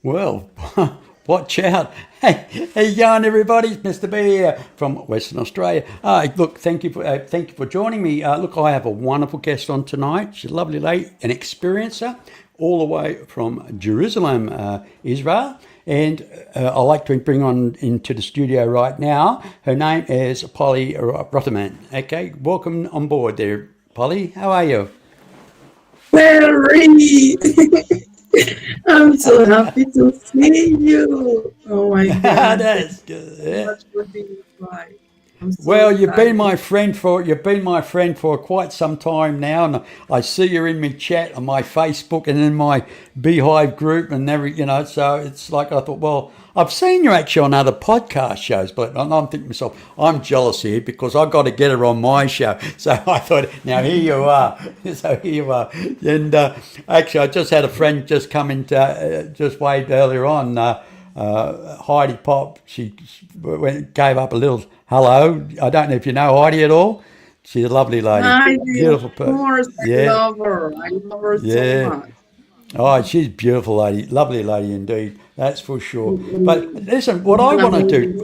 Well, watch out. Hey, how you going, everybody? It's Mr. B here from Western Australia. Look, thank you for joining me. Look, I have a wonderful guest on tonight. She's a lovely lady, an experiencer, all the way from Jerusalem, Israel. And I'd like to bring on into the studio right now. Her name is Polly Rotterman. Okay, welcome on board there, Polly. How are you? Mary, I'm so happy to see you. Oh my God, thank That's you good. so Yeah. much for the invite. I'm so Well, excited. you've been my friend for quite some time now, and I see you're in my chat on my Facebook and in my Beehive group and So it's like I thought, well, I've seen you actually on other podcast shows, but I'm thinking to myself, I'm jealous here because I've got to get her on my show. So I thought, now here you are, so here you are, and actually, I just had a friend just come into just waved earlier on. Heidi Pop, gave up a little hello. I don't know if you know Heidi at all. She's a lovely lady, Heidi, of beautiful person. course, I Yeah, love her. I love her so yeah. much. Oh, she's a beautiful lady, lovely lady indeed. That's for sure. But Mm, listen, an amazing.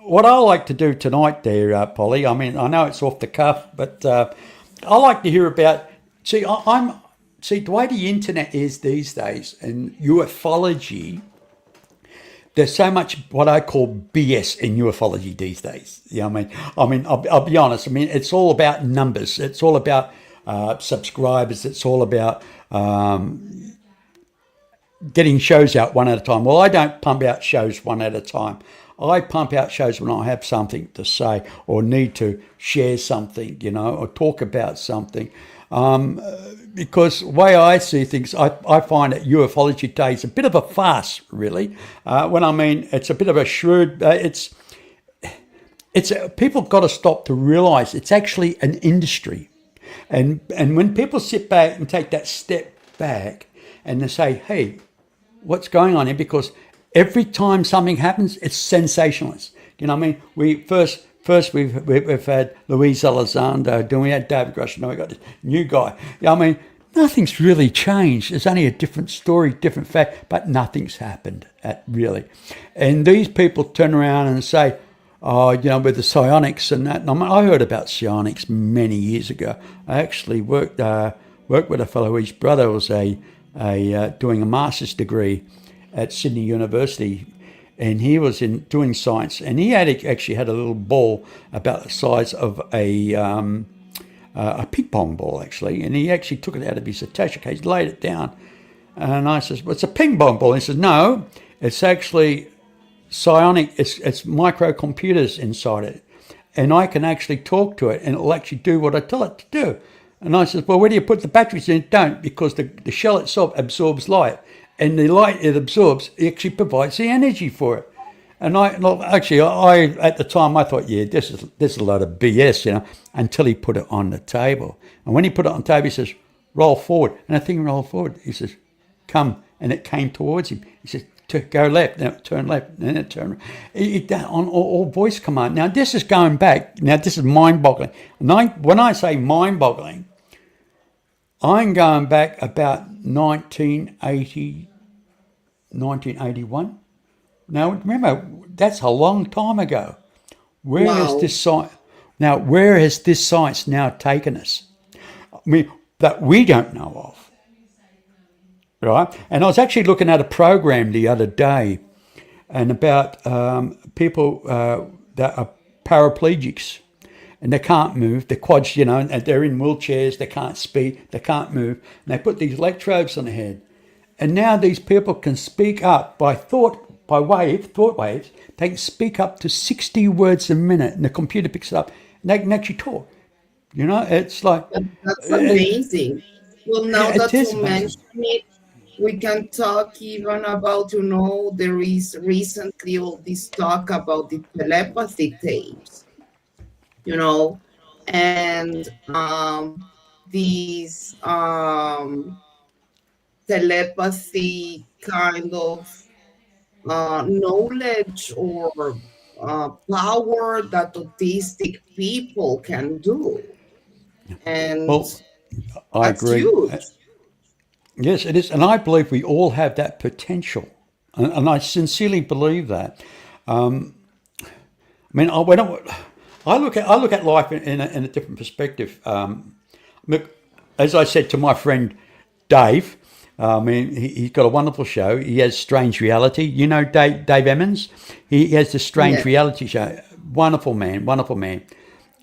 what I like to do tonight, there, Polly. I mean, I know it's off the cuff, but I like to hear about. See, I'm see the way the internet is these days, and ufology. There's so much what I call BS in ufology these days. I'll be honest. I mean, it's all about numbers. It's all about subscribers. It's all about getting shows out one at a time. Well, I don't pump out shows one at a time. I pump out shows when I have something to say or need to share something, or talk about something. Because the way I see things, I find that ufology today is a bit of a farce, really. When I mean it's a bit of a shrewd, it's people got to stop to realise it's actually an industry, and when people sit back and take that step back and they say, hey, what's going on here? Because every time something happens, it's sensationalist. You know what I mean? First we've had Luis Elizondo, then we had David Grush, now we got this new guy. Yeah, I mean, nothing's really changed. It's only a different story, different fact, but nothing's happened really. And these people turn around and say, oh, with the psionics and that. And I heard about psionics many years ago. I actually worked with a fellow. His brother was doing a master's degree at Sydney University, and he was in doing science, and he actually had a little ball about the size of a ping pong ball, actually, and he actually took it out of his attaché case, laid it down, and I says, well, it's a ping pong ball. And he says, no, it's actually psionic. It's microcomputers inside it, and I can actually talk to it, and it'll actually do what I tell it to do. And I says, well, where do you put the batteries in? Don't, because the shell itself absorbs light, and the light it absorbs actually provides the energy for it. And I at the time I thought, yeah, this is a lot of BS, until he put it on the table. And when he put it on the table, he says, roll forward, and the thing rolled forward. He says, come, and it came towards him. He says, go left, then it turned left, then it turned right. On all voice command. Now this is going back. Now this is mind-boggling. When I say mind-boggling, I'm going back about 1980, 1981. Now remember, that's a long time ago. Where has Wow. this science? Now where has this science now taken us? I mean, that we don't know of, right? And I was actually looking at a program the other day, and about people that are paraplegics, and they can't move. They're quads, and they're in wheelchairs. They can't speak. They can't move. And they put these electrodes on the head, and now these people can speak up by thought waves. They can speak up to 60 words a minute, and the computer picks it up, and they can actually talk. It's like That's it, amazing. Well, now it that you is amazing. mention it, we can talk even about, there is recently all this talk about the telepathy tapes, you know, and these telepathy kind of knowledge or power that autistic people can do. And Well, I that's agree. huge. Yes, it is, and I believe we all have that potential, and I sincerely believe that. I mean, I look at life in a different perspective. Look, as I said to my friend Dave, I mean, he's got a wonderful show. He has Strange Reality. You know Dave Emmons? He has the Strange Yeah, Reality show. Wonderful man, wonderful man.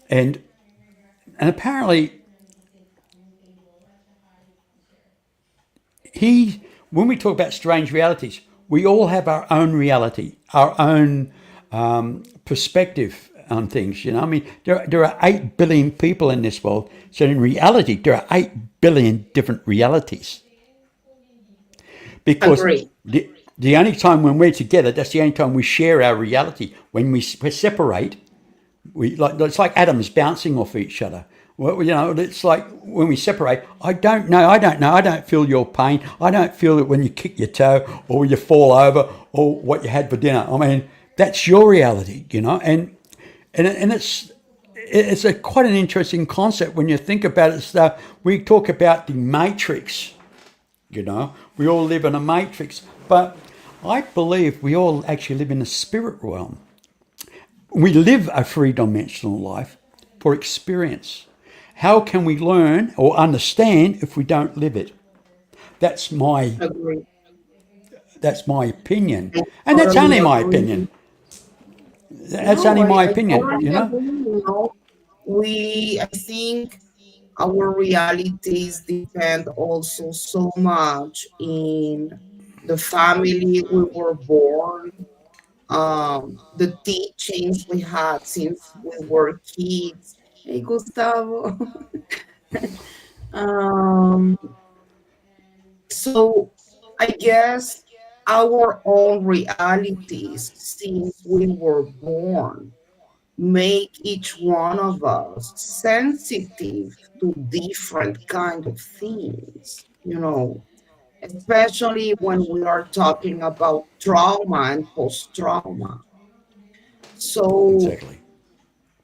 And apparently when we talk about strange realities, we all have our own reality, our own perspective on things. You know, I mean, there are 8 billion people in this world. So in reality, there are 8 billion different realities. Because agree. the only time when we're together, that's the only time we share our reality. When we separate, it's like atoms bouncing off each other. Well, you know, it's like when we separate. I don't know. I don't know. I don't feel your pain. I don't feel it when you kick your toe or you fall over or what you had for dinner. I mean, that's your reality, you know. And it's a quite an interesting concept when you think about it. So we talk about the matrix. You know, we all live in a matrix, but I believe we all actually live in a spirit realm. We live a three-dimensional life for experience. How can we learn or understand if we don't live it? That's my Agree. that's my opinion, I and that's totally only my opinion. agree. That's No, only my I opinion. You totally know. agree. I think our realities depend also so much in the family we were born, the teachings we had since we were kids. Hey, Gustavo. um, so I guess our own realities since we were born make each one of us sensitive to different kind of things, especially when we are talking about trauma and post-trauma. So Exactly.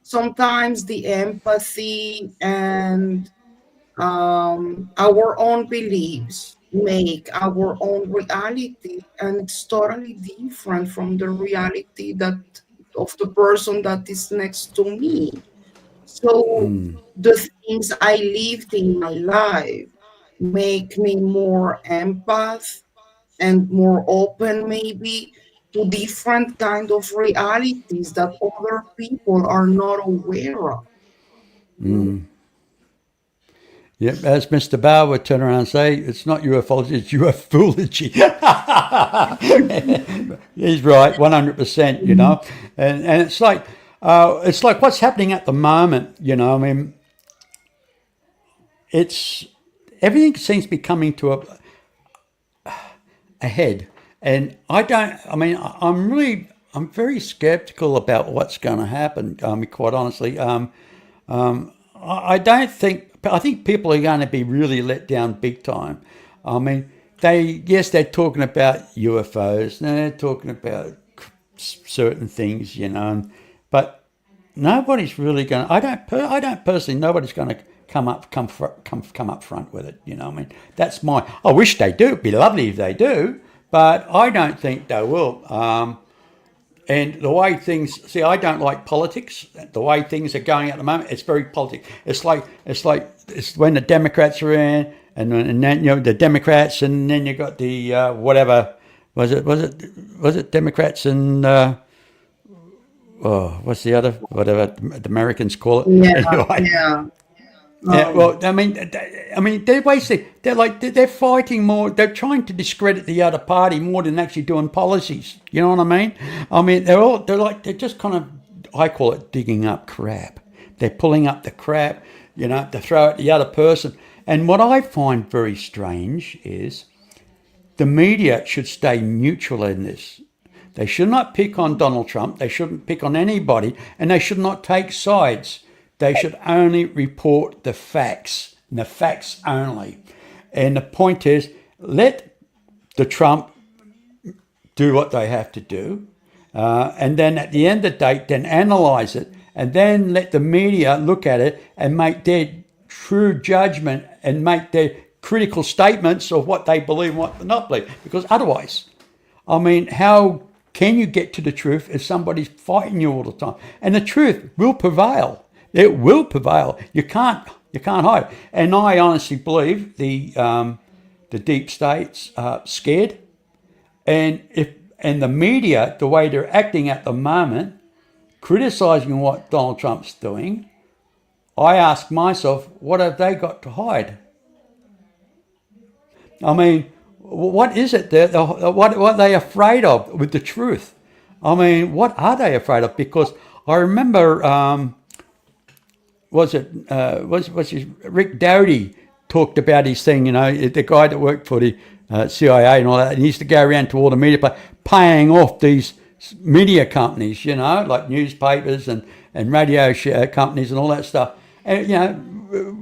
sometimes the empathy and our own beliefs make our own reality, and it's totally different from the reality that of the person that is next to me. So the things I lived in my life make me more empath and more open maybe to different kind of realities that other people are not aware of. You know? Yep, as Mr. Bauer would turn around and say, it's not ufology, it's ufology. He's right, 100%, you Mhm. know. And it's like what's happening at the moment, you know. I mean, it's everything seems to be coming to a head. And I don't, I mean, I'm very skeptical about what's going to happen, quite honestly. I don't think. I think people are going to be really let down big time. I mean, they're talking about UFOs, and they're talking about certain things, you know, but nobody's really going. I don't personally. Nobody's going to come up front with it. You know, I mean, that's my. I wish they do. It'd be lovely if they do, but I don't think they will. And the way things, see, I don't like politics. The way things are going at the moment, it's very politic. It's when the Democrats are in, and then the Democrats, and then you got the whatever was it Democrats and what's the other whatever the Americans call it Yeah, anyway. yeah. Yeah, Um, well, I mean, they're basically they're fighting more. They're trying to discredit the other party more than actually doing policies. You know what I mean? I mean, they're just kind of, I call it digging up crap. They're pulling up the crap, you know, to throw at the other person. And what I find very strange is the media should stay neutral in this. They should not pick on Donald Trump. They shouldn't pick on anybody, and they should not take sides. They should only report the facts, and the facts only. And the point is, let the Trump do what they have to do, and then at the end of the day, then analyze it, and then let the media look at it and make their true judgment and make their critical statements of what they believe and what they not believe. Because otherwise, I mean, how can you get to the truth if somebody's fighting you all the time? And the truth will prevail. It will prevail. You can't hide. And I honestly believe the deep states are scared, and the media, the way they're acting at the moment, criticizing what Donald Trump's doing, I ask myself, what have they got to hide? I mean, what is it that what are they afraid of with the truth? I mean, what are they afraid of? Because I remember, Rick Doherty talked about his thing, the guy that worked for the CIA and all that, and he used to go around to all the media, paying off these media companies, like newspapers and radio companies and all that stuff, and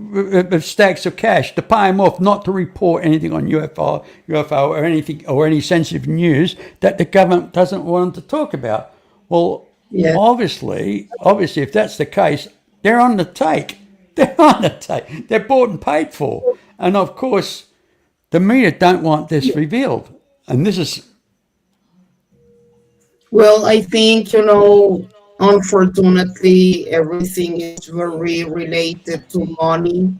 with stacks of cash to pay them off not to report anything on UFO or anything or any sensitive news that the government doesn't want them to talk about. Well, Yeah. obviously, if that's the case, they're on the take. They're on the take. They're bought and paid for, and of course, the media don't want this revealed. And this is Well, I think, unfortunately, everything is very related to money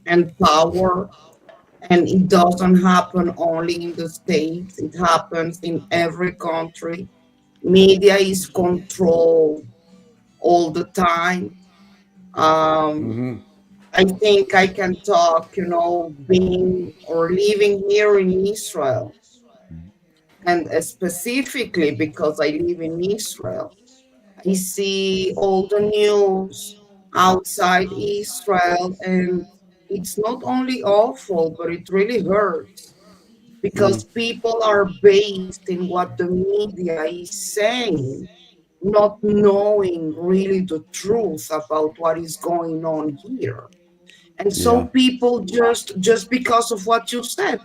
and power. And it doesn't happen only in the States, it happens in every country. Media is controlled all the time. Um, I think I can talk, being or living here in Israel, and specifically because I live in Israel. I see all the news outside Israel, and it's not only awful, but it really hurts because people are based in what the media is saying, not knowing really the truth about what is going on here. And so yeah, people just because of what you said,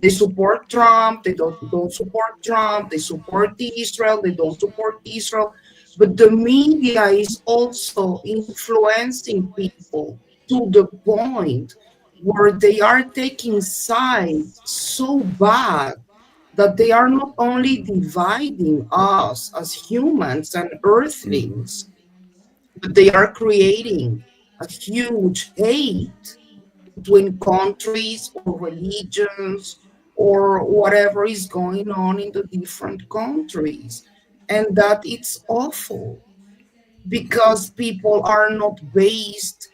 they support Trump, they don't support Trump, they support Israel, they don't support Israel. But the media is also influencing people to the point where they are taking sides so bad that they are not only dividing us as humans and earthlings, but they are creating a huge hate between countries or religions or whatever is going on in the different countries. And that it's awful because people are not based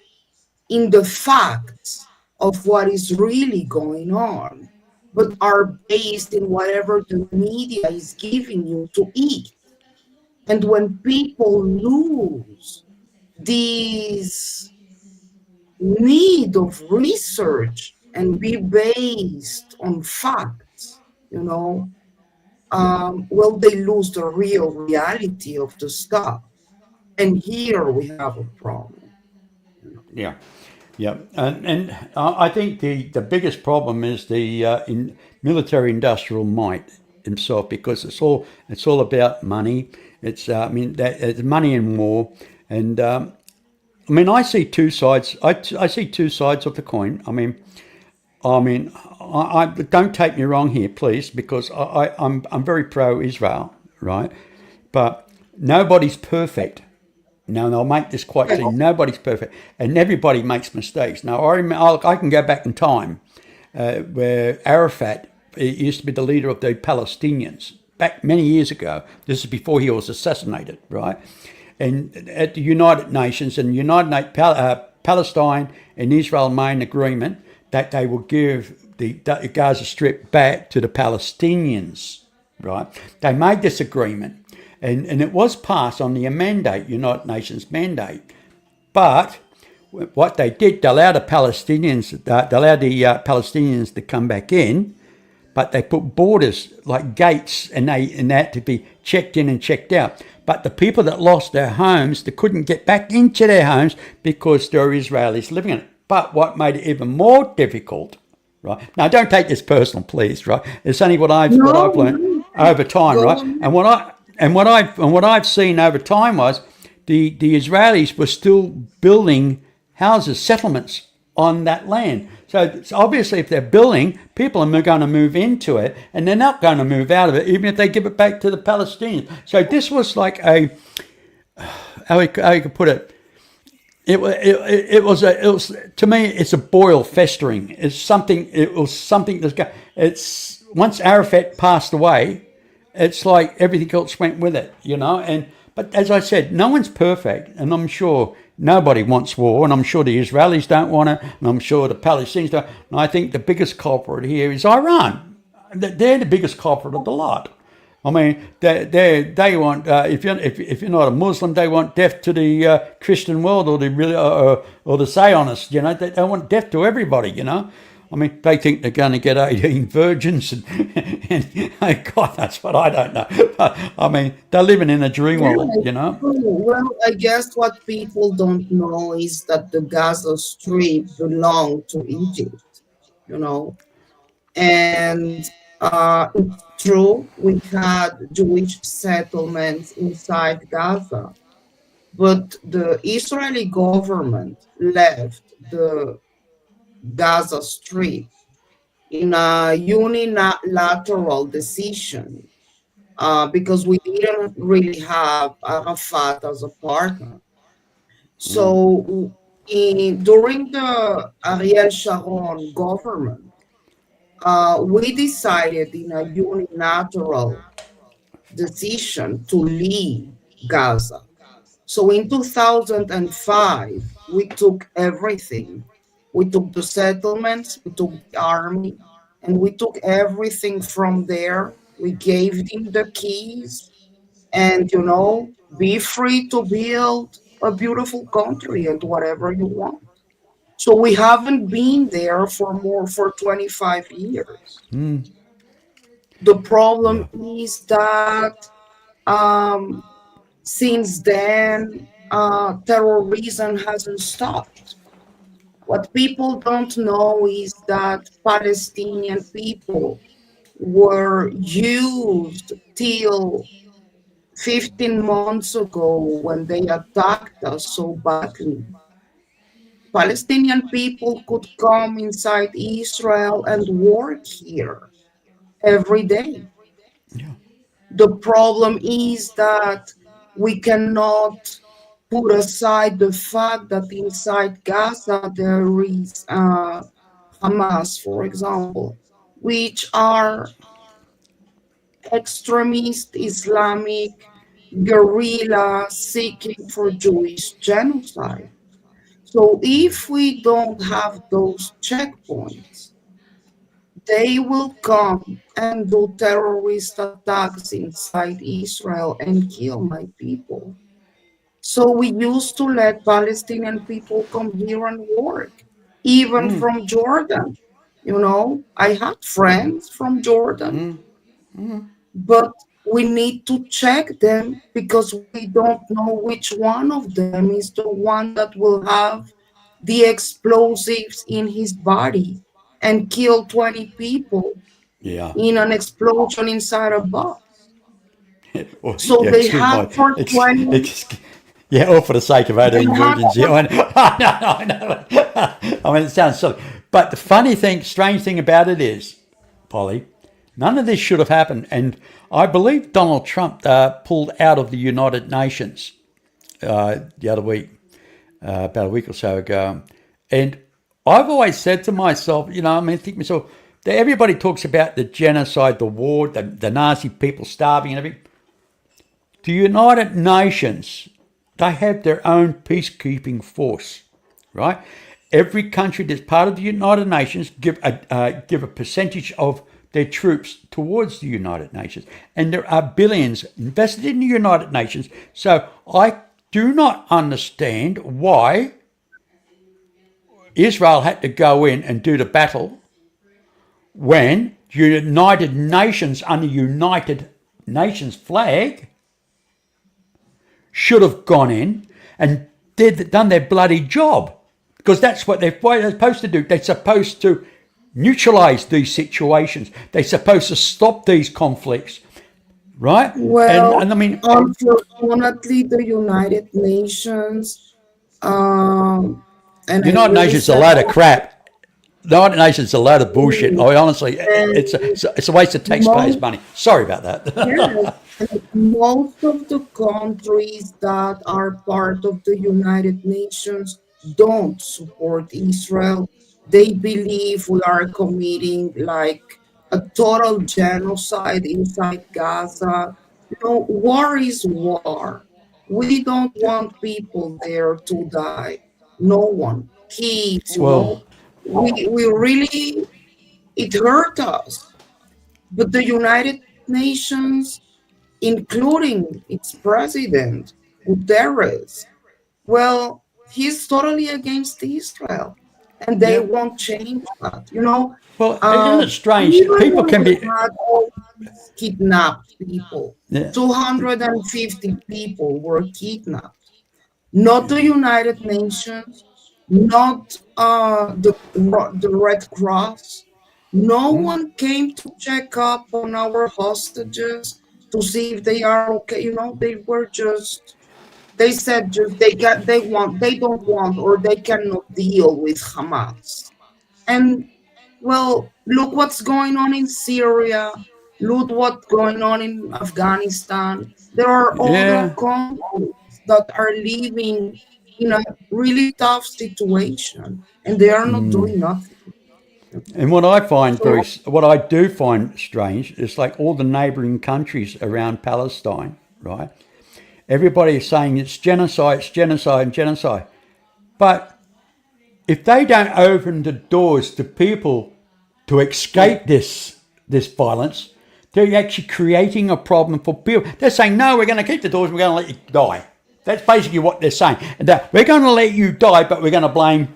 in the facts of what is really going on, but are based in whatever the media is giving you to eat. And when people lose this need of research and be based on facts, well, they lose the real reality of the stuff. And here we have a problem. yeah, yeah. And I think the biggest problem is the military industrial might himself, because it's all about money. It's money in war, and I see two sides. I see two sides of the coin. I don't take me wrong here, please, because I'm very pro-Israel, right? But nobody's perfect. Now, and I'll make this quite clear: nobody's perfect, and everybody makes mistakes. Now, I can go back in time where Arafat used to be the leader of the Palestinians back many years ago. This is before he was assassinated, right? And at the United Nations, and Palestine and Israel made an agreement that they will give the Gaza Strip back to the Palestinians, right? They made this agreement, and it was passed on the United Nations mandate. But what they did, they allowed the Palestinians to come back in, but they put borders like gates, and they had to be checked in and checked out. But the people that lost their homes, they couldn't get back into their homes because there were Israelis living in it. But what made it even more difficult, right? Now, don't take this personal, please, right? It's only what I've learned over time, right? And what I've seen over time was the Israelis were still building houses, settlements on that land. So it's obviously, if they're building, people are going to move into it, and they're not going to move out of it, even if they give it back to the Palestinians. So this was like a, how you could put it. It was to me, it's a boil festering. It's something. It was something that's got. It's once Arafat passed away, it's like everything else went with it, And but as I said, no one's perfect, and I'm sure nobody wants war, and I'm sure the Israelis don't want it, and I'm sure the Palestinians don't. And I think the biggest culprit here is Iran. They're the biggest culprit of the lot. I mean, they want if you're not a Muslim, they want death to the Christian world or the Zionists. They want death to everybody. I mean, they think they're going to get 18 virgins, and oh God, that's what I don't know. But, I mean, they're living in a dream Yeah, world. well, I guess what people don't know is that the Gaza Strip belonged to Egypt, you know, and it's true we had Jewish settlements inside Gaza, but the Israeli government left the Gaza Strip in a unilateral decision because we didn't really have Arafat as a partner. So during the Ariel Sharon government, we decided in a unilateral decision to leave Gaza. So in 2005, we took everything. We took the settlements, we took the army, and we took everything from there. We gave them the keys and, be free to build a beautiful country and whatever you want. So we haven't been there for 25 years. The problem Yeah. is that um, since then, terrorism hasn't stopped. What people don't know is that Palestinian people were used till 15 months ago when they attacked us so badly. Palestinian people could come inside Israel and work here every day. Yeah. The problem is that we cannot put aside the fact that inside Gaza there is Hamas, for example, which are extremist Islamic guerrilla seeking for Jewish genocide. So if we don't have those checkpoints, they will come and do terrorist attacks inside Israel and kill my people. So we used to let Palestinian people come here and work, even from Jordan. I had friends from Jordan, but we need to check them because we don't know which one of them is the one that will have the explosives in his body and kill 20 people Yeah. in an explosion inside a bus. Or, So yeah, they excuse had my, for 20, yeah, all for the sake of they 18 had virgins. Yeah, for, I know. I mean, it sounds silly. But the funny thing, strange thing about it is, Polly, none of this should have happened. And I believe Donald Trump pulled out of the United Nations the other week, about a week or so ago. And I've always said to myself, think to myself, that everybody talks about the genocide, the war, the Nazi people starving and everything. The United Nations, they have their own peacekeeping force, right? Every country that's part of the United Nations give a percentage of their troops towards the United Nations, and there are billions invested in the United Nations. So I do not understand why Israel had to go in and do the battle when United Nations under United Nations flag should have gone in and done their bloody job, because that's what they're supposed to do. They're supposed to neutralize these situations. They're supposed to stop these conflicts, right? And well, I mean, unfortunately, the United Nations, um, and I United really Nations is a said load of that crap. the United Nations is a load of bullshit. Mm. I honestly, And it's a waste of taxpayers' most, money. Sorry about that. yes, and most of the countries that are part of the United Nations don't support Israel. They believe we are committing like a total genocide inside Gaza. You know, war is war. We don't want people there to die. No one. Kids, you Well, know. We really, it hurt us. But the United Nations, including its president, Guterres, well, he's totally against Israel, and they yeah. won't change that. You know, Well, isn't it strange that even people when can we be? had all these kidnapped people, Yeah. 250 people were kidnapped. Not the United Nations, not the Red Cross. No one came to check up on our hostages to see if they are okay. You know, they were just, they said just they don't want or they cannot deal with Hamas. And well, look what's going on in Syria. Look what's going on in Afghanistan. There are other Yeah. countries that are living in a really tough situation and they are not doing nothing. And what I find So, what I do find strange is like all the neighbouring countries around Palestine, right? Everybody is saying it's genocide, and genocide. But if they don't open the doors to people to yeah. escape this violence, they're actually creating a problem for people. They're saying, no, we're going to keep the doors and we're going to let you die. That's basically what they're saying. And that we're going to let you die, but we're going to blame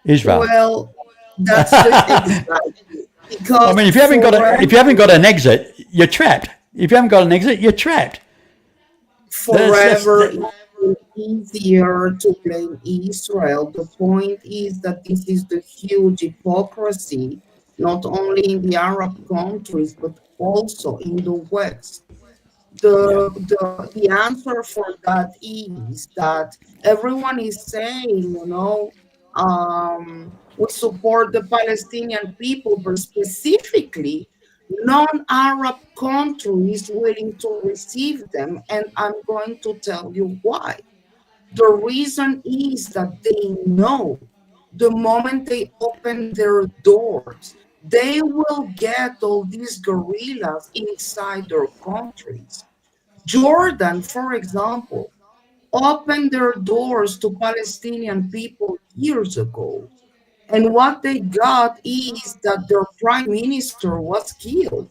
Israel. Well, that's the exactly I because mean, if you haven't got an exit, you're trapped. If you haven't got an exit, you're trapped. forever That, it's easier to blame Israel. The point is that this is the huge hypocrisy, not only in the Arab countries, but also in the West. yeah. The answer for that is that everyone is saying, you know, we support the Palestinian people, but specifically non-Arab countries willing to receive them, and I'm going to tell you why. The reason is that they know the moment they open their doors, they will get all these guerrillas inside their countries. Jordan, for example, opened their doors to Palestinian people years ago. And what they got is that their prime minister was killed.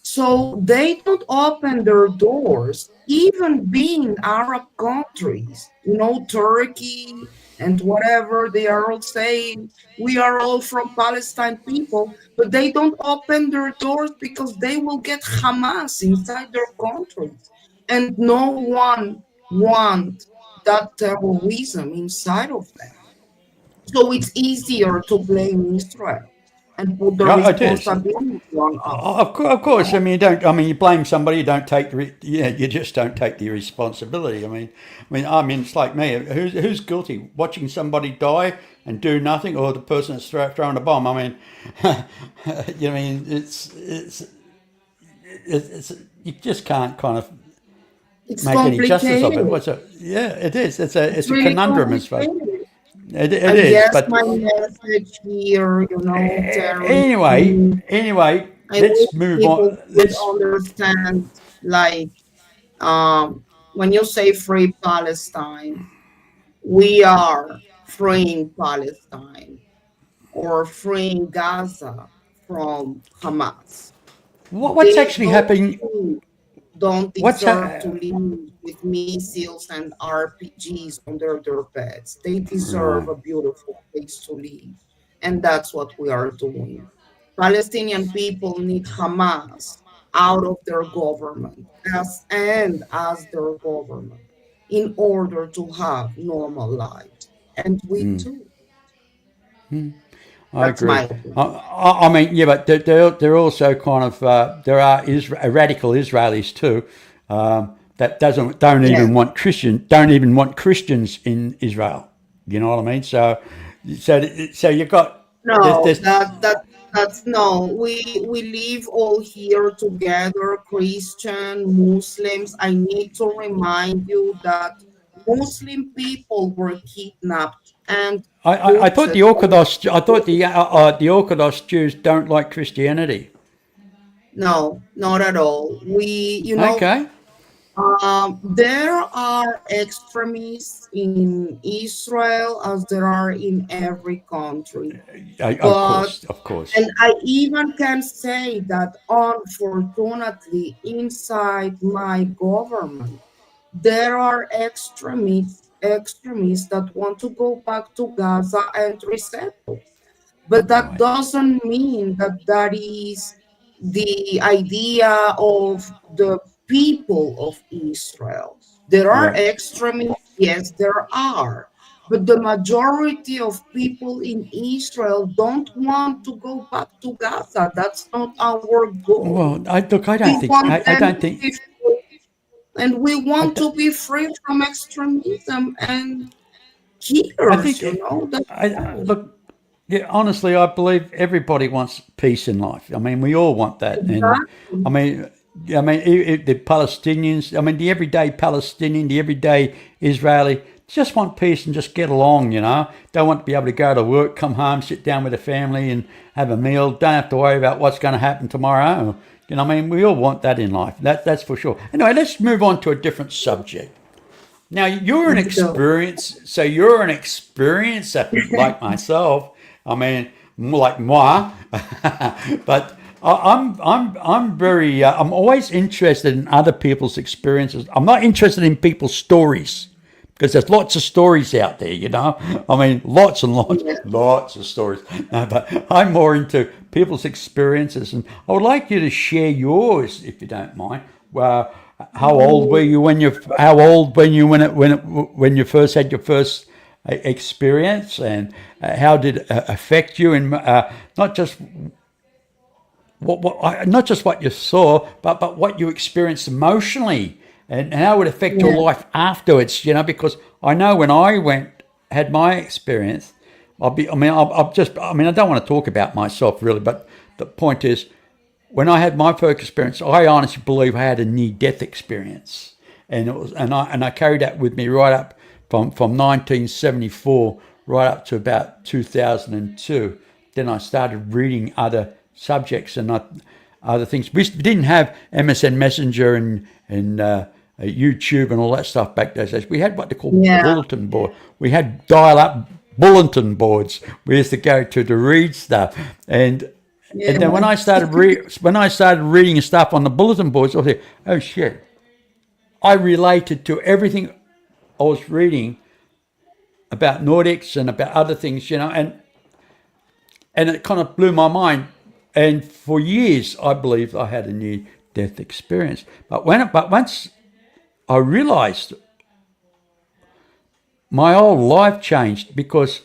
So they don't open their doors, even being Arab countries, you know, Turkey and whatever, they are all saying we are all from Palestine people, but they don't open their doors because they will get Hamas inside their countries. And no one want that terrorism inside of them. So it's easier to blame Israel and put the Yeah, it is. responsibility on us. Of course. I mean, you don't. I mean, you blame somebody. You don't take the. Yeah, you just don't take the responsibility. I mean, it's like me. Who's guilty? Watching somebody die and do nothing, or the person that's throwing a bomb. I mean, you mean it's you just can't kind of It's make any justice of it. complicated. What's it? Yeah, it is. It's It's a really conundrum as far. complicated. It I is. guess But my message here, you know, Terry, anyway, I wish let's move on. people could understand, like, when you say free Palestine, we are freeing Palestine or freeing Gaza from Hamas. What's actually Those happening? two don't What's deserve to ha- live with missiles and RPGs under their beds. They deserve Right. a beautiful place to live. And that's what we are doing. Palestinian people need Hamas out of their government as their government in order to have normal lives. And we too. I That's agree. my opinion. I mean, yeah, but they're also kind of there are radical Israelis too that doesn't don't Yeah. even want Christians in Israel. You know what I mean? So So you got No, this. that's no. We live all here together, Christian, Muslims. I need to remind you that Muslim people were kidnapped and I thought put the on Orthodox. I thought the Orthodox Jews don't like Christianity. no, not at all. Okay. There are extremists in Israel as there are in every country. Of But course, of course. and I even can say that unfortunately inside my government there are extremists that want to go back to Gaza and resettle. But that Right. doesn't mean that that is the idea of the people of Israel. There are Yeah. extremists, yes, there are. But the majority of people in Israel don't want to go back to Gaza. That's not our goal. Well, I look. I We don't think. want I them don't to think. be free, and we I, want don't- to be free from extremism and I killers, think. you know? That's all. Look. Yeah, honestly, I believe everybody wants peace in life. I mean, we all want that, and I Exactly. mean, the Palestinians. I mean, the everyday Palestinian, the everyday Israeli, just want peace and just get along. Don't want to be able to go to work, come home, sit down with a family, and have a meal. Don't have to worry about what's going to happen tomorrow. I mean, we all want that in life. That's for sure. Anyway, let's move on to a different subject. Now, Let's go. you're an experiencer like myself. I mean, like moi, but I'm very, I'm always interested in other people's experiences. I'm not interested in people's stories because there's lots of stories out there. I mean, lots and lots, Yeah. lots of stories. But I'm more into people's experiences, and I would like you to share yours if you don't mind. Well, how old were you when you? How old when you first had your first experience, and how did it affect you? And not just not just what you saw, but what you experienced emotionally, and how it affect your Yeah. life afterwards. Because I know when I had my experience, I mean, I don't want to talk about myself really, but the point is, when I had my first experience, I honestly believe I had a near-death experience, and it was, and I carried that with me right up from 1974 right up to about 2002. Then I started reading other subjects and other things. We didn't have MSN Messenger and YouTube and all that stuff back those days. We had what they call Yeah. bulletin board. We had dial-up bulletin boards. We used to go to read stuff, and then Yeah. when I started reading stuff on the bulletin boards, I was like, oh shit! I related to everything I was reading about Nordics and about other things, and it kind of blew my mind. And for years, I believed I had a near-death experience. But once I realised my whole life changed because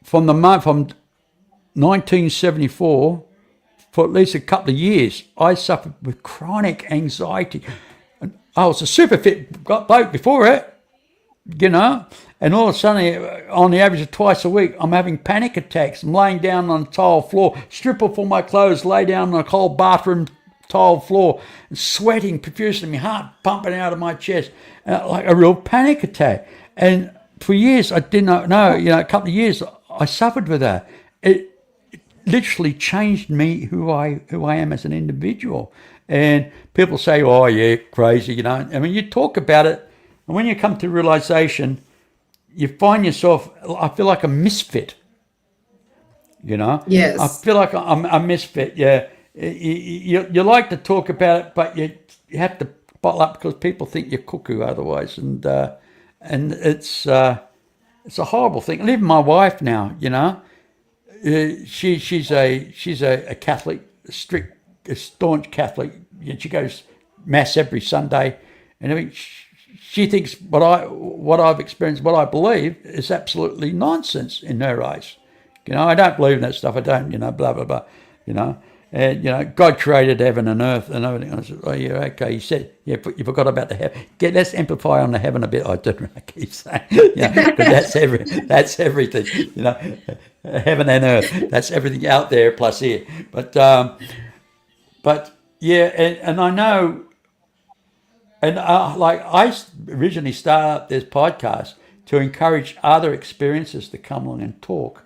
from 1974 for at least a couple of years, I suffered with chronic anxiety. And I was a super fit bloke before it, and all of a sudden, on the average of twice a week, I'm having panic attacks. I'm laying down on the tile floor, strip off all my clothes, lay down on a cold bathroom tile floor, and sweating profusely, my heart pumping out of my chest, like a real panic attack. And for years, I did not know, a couple of years, I suffered with that. It literally changed me who I am as an individual. And people say, "Oh, yeah, crazy," I mean, you talk about it, and when you come to realization, you find yourself. I feel like a misfit. I Yes. feel like I'm a misfit. Yeah, you like to talk about it, but you have to bottle up because people think you're cuckoo otherwise, and it's a horrible thing. And even my wife now, she's a Catholic, a staunch Catholic. She goes mass every Sunday, and I mean, she thinks what I've experienced, what I believe, is absolutely nonsense in her eyes. I don't believe in that stuff. I don't, blah blah blah. You know, And, God created heaven and earth and everything. I said, oh, yeah, okay. He said, yeah, but you forgot about the heaven. Let's amplify on the heaven a bit. I don't I keep saying, because that's everything, heaven and earth. That's everything out there plus here. But yeah, and I know, and I originally started up this podcast to encourage other experiences to come along and talk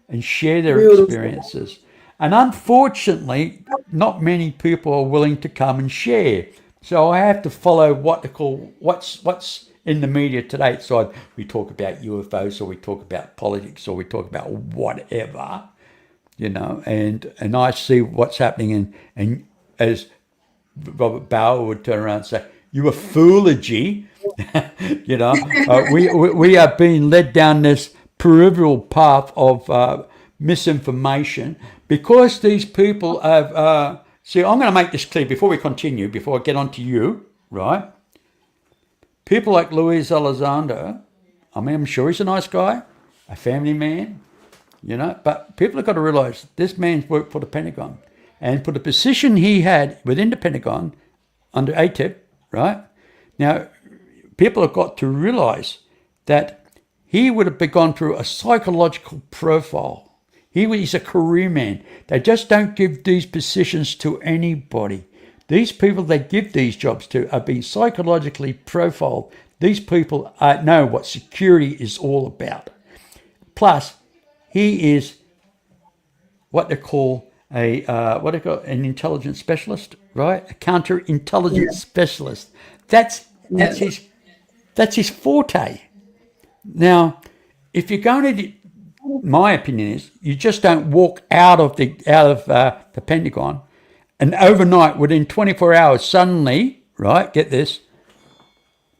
and share their Beautiful. experiences. And unfortunately, not many people are willing to come and share. So I have to follow what's in the media today. So we talk about UFOs, or we talk about politics, or we talk about whatever, and I see what's happening. And as Robert Bauer would turn around and say, "You a foology," we are being led down this peripheral path of misinformation, because these people have see, I'm going to make this clear before we continue, before I get on to you, right? People like Luis Elizondo, I'm sure he's a nice guy, a family man, but people have got to realize this man's worked for the Pentagon, and for the position he had within the Pentagon under ATIP, right? Now, people have got to realize that he would have gone through a psychological profile. He's a career man. They just don't give these positions to anybody. These people they give these jobs to are being psychologically profiled. These people know what security is all about. Plus, he is what they call an intelligence specialist, right? A counterintelligence specialist. That's his forte. Now, if you're going to, my opinion is, you just don't walk out of the Pentagon, and overnight, within 24 hours, suddenly, right? Get this.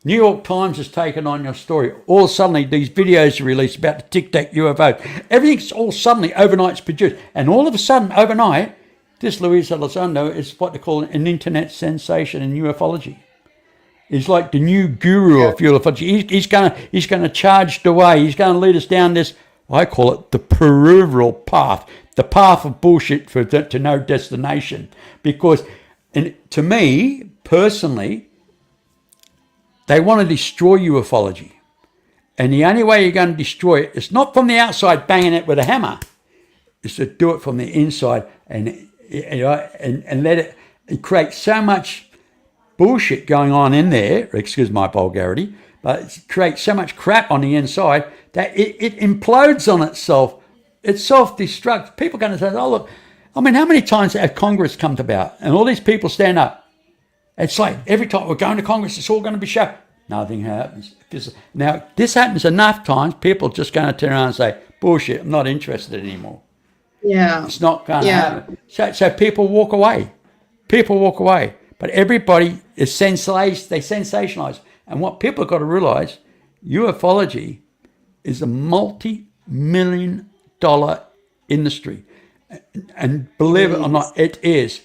New York Times has taken on your story. All suddenly, these videos are released about the Tic Tac UFO. Everything's all suddenly overnight's produced, and all of a sudden, overnight, this Luis Elizondo is what they call an internet sensation in ufology. He's like the new guru of ufology. He's going to charge the way. He's going to lead us down this, I call it the peripheral path, the path of bullshit to no destination. Because, and to me personally, they want to destroy ufology, and the only way you're going to destroy it is not from the outside banging it with a hammer. Is to do it from the inside and let it create so much bullshit going on in there, excuse my vulgarity, but it creates so much crap on the inside that it implodes on itself. It self-destructs. People are going to say, oh, look, how many times have Congress come about and all these people stand up? It's like every time we're going to Congress, it's all going to be shut. Nothing happens. Now, this happens enough times, people are just going to turn around and say, bullshit, I'm not interested anymore. Yeah. It's not going to happen. So people walk away. But everybody is they sensationalize. And what people have got to realize, ufology is a multi-million-dollar industry. And believe it or not, it is.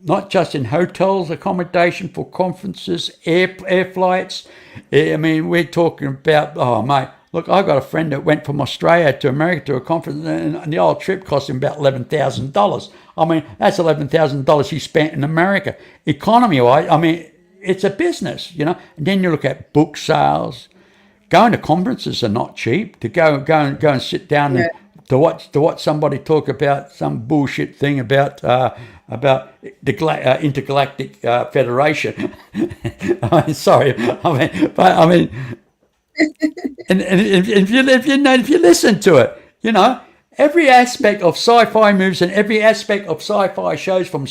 Not just in hotels, accommodation for conferences, air flights. We're talking about, oh, mate, look, I got a friend that went from Australia to America to a conference, and the old trip cost him about $11,000. That's $11,000 he spent in America. Economy-wise, it's a business, And then you look at book sales. Going to conferences are not cheap. To go and sit down and to watch somebody talk about some bullshit thing about the intergalactic federation. Sorry, and if you listen to it, every aspect of sci-fi movies and every aspect of sci-fi shows, from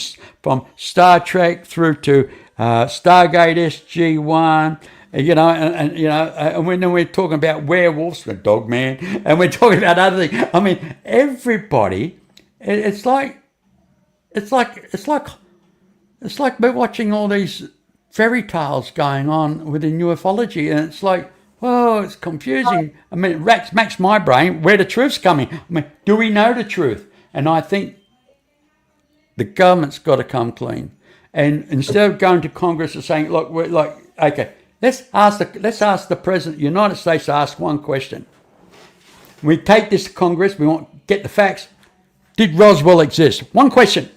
Star Trek through to Stargate SG-1, and when we're talking about werewolves, the Dog Man, and we're talking about other things. Everybody, it's like we're watching all these fairy tales going on within ufology, and it's like, oh, it's confusing. It racks my brain where the truth's coming. Do we know the truth? And I think the government's got to come clean. And instead of going to Congress and saying, look, we're like, okay, let's ask the President of the United States to ask one question. We take this to Congress, we want to get the facts. Did Roswell exist? One question.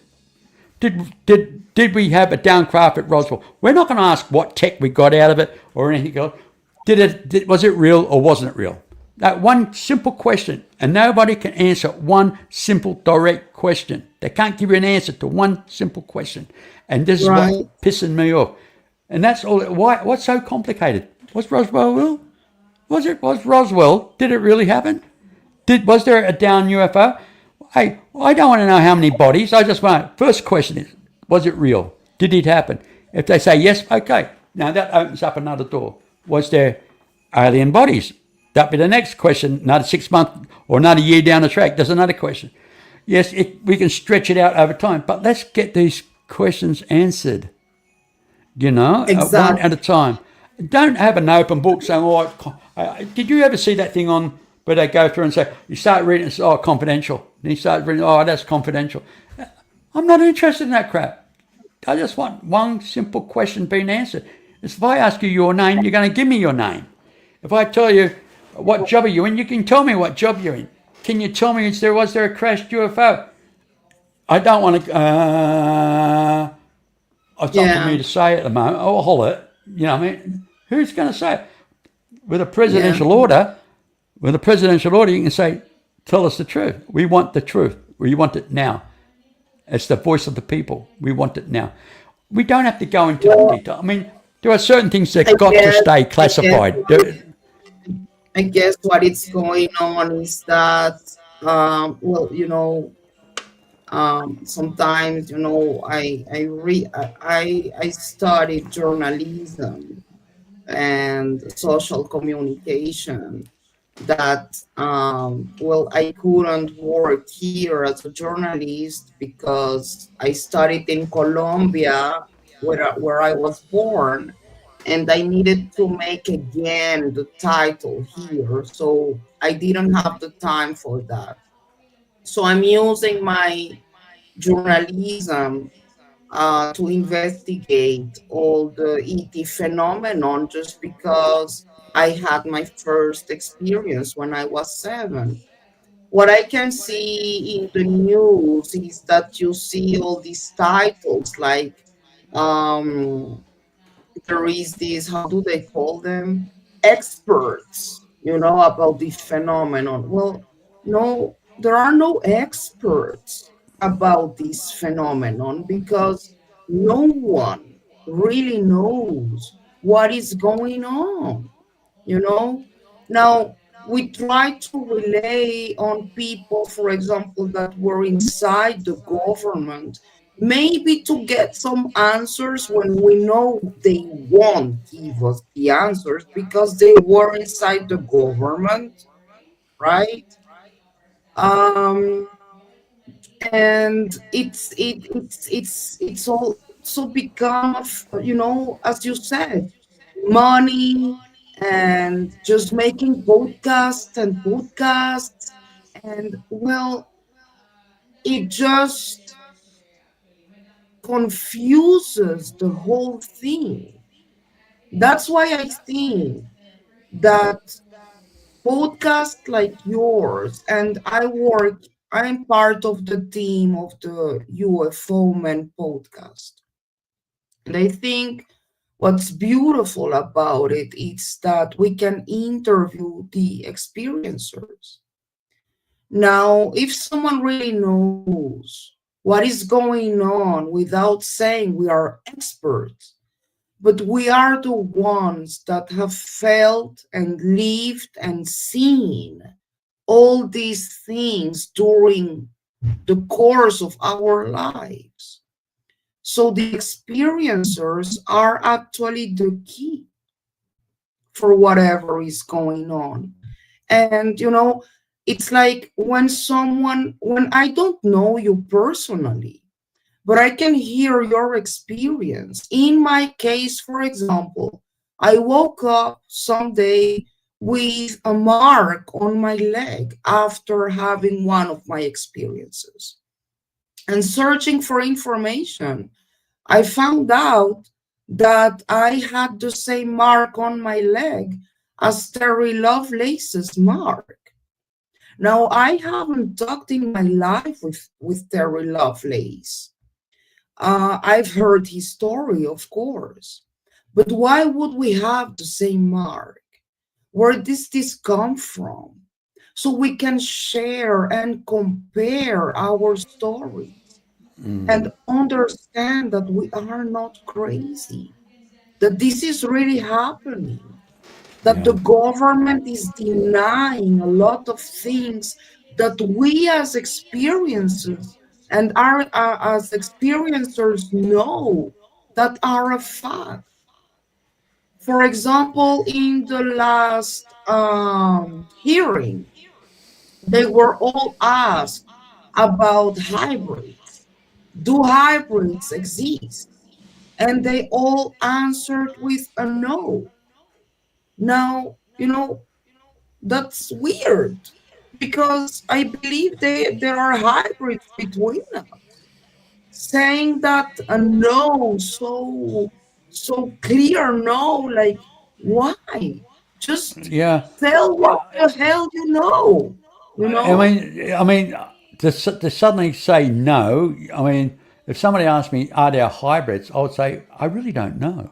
Did we have a downcraft at Roswell? We're not going to ask what tech we got out of it or anything else. Was it real or wasn't it real? That one simple question, and nobody can answer one simple, direct question. They can't give you an answer to one simple question, and this is what's Right. pissing me off. And that's all. Why? What's so complicated? Was Roswell real? Was Roswell? Did it really happen? Was there a down UFO? Hey, I don't want to know how many bodies. I just want. First question is, was it real? Did it happen? If they say yes, okay. Now that opens up another door. Was there alien bodies? That'd be the next question. Another 6 months or another year down the track. There's another question. Yes, we can stretch it out over time, but let's get these questions answered. One Exactly. at a time. Don't have an open book saying, "Oh, did you ever see that thing on where they go through and say you start reading, it's confidential, and you start reading, oh, that's confidential." I'm not interested in that crap. I just want one simple question being answered. If I ask you your name, you're going to give me your name. If I tell you what job are you in, you can tell me what job you're in. Can you tell me was there a crashed UFO? I don't want to. It's not for me Yeah. to say at the moment. I'll holler it. You know what I mean? Who's going to say it? With a Yeah. presidential order, you can say, tell us the truth. We want the truth. We want it now. It's the voice of the people. We want it now. We don't have to go into the Well, detail. I mean, there are certain things I that got to guess stay I guess classified. I guess what is going on is that well, sometimes I studied journalism and social communication, that well, I couldn't work here as a journalist because I studied in Colombia, where I was born, and I needed to make again the title here, so I didn't have the time for that. So I'm using my journalism to investigate all the ET phenomenon, just because I had my first experience when I was 7. What I can see in the news is that you see all these titles like, um, there is this, how do they call them? Experts, about this phenomenon. Well, no, there are no experts about this phenomenon because no one really knows what is going on, you know? Now, we try to rely on people, for example, that were inside the government, maybe to get some answers when we know they won't give us the answers because they were inside the government, right? Um, and it's also become of, as you said, money, and just making podcasts, and well, it just confuses the whole thing. That's why I think that podcasts like yours, and I'm part of the team of the UFO Men podcast. And I think what's beautiful about it is that we can interview the experiencers. Now, if someone really knows what is going on without saying we are experts, but we are the ones that have felt and lived and seen all these things during the course of our lives. So the experiencers are actually the key for whatever is going on. And, it's like when I don't know you personally, but I can hear your experience. In my case, for example, I woke up someday with a mark on my leg after having one of my experiences. And searching for information, I found out that I had the same mark on my leg as Terry Lovelace's mark. Now, I haven't talked in my life with Terry Lovelace. I've heard his story, of course. But why would we have the same mark? Where does this come from? So we can share and compare our stories and understand that we are not crazy, that this is really happening, that Yeah. the government is denying a lot of things that we as experiences and our as experiencers know that are a fact. For example, in the last hearing, they were all asked about hybrids. Do hybrids exist? And they all answered with a no. Now, that's weird because I believe there are hybrids between us. Saying that a no, so clear no, like why? Just Yeah. tell what the hell you know, you I know? mean, I mean, to suddenly say no. I mean, if somebody asked me, "Are there hybrids?" I would say, "I really don't know."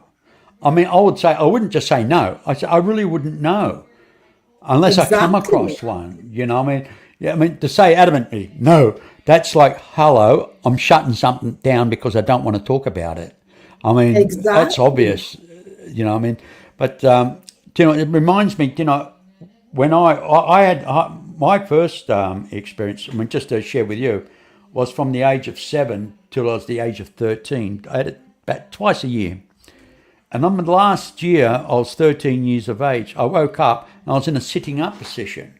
I mean, I wouldn't just say no. I say, I really wouldn't know unless I come Exactly. across one. I mean, yeah, I mean, to say adamantly no, that's like, hello, I'm shutting something down because I don't want to talk about it. I mean, that's Exactly. obvious. I mean, but it reminds me. When I had my first experience. I mean, just to share with you, was from the age of 7 till I was the age of 13. I had it about twice a year. And on the last year, I was 13 years of age. I woke up and I was in a sitting up position,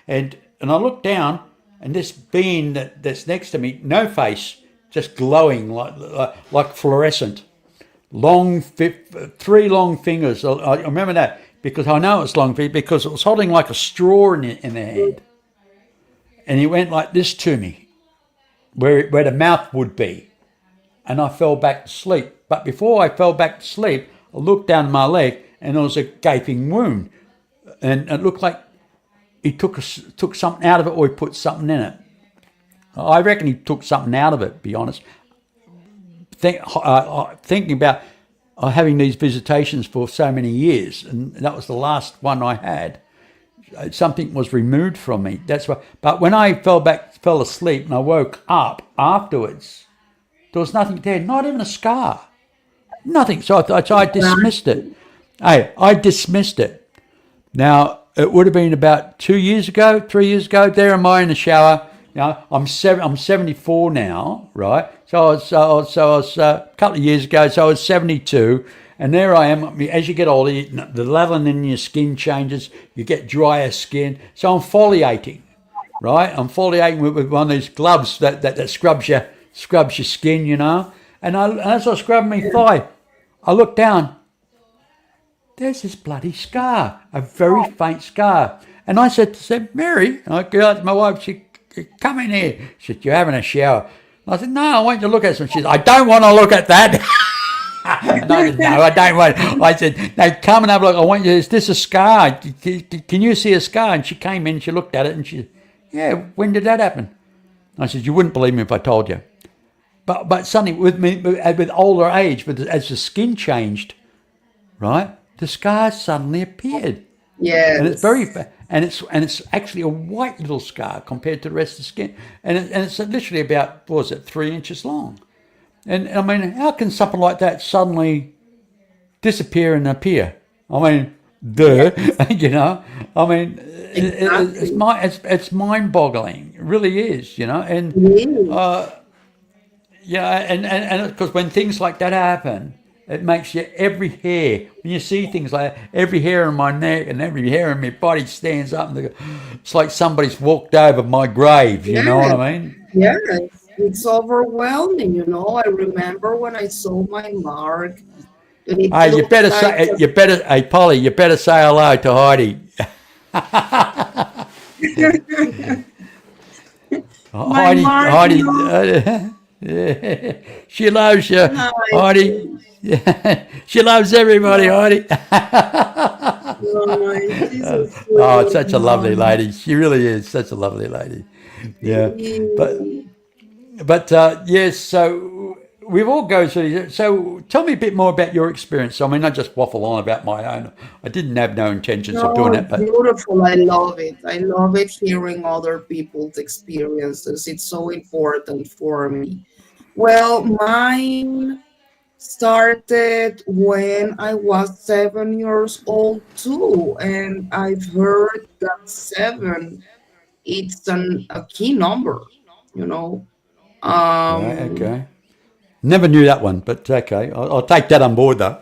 and I looked down, and this being that's next to me, no face, just glowing like fluorescent, three long fingers. I remember that because I know it's long fingers because it was holding like a straw in the hand, and he went like this to me, where the mouth would be, and I fell back to sleep. But before I fell back to sleep, I looked down my leg and there was a gaping wound, and it looked like he took something out of it or he put something in it. I reckon he took something out of it. To be honest, thinking about having these visitations for so many years, and that was the last one I had. Something was removed from me. That's why. But when I fell asleep, and I woke up afterwards, there was nothing there, not even a scar, nothing. So I dismissed it. Exactly. Hey, I dismissed it. Now it would have been about 2 years ago, 3 years ago. There am I in the shower. I'm 74 now, right? So I was a couple of years ago. So I was 72, and there I am. As you get older, the lanolin in your skin changes. You get drier skin. So I'm foliating, right? I'm foliating with one of these gloves that scrubs your skin. And as I was scrubbing my thigh, I looked down. There's this bloody scar, a very faint scar. And I said, Mary, and I go out to my wife, she come in here. She said, you're having a shower. And I said, no, I want you to look at some. She said, I don't want to look at that. And I said, no, I don't want. I said, no, come and have a look. I want you. Is this a scar? Can you see a scar? And she came in, she looked at it, and she said, yeah, when did that happen? I said, you wouldn't believe me if I told you. But suddenly, with older age, as the skin changed, right, the scars suddenly appeared, and it's very Yes. and it's actually a white little scar compared to the rest of the skin, and it's literally about, what was it, 3 inches long. And I mean, how can something like that suddenly disappear and appear? I mean, duh, Yes. you know. I mean, Exactly. it's mind-boggling. It really is. And Yes. yeah, and because when things like that happen, it makes you every hair. When you see things like that, every hair on my neck and every hair on my body stands up, and it's like somebody's walked over my grave. You know what Yes. I mean? Yes. It's overwhelming. I remember when I saw my mark, and it Hey, you looks better like say you better. Hey, Polly, you better say hello to Heidi. my Heidi, mark, Heidi, she loves you, Hi, Heidi. She loves everybody, Heidi. she's a Oh, it's sweet such a lovely one. lady. She really is such a lovely lady. Yeah, but But yes, so we've all go through. So tell me a bit more about your experience. I mean, I just waffle on about my own. I didn't have no intentions of doing No, that, it's but beautiful. I love it. I love it hearing other people's experiences. It's so important for me. Well, mine started when I was 7 years old too, and I've heard that seven it's a key number, you know. right, Um, okay. Never knew that one, but okay, I'll take that on board though,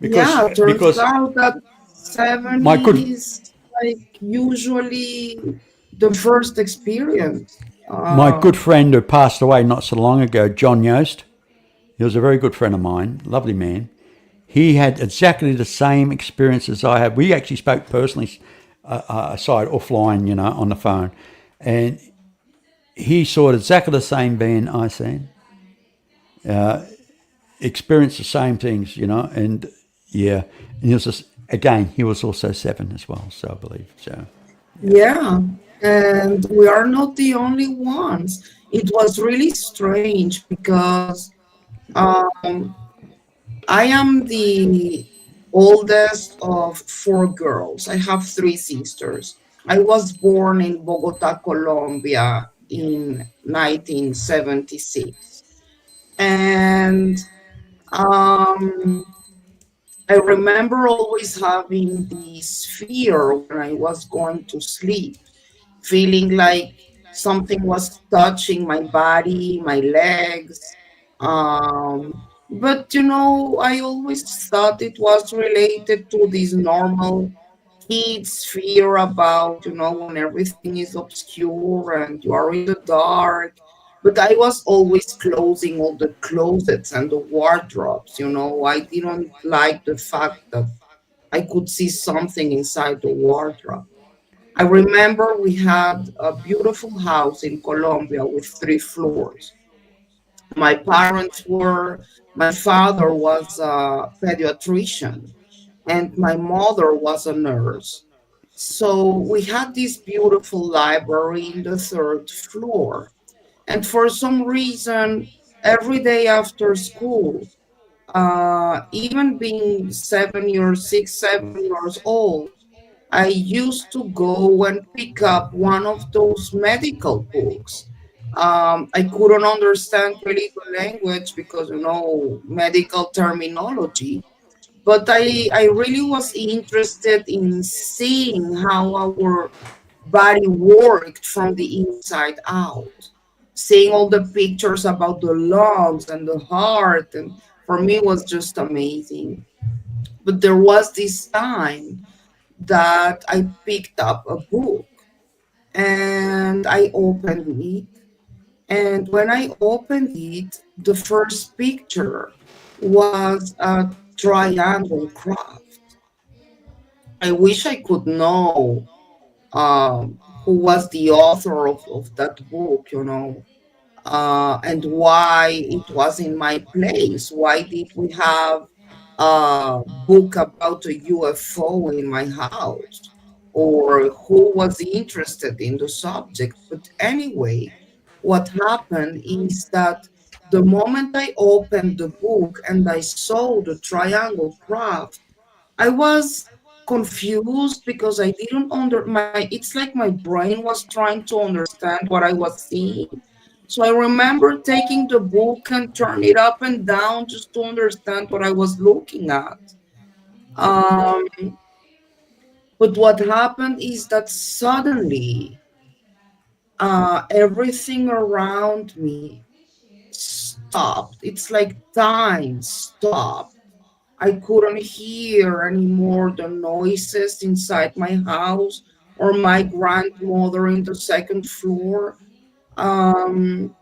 because yeah, turns because out that seven my good is like usually the first experience. my good friend who passed away not so long ago, John Yost, he was a very good friend of mine, lovely man. He had exactly the same experience as I had. We actually spoke personally, aside offline, on the phone, and he saw exactly the same being I seen, experienced the same things, and yeah, and he was just again he was also seven as well, so I believe so. Yeah. Yeah, and we are not the only ones. It was really strange because um, I am the oldest of four girls. I have three sisters. I was born in Bogota, Colombia in 1976. And um, I remember always having this fear when I was going to sleep, feeling like something was touching my body, my legs. But I always thought it was related to this normal kids' fear about, when everything is obscure and you are in the dark. But I was always closing all the closets and the wardrobes. I didn't like the fact that I could see something inside the wardrobe. I remember we had a beautiful house in Colombia with three floors. My father was a pediatrician, and my mother was a nurse. So we had this beautiful library in the third floor. And for some reason, every day after school, even being 7 years, 6, 7 years old, I used to go and pick up one of those medical books. I couldn't understand really the language because, medical terminology, but I really was interested in seeing how our body worked from the inside out, seeing all the pictures about the lungs and the heart. And for me, it was just amazing. But there was this time that I picked up a book and I opened it. And when I opened it, the first picture was a triangle craft. I wish I could know who was the author of that book, and why it was in my place. Why did we have a book about a UFO in my house? Or who was interested in the subject? But anyway, what happened is that the moment I opened the book and I saw the triangle craft, I was confused because I didn't it's like my brain was trying to understand what I was seeing. So I remember taking the book and turn it up and down just to understand what I was looking at. Um, but what happened is that suddenly everything around me stopped. It's like time stopped. I couldn't hear anymore the noises inside my house or my grandmother in the second floor. Um,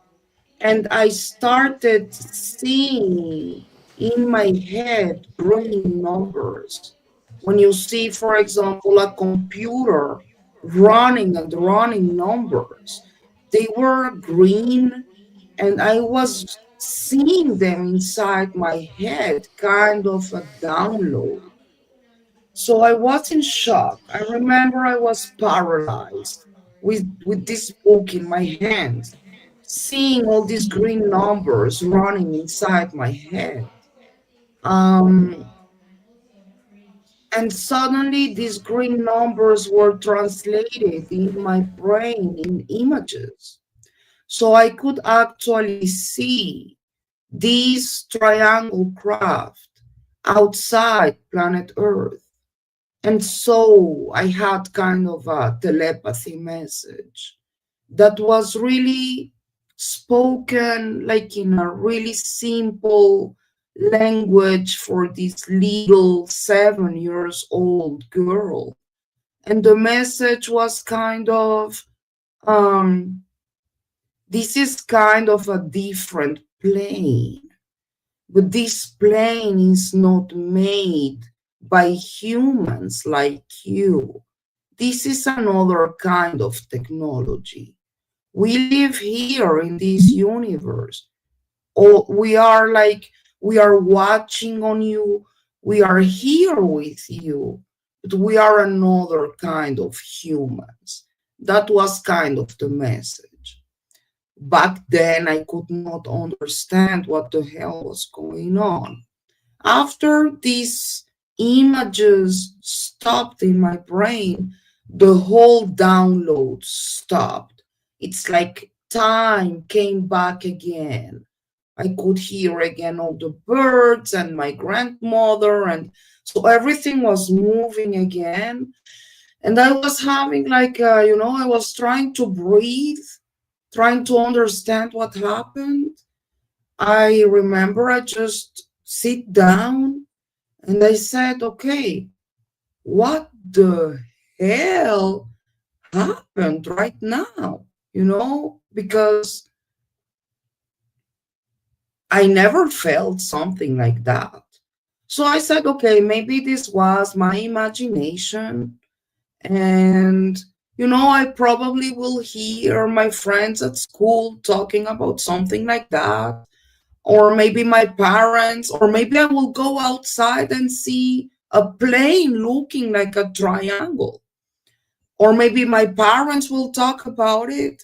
and I started seeing in my head green numbers. When you see, for example, a computer running and running numbers, they were green, and I was seeing them inside my head, kind of a download. So I was in shock. I remember I was paralyzed with this book in my hands. seeing all these green numbers running inside my head. Um, and suddenly these green numbers were translated in my brain in images. So I could actually see this triangle craft outside planet Earth. And so I had kind of a telepathy message that was really spoken like in a really simple language for this little 7 years old girl. And the message was kind of, um, this is kind of a different plane, but this plane is not made by humans like you. This is another kind of technology. We live here in this universe. Or we are watching on you. We are here with you, but we are another kind of humans. That was kind of the message. Back then, I could not understand what the hell was going on. After these images stopped in my brain, the whole download stopped. It's like time came back again. I could hear again all the birds and my grandmother, and so everything was moving again. And I was having I was trying to breathe, trying to understand what happened. I remember I just sit down and I said, okay, what the hell happened right now? Because I never felt something like that. So I said, okay, maybe this was my imagination. And, I probably will hear my friends at school talking about something like that. Or maybe my parents, or maybe I will go outside and see a plane looking like a triangle. Or maybe my parents will talk about it,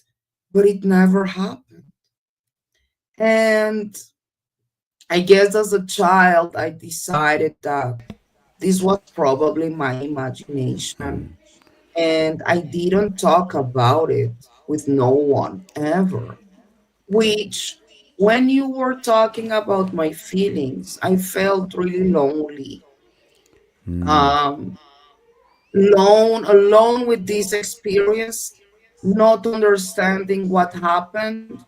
but it never happened. And I guess as a child, I decided that this was probably my imagination. And I didn't talk about it with no one ever. Which, when you were talking about my feelings, I felt really lonely. Um, alone with this experience, not understanding what happened.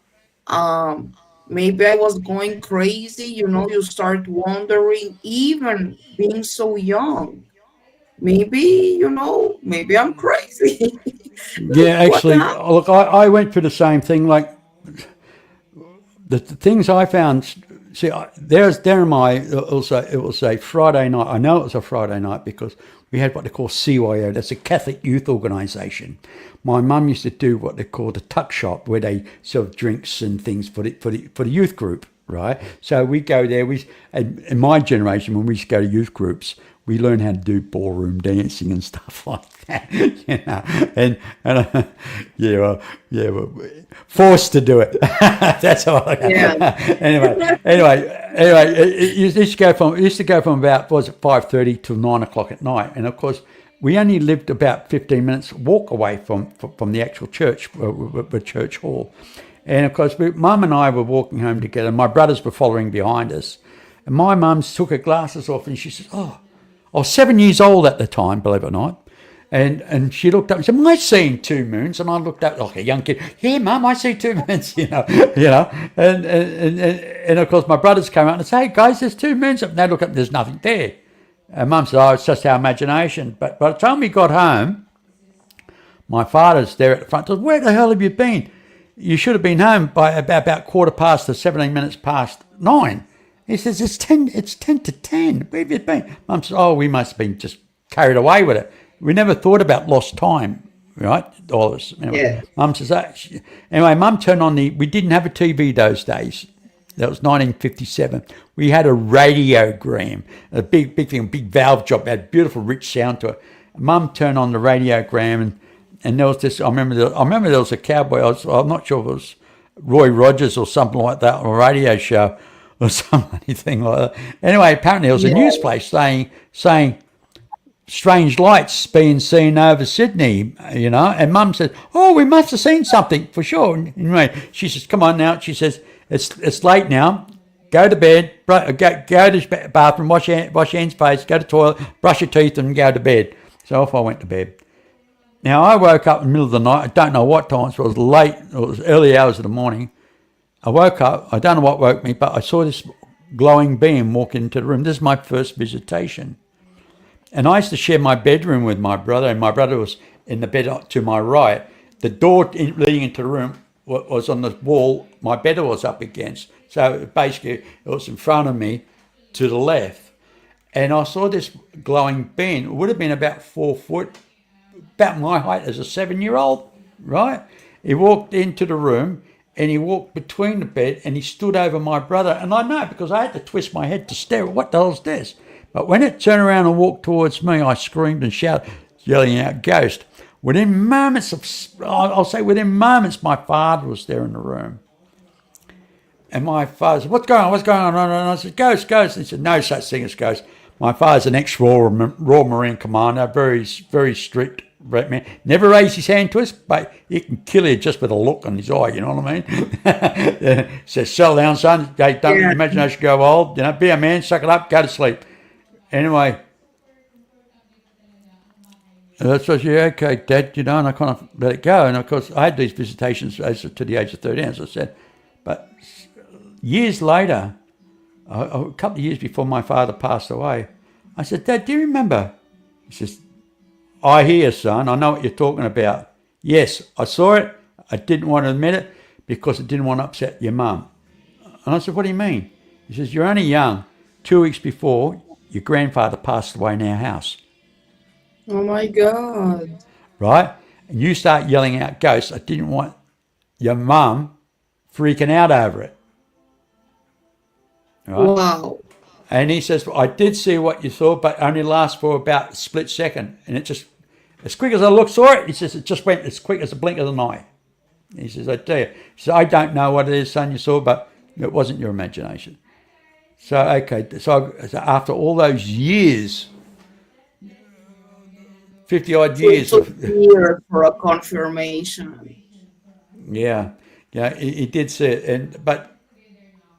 Maybe I was going crazy, you start wondering, even being so young. Maybe, maybe I'm crazy. Like, Yeah, what actually, happened? look, I went through the same thing. Like the things I found. See, there am I. It was a Friday night. I know it was a Friday night because we had what they call CYO. That's a Catholic youth organisation. My mum used to do what they call the tuck shop, where they serve drinks and things for the youth group, right? So we go there. And in my generation, when we used to go to youth groups, we learned how to do ballroom dancing and stuff like that, well, forced to do it. That's all. Yeah. Anyway, it used to go from about 5:30 till 9 o'clock at night, and of course we only lived about 15 minutes walk away from the actual church, the church hall, and of course Mum and I were walking home together. My brothers were following behind us, and my mum took her glasses off and she says, "Oh." I was 7 years old at the time, believe it or not. And she looked up and said, "Am I seeing two moons?" And I looked up like a young kid. "Yeah, Mum, I see two moons." And of course my brothers came out and said, "Hey guys, there's two moons." And they look up, and there's nothing there. And Mum said, "Oh, it's just our imagination." But by the time we got home, my father's there at the front. Said, "Where the hell have you been? You should have been home by about quarter past or 17 minutes past 9." He says, it's 10 to 10. Where have you been? Mum says, "Oh, we must have been just carried away with it. We never thought about lost time, right?" All of us. Anyway, Yeah. Mum says that. Anyway, Mum turned on we didn't have a TV those days. That was 1957. We had a radiogram, a big thing, a big valve job, had beautiful rich sound to it. Mum turned on the radiogram and there was this, I remember there was a cowboy, I'm not sure if it was Roy Rogers or something like that, or a radio show or some anything like that. Anyway, apparently there was a Yeah. news place saying strange lights being seen over Sydney, and Mum said, "Oh, we must have seen something for sure." And anyway, she says, "Come on now." She says, "It's late now. Go to bed. Go to the bathroom. Wash your hands, face. Go to the toilet. Brush your teeth, and go to bed." So off I went to bed. Now I woke up in the middle of the night. I don't know what time. So it was late. It was early hours of the morning. I woke up. I don't know what woke me, but I saw this glowing being walk into the room. This is my first visitation. And I used to share my bedroom with my brother, and my brother was in the bed to my right. The door leading into the room was on the wall my bed was up against. So basically, it was in front of me to the left. And I saw this glowing being. It would have been about 4 foot, about my height as a 7-year-old, right? He walked into the room and he walked between the bed and he stood over my brother. And I know because I had to twist my head to stare at what the hell's this. But when it turned around and walked towards me, I screamed and shouted, yelling out, "Ghost." Within moments I'll say within moments, my father was there in the room. And my father said, "What's going on? What's going on?" And I said, "Ghost, ghost." And he said, "No such thing as ghost." My father's an ex-Royal Marine commander, very, very strict man. Never raised his hand to us, but he can kill you just with a look in his eye, you know what I mean? Says, "Settle down, son. Hey, don't let your Yeah. imagination go old. Be a man, suck it up, go to sleep." Anyway, so I said, "Yeah, okay, Dad," and I kind of let it go. And of course, I had these visitations to the age of 13, as I said. But years later, a couple of years before my father passed away, I said, "Dad, do you remember?" He says, "I hear, son. I know what you're talking about. Yes, I saw it. I didn't want to admit it because I didn't want to upset your mum." And I said, "What do you mean?" He says, "You're only young. 2 weeks before, your grandfather passed away in our house, Oh my God. right? And you start yelling out ghosts. I didn't want your mum freaking out over it, right?" Wow. And he says, "I did see what you saw, but only lasts for about a split second. And it just, as quick as I saw it," he says, "it just went as quick as a blink of an eye." He says, "I tell you." He says, "I don't know what it is, son, you saw, but it wasn't your imagination." So, okay, so after all those years, 50 odd So it years took of, years for a confirmation. yeah, yeah, he did see it. But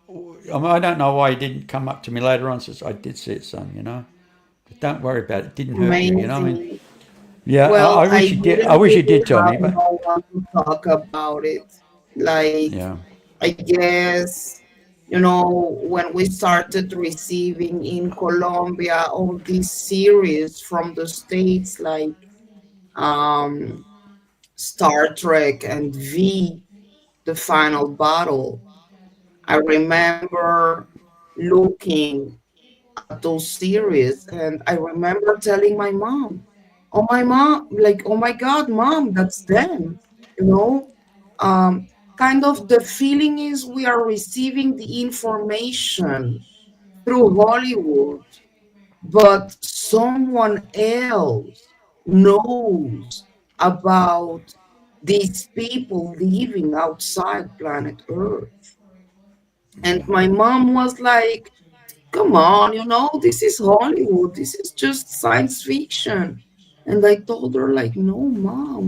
I mean, I don't know why he didn't come up to me later on and says, "I did see it, son. But don't worry about it. It didn't hurt you. I mean, Amazing. yeah, Well, I I wish he did. I didn't wish he really did tell have me, but no one to talk about it. Like, yeah, I guess, when we started receiving in Colombia all these series from the States, like um, Star Trek and V, The Final Battle, I remember looking at those series and I remember telling my mom, "Oh my mom, like, oh my God, mom, that's them." You know, kind of the feeling is we are receiving the information through Hollywood, but someone else knows about these people living outside planet Earth. And yeah, my mom was like, "Come on, this is Hollywood. This is just science fiction." And I told her, like, "No, mom,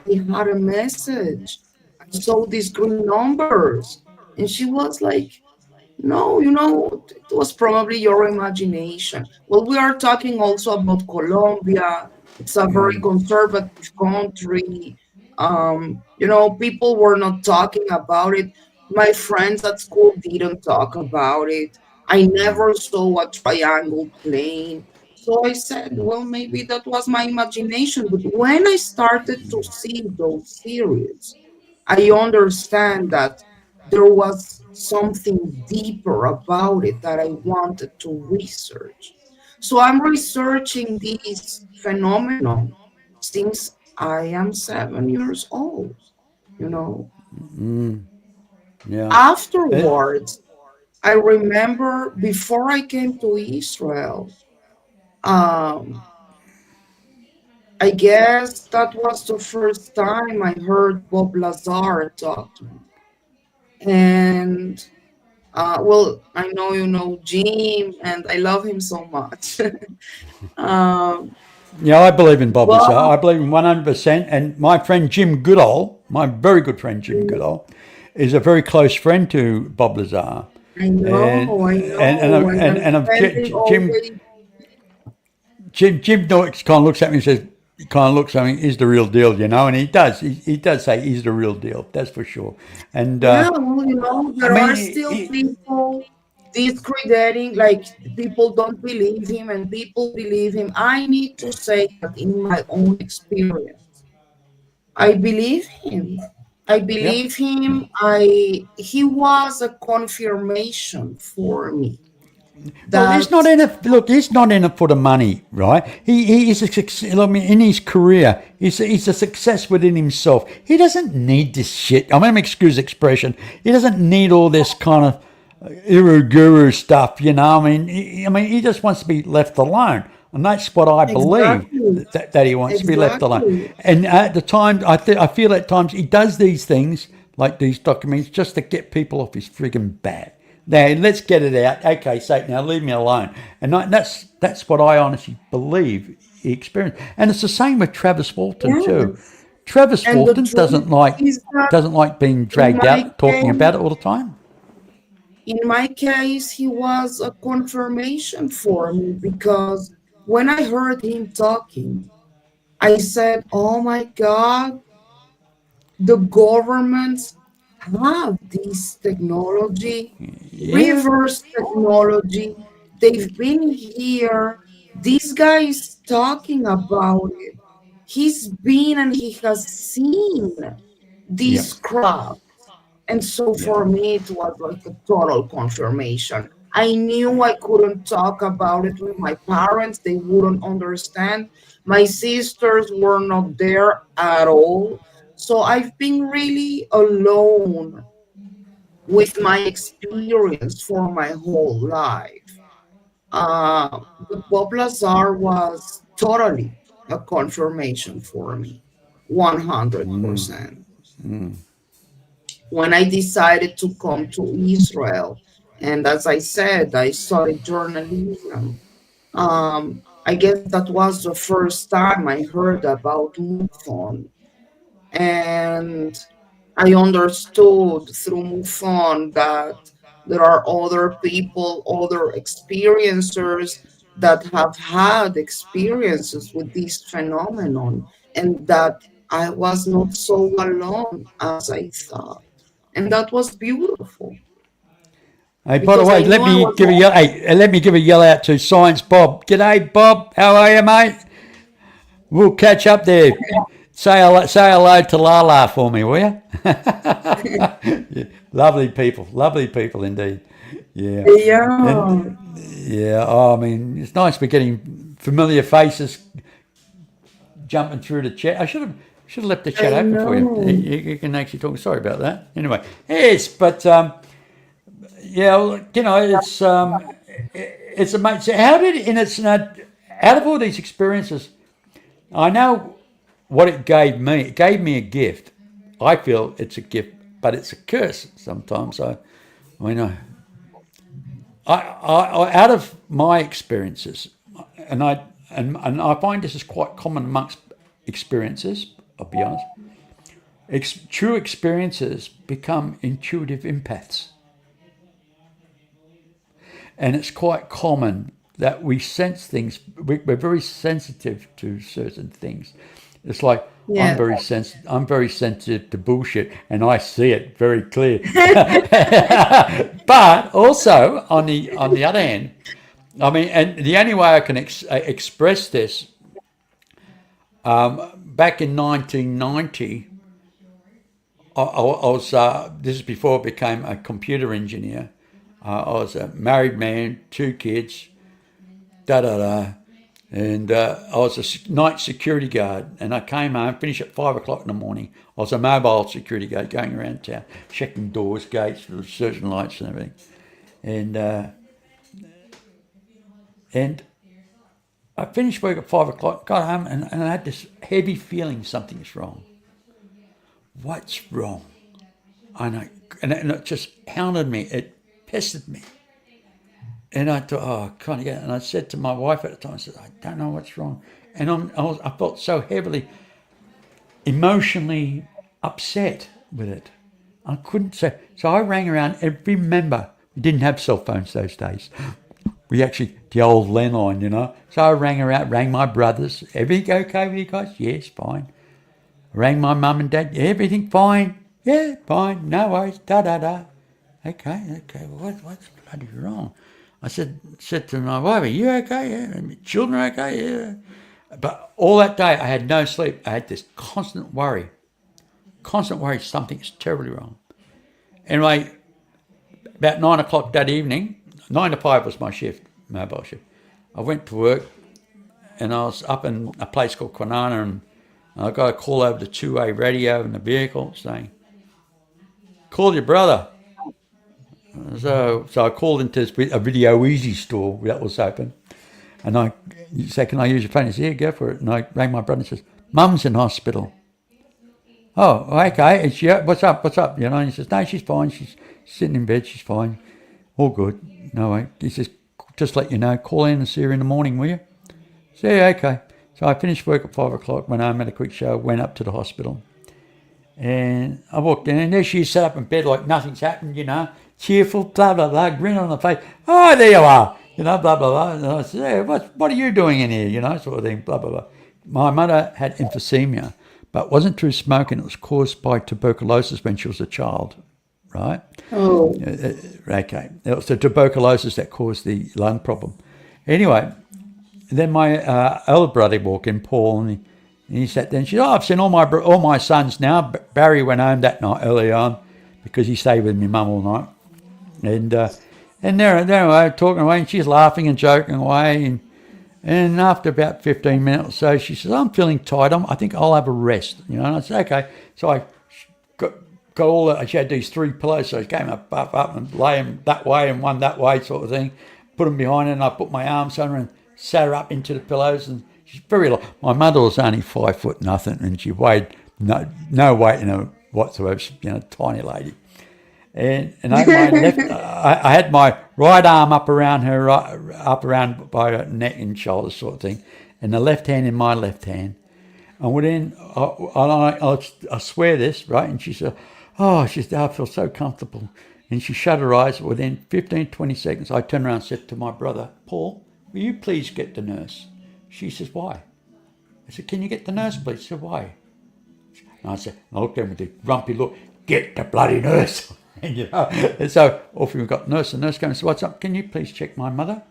I had a message. I saw these green numbers." And she was like, "No, it was probably your imagination." Well, we are talking also about Colombia. It's a very conservative country. People were not talking about it. My friends at school didn't talk about it. I never saw a triangle plane. So I said, well, maybe that was my imagination. But when I started to see those series, I understand that there was something deeper about it that I wanted to research. So I'm researching this phenomenon since I am 7 years old, you know. yeah. It, Afterwards, I remember before I came to Israel, um, I guess that was the first time I heard Bob Lazar talk to me. And well, I know you know Jim, and I love him so much. um, Yeah, I believe in Bob but Lazar. I believe in 100%. And my friend Jim Goodall, my very good friend Jim Goodall, is a very close friend to Bob Lazar. And I know, and I'm spending all day. Jim Norton kind of looks at me and says, he kind of looks at me, he's the real deal, you know, and he does. He does say he's the real deal, that's for sure. And Yeah, well, I there are mean, still people discrediting, like people don't believe him and people believe him. I need to say that in my own experience, I believe him. I yeah. believe him. He was a confirmation for me Well, he's not that in it. Look, he's not in it for the money, right? He is a success. I mean, in his career, he's a success within himself. He doesn't need this shit. I'm gonna excuse the expression. He doesn't need all this kind of guru stuff, you know. I mean, he just wants to be left alone, and that's what I believe exactly, that he wants to be left alone. exactly. And at the time, I feel at times he does these things like these documentaries just to get people off his friggin' back. Now let's get it out. Okay, so now leave me alone. And that's what I honestly believe he experienced. And it's the same with Travis Walton too. Yes. Travis And the Walton truth is that doesn't like being in dragged my out talking case, about it all the time. he was a confirmation for me because when I heard him talking, I said, "Oh my God, the governments have this technology, Yeah, reverse technology. They've been here. This guy is talking about it. He's been and he has seen yeah, this crap." And so yeah. for me, it was like a total confirmation. I knew I couldn't talk about it with my parents, they wouldn't understand. My sisters were not there at all. So I've been really alone with my experience for my whole life. But Bob Lazar was totally a confirmation for me, 100%. When I decided to come to Israel. And as I said, I studied journalism. I guess that was the first time I heard about MUFON. And I understood through MUFON that there are other people, other experiencers that have had experiences with this phenomenon, and that I was not so alone as I thought. And that was beautiful Hey, by the because way, I knew I was not. let me give a yell out to Science Bob. G'day, Bob. How are you, mate? We'll catch up there. Say hello to Lala for me, will you? Yeah, lovely people indeed. Yeah, Yeah, and yeah, oh, I mean, it's nice we're getting familiar faces jumping through the chat. I should have left the chat I open for you. know. You can actually talk. Sorry about that. Anyway, yes, but yeah, well, you know, it's amazing. How did and it's not out of all these experiences, I know what it gave me. It gave me a gift. I feel it's a gift, but it's a curse sometimes. I mean, out of my experiences, and I find this is quite common amongst experiences. I'll be honest. True experiences become intuitive empaths, and it's quite common that we sense things. We're very sensitive to certain things. It's like Yeah. I'm very sensitive to bullshit, and I see it very clear. But also on the other hand, I mean, and the only way I can express this, back in 1990, I was this is before I became a computer engineer. I was a married man, two kids, da da da. And I was a night security guard, and I came home, finished at 5 o'clock in the morning. I was a mobile security guard going around town, checking doors, gates, certain lights, and everything. And and I finished work at 5 o'clock, got home, and I had this heavy feeling something's wrong. What's wrong? I know and it just hounded me. It pestered me. And I thought, oh, I can't get it. And I said to my wife at the time, I said, I don't know what's wrong. And I felt so heavily, emotionally upset with it. I couldn't say. So I rang around every member. We didn't have cell phones those days. We actually, the old landline, you know. So I rang my brothers. Everything okay with you guys? Yes, fine. Rang my mum and dad. Everything fine? Yeah, fine. No worries. Da-da-da. Okay. What's bloody wrong? I said to my wife, are you okay? Yeah. Children okay? Yeah. But all that day I had no sleep. I had this constant worry something's terribly wrong. Anyway, about 9 o'clock that evening, 9 to 5 was my shift, mobile shift. I went to work and I was up in a place called Kwinana, and I got a call over the two-way radio in the vehicle saying, call your brother. So I called into a Video Easy store that was open, and I said, can I use your phone? He said, yeah, go for it. And I rang my brother and says, Mum's in hospital. Oh, okay. And she, what's up? You know, and he says, no, she's fine. She's sitting in bed. She's fine. All good. No way. He says, just let you know, call in and see her in the morning, will you? I said, yeah, okay. So I finished work at 5 o'clock, went home, had a quick shower, went up to the hospital. And I walked in, and there she sat up in bed like nothing's happened, you know, cheerful, blah, blah, blah, grin on her face. Oh, there you are, you know, blah, blah, blah. And I said, hey, what are you doing in here, you know, sort of thing, blah, blah, blah. My mother had emphysema, but it wasn't through smoking. It was caused by tuberculosis when she was a child, right? Oh. Okay. It was the tuberculosis that caused the lung problem. Anyway, then my elder brother walked in, Paul, and he sat there and she said, I've seen all my sons now. Barry went home that night early on because he stayed with my mum all night. And they're talking away, and she's laughing and joking away. And after about 15 minutes or so, she says, I'm feeling tired. I think I'll have a rest. You know, and I said, okay. So I got she had these 3 pillows, so I came up and lay them that way and one that way sort of thing, put them behind her, and I put my arms on her and sat her up into the pillows. And she's very long. My mother was only 5 foot nothing, and she weighed no weight in her whatsoever. She's, you know, tiny lady. And I had my right arm up around by her neck and shoulder sort of thing, and the left hand in my left hand. And within, I swear this, right? And she said, I feel so comfortable. And she shut her eyes. Within 15, 20 seconds, I turned around and said to my brother, Paul, will you please get the nurse? She says, why? I said, can you get the nurse, please? She said, why? And I looked at him with a grumpy look, get the bloody nurse. And, you know, and so off we got nurse. The nurse came and said, what's up? Can you please check my mother?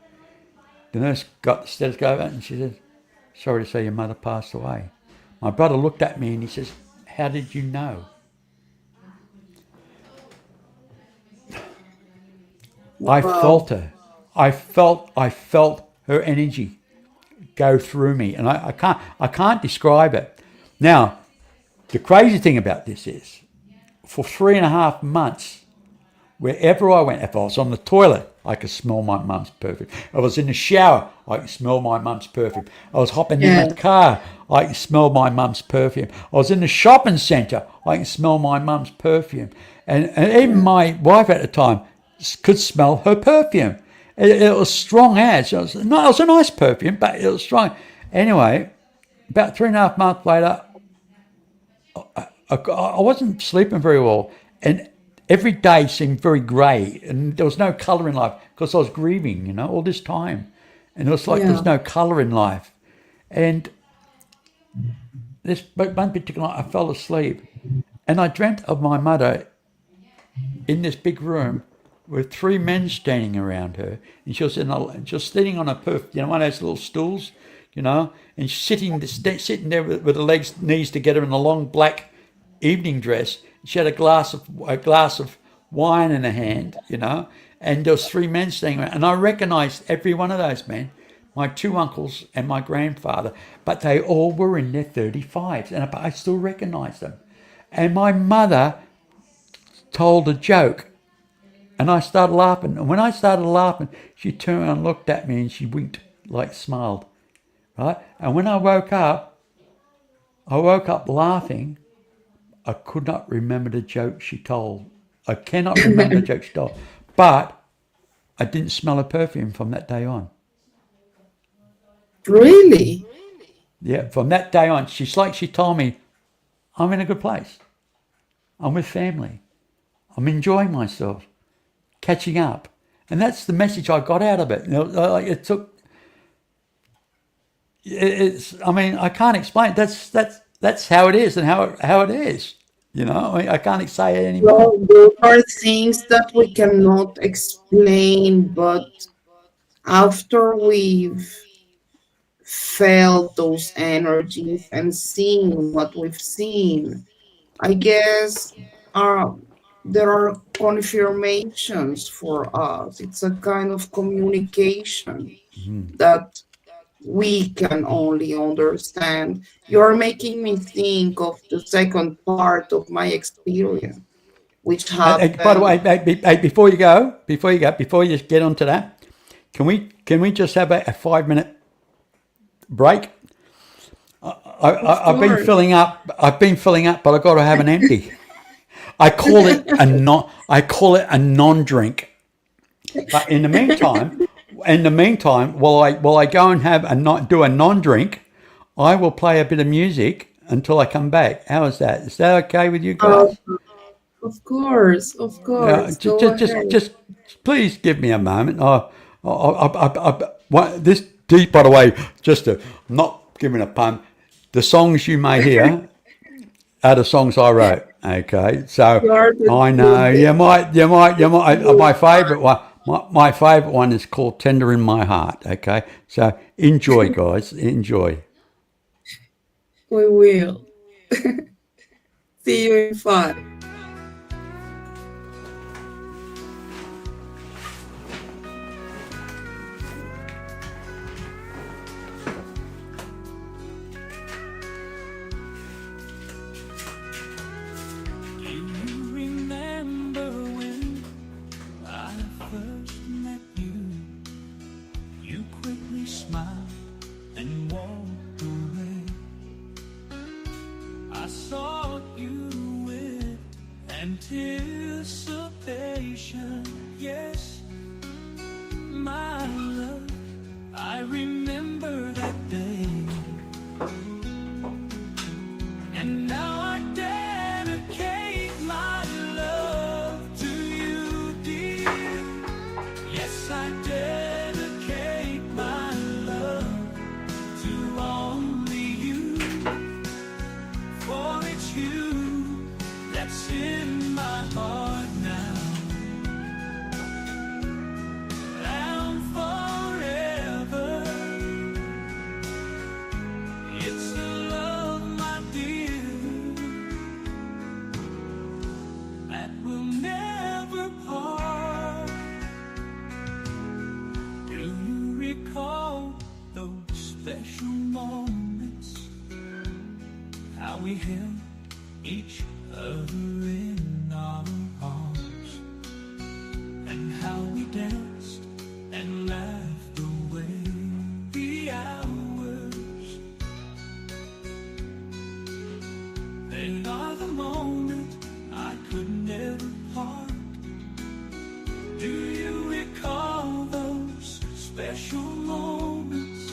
The nurse got the stethoscope out and she said, sorry to say your mother passed away. My brother looked at me and he says, how did you know? I felt her. I felt her energy go through me, and I can't describe it. Now, the crazy thing about this is, for 3.5 months, wherever I went, if I was on the toilet, I could smell my mum's perfume. If I was in the shower, I could smell my mum's perfume. I was hopping in the car, I could smell my mum's perfume. I was in the shopping centre, I could smell my mum's perfume. And even my wife at the time could smell her perfume. It was strong as. It was a nice perfume, but it was strong. Anyway, about 3.5 months later, I wasn't sleeping very well, and every day seemed very grey, and there was no colour in life because I was grieving, you know, all this time, and it was like there was no colour in life. And this one particular night, I fell asleep, and I dreamt of my mother in this big room with 3 men standing around her, and she was sitting on a one of those little stools, you know, and sitting there with her knees together in a long black evening dress. She had a glass of wine in her hand, you know, and there was 3 men standing around, and I recognised every one of those men, my 2 uncles and my grandfather, but they all were in their 35s, and I still recognised them. And my mother told a joke, and I started laughing. And when I started laughing, she turned around and looked at me and she winked, like smiled, right? And when I woke up laughing. I could not remember the joke she told I cannot remember the joke she told. But I didn't smell her perfume from that day on. Really? Yeah, from that day on, she told me, I'm in a good place. I'm with family. I'm enjoying myself, catching up. And that's the message I got out of it. It took, I mean, I can't explain it. That's how it is and how it is. I mean, I can't say it anymore. Well, there are things that we cannot explain, but after we've felt those energies and seen what we've seen, I guess uh, there are confirmations for us. It's a kind of communication that we can only understand. You're making me think of the second part of my experience, which And by the happened. way, before you get onto that, can we just have a 5 minute break? Of I've been course. filling up. But I've got to have an empty. I call it a non-drink. But in the meantime, while I go and have do a non-drink, I will play a bit of music until I come back. How is that? Is that okay with you Uh, guys? of Yeah, course. Go ahead. just please give me a moment. This deep, by the way, just to not giving a pun, the songs you may hear are the songs I wrote. Okay, so You are the I know truth. you might. You My are. favorite one, my favorite one is called "Tender in My Heart." Okay, so enjoy, guys, enjoy. We will. See you in 5. Do you remember when I first met you? You quickly smiled and walked away. I saw you with anticipation. Yes, my love, I remember that day. And now I dedicate my love to you, dear. Yes, I dedicate my love to only you. For it's you that's in my heart now. And forever. It's a love, my dear, that will never part. Do you recall those special moments? How we held each other in our arms, and how we danced and laughed away the hours. They are the moment I could never part. Do you recall those special moments?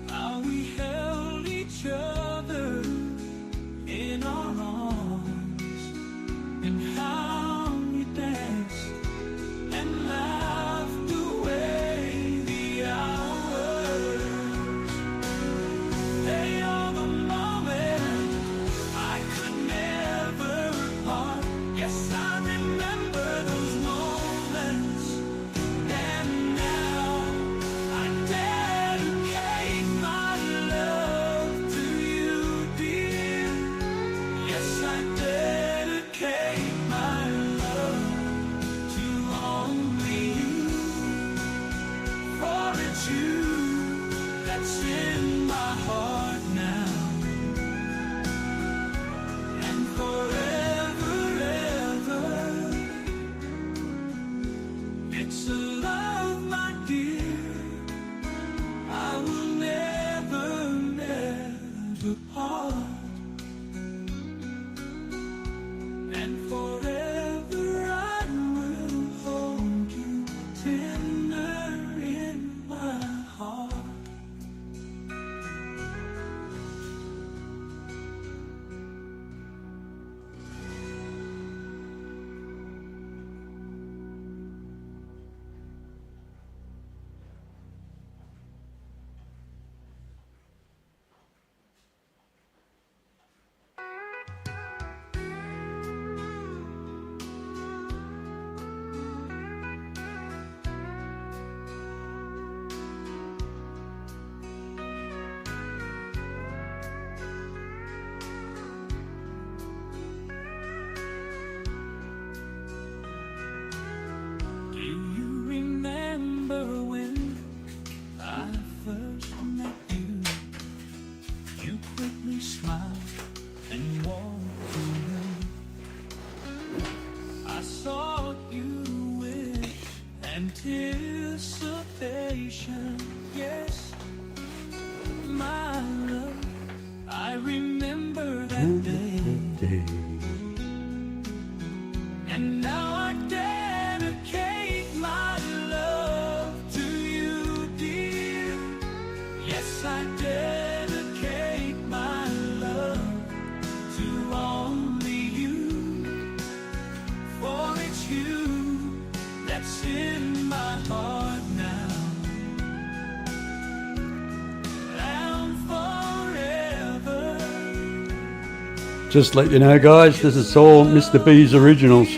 How we held each other in our arms, anticipation. Yes, my love, I remember that day. And now I dedicate my love to you, dear. Yes, I dedicate my love to only you. For it's you that's in my heart now and forever. Just let you know, guys, this is all Mr. B's originals.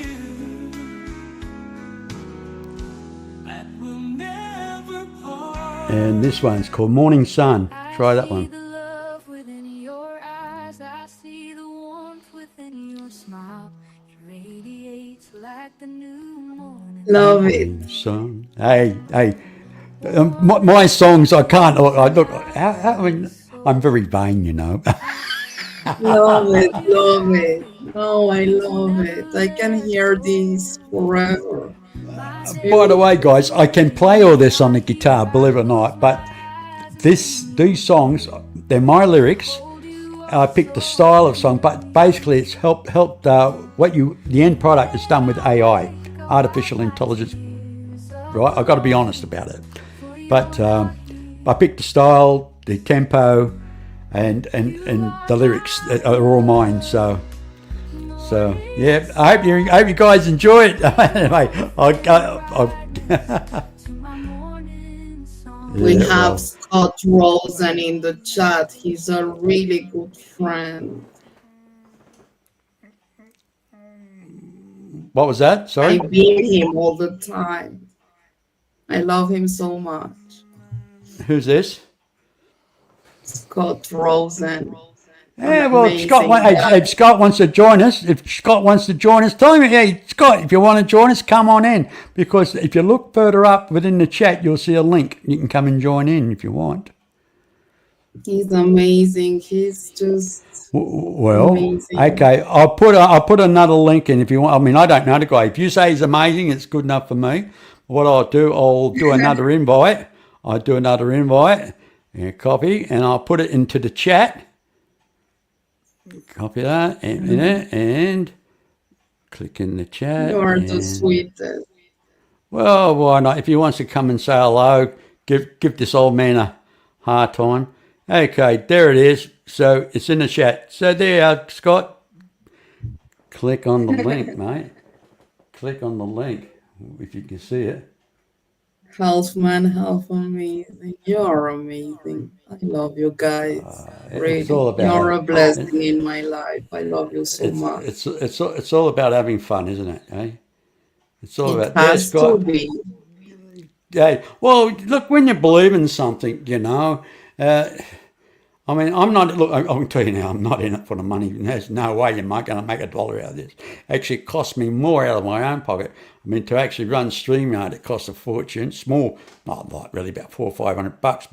That will never part. And this one's called Morning Sun. Try that I see one. the love within your eyes. I see the warmth within your smile. It radiates like the new morning. Love it. Sun. Hey. My songs, I can't. I mean, I'm very vain, you know. Love it. Love it. Oh, I love it. I can hear this forever. By the way, guys, I can play all this on the guitar, believe it or not, but these songs, they're my lyrics. I picked the style of song, but basically it's helped the end product is done with AI, artificial intelligence. Right, I've got to be honest about it. But I picked the style, the tempo, and the lyrics are all mine. So yeah, I hope you guys enjoy it. Anyway, We Yeah, have well. Scott Rosen in the chat. He's a really good friend. What was that? I Sorry. beat him all the time. I love him so much. Who's this? Scott Rosen. Yeah, An well, if Scott, amazing guy. if Scott wants to join us, tell him, hey, Scott, if you want to join us, come on in. Because if you look further up within the chat, you'll see a link. You can come and join in if you want. He's amazing. He's just Well, amazing. okay, I'll put another link in if you want. I mean, I don't know the guy. If you say he's amazing, it's good enough for me. What I'll do another invite. I'll do another invite, and copy, and I'll put it into the chat. Copy that and click in the chat. You are the and- sweetest. Well, why not? If he wants to come and say hello, give this old man a hard time. Okay, there it is. So it's in the chat. So there you are, Scott. Click on the link, mate. Click on the link if you can see it. Half man, half amazing. You're amazing. I love you guys. Really. It's all about You're a blessing in my life. I love you so much. it's all about having fun, isn't it? Eh? It's all It about there, has to Scott. be. Yeah. Well, look, when you believe in something, you know. I mean, I'm not. Look, I can tell you now, I'm not in it for the money. There's no way you're not going to make $1 out of this. Actually, it cost me more out of my own pocket. I mean, to actually run StreamYard, it costs a fortune. Small, not like really, about $400 or $500.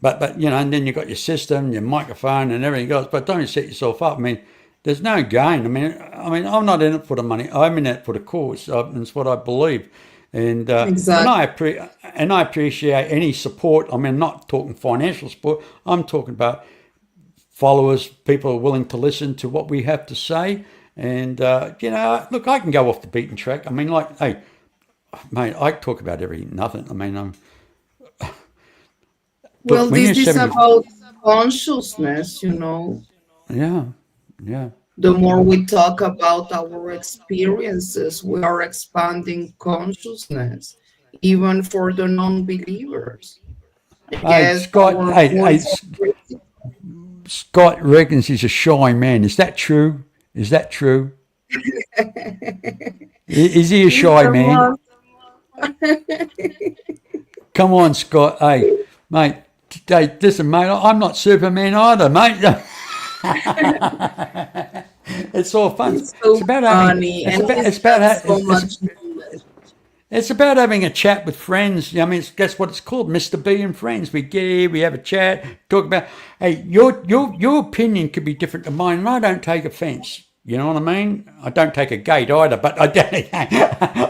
But you know, and then you got your system, your microphone, and everything else. But don't set yourself up. I mean, there's no gain. I mean, I'm not in it for the money. I'm in it for the cause. It's what I believe. And Exactly. and I appreciate any support. I mean, I'm not talking financial support. I'm talking about followers, people are willing to listen to what we have to say. And you know, look, I can go off the beaten track. I mean, like, hey, mate, I talk about everything, nothing. I mean, Well, when this you're is 70 about consciousness, you know. yeah. The more we talk about our experiences, we are expanding consciousness, even for the non-believers. I Hey, guess Scott, our hey, points of- Scott reckons he's a shy man. Is that true? Is that true? Is he a shy man? Come on, Scott. Hey, mate. Hey, listen, mate. I'm not Superman either, mate. It's all fun. It's so about funny, having. and It's he's about got so it's, much knowledge. it's about having a chat with friends. I mean, that's what it's called, Mr. B and Friends. We get here, we have a chat, talk about. Hey, your opinion could be different to mine, and I don't take offence. You know what I mean? I don't take a gate either, but I don't,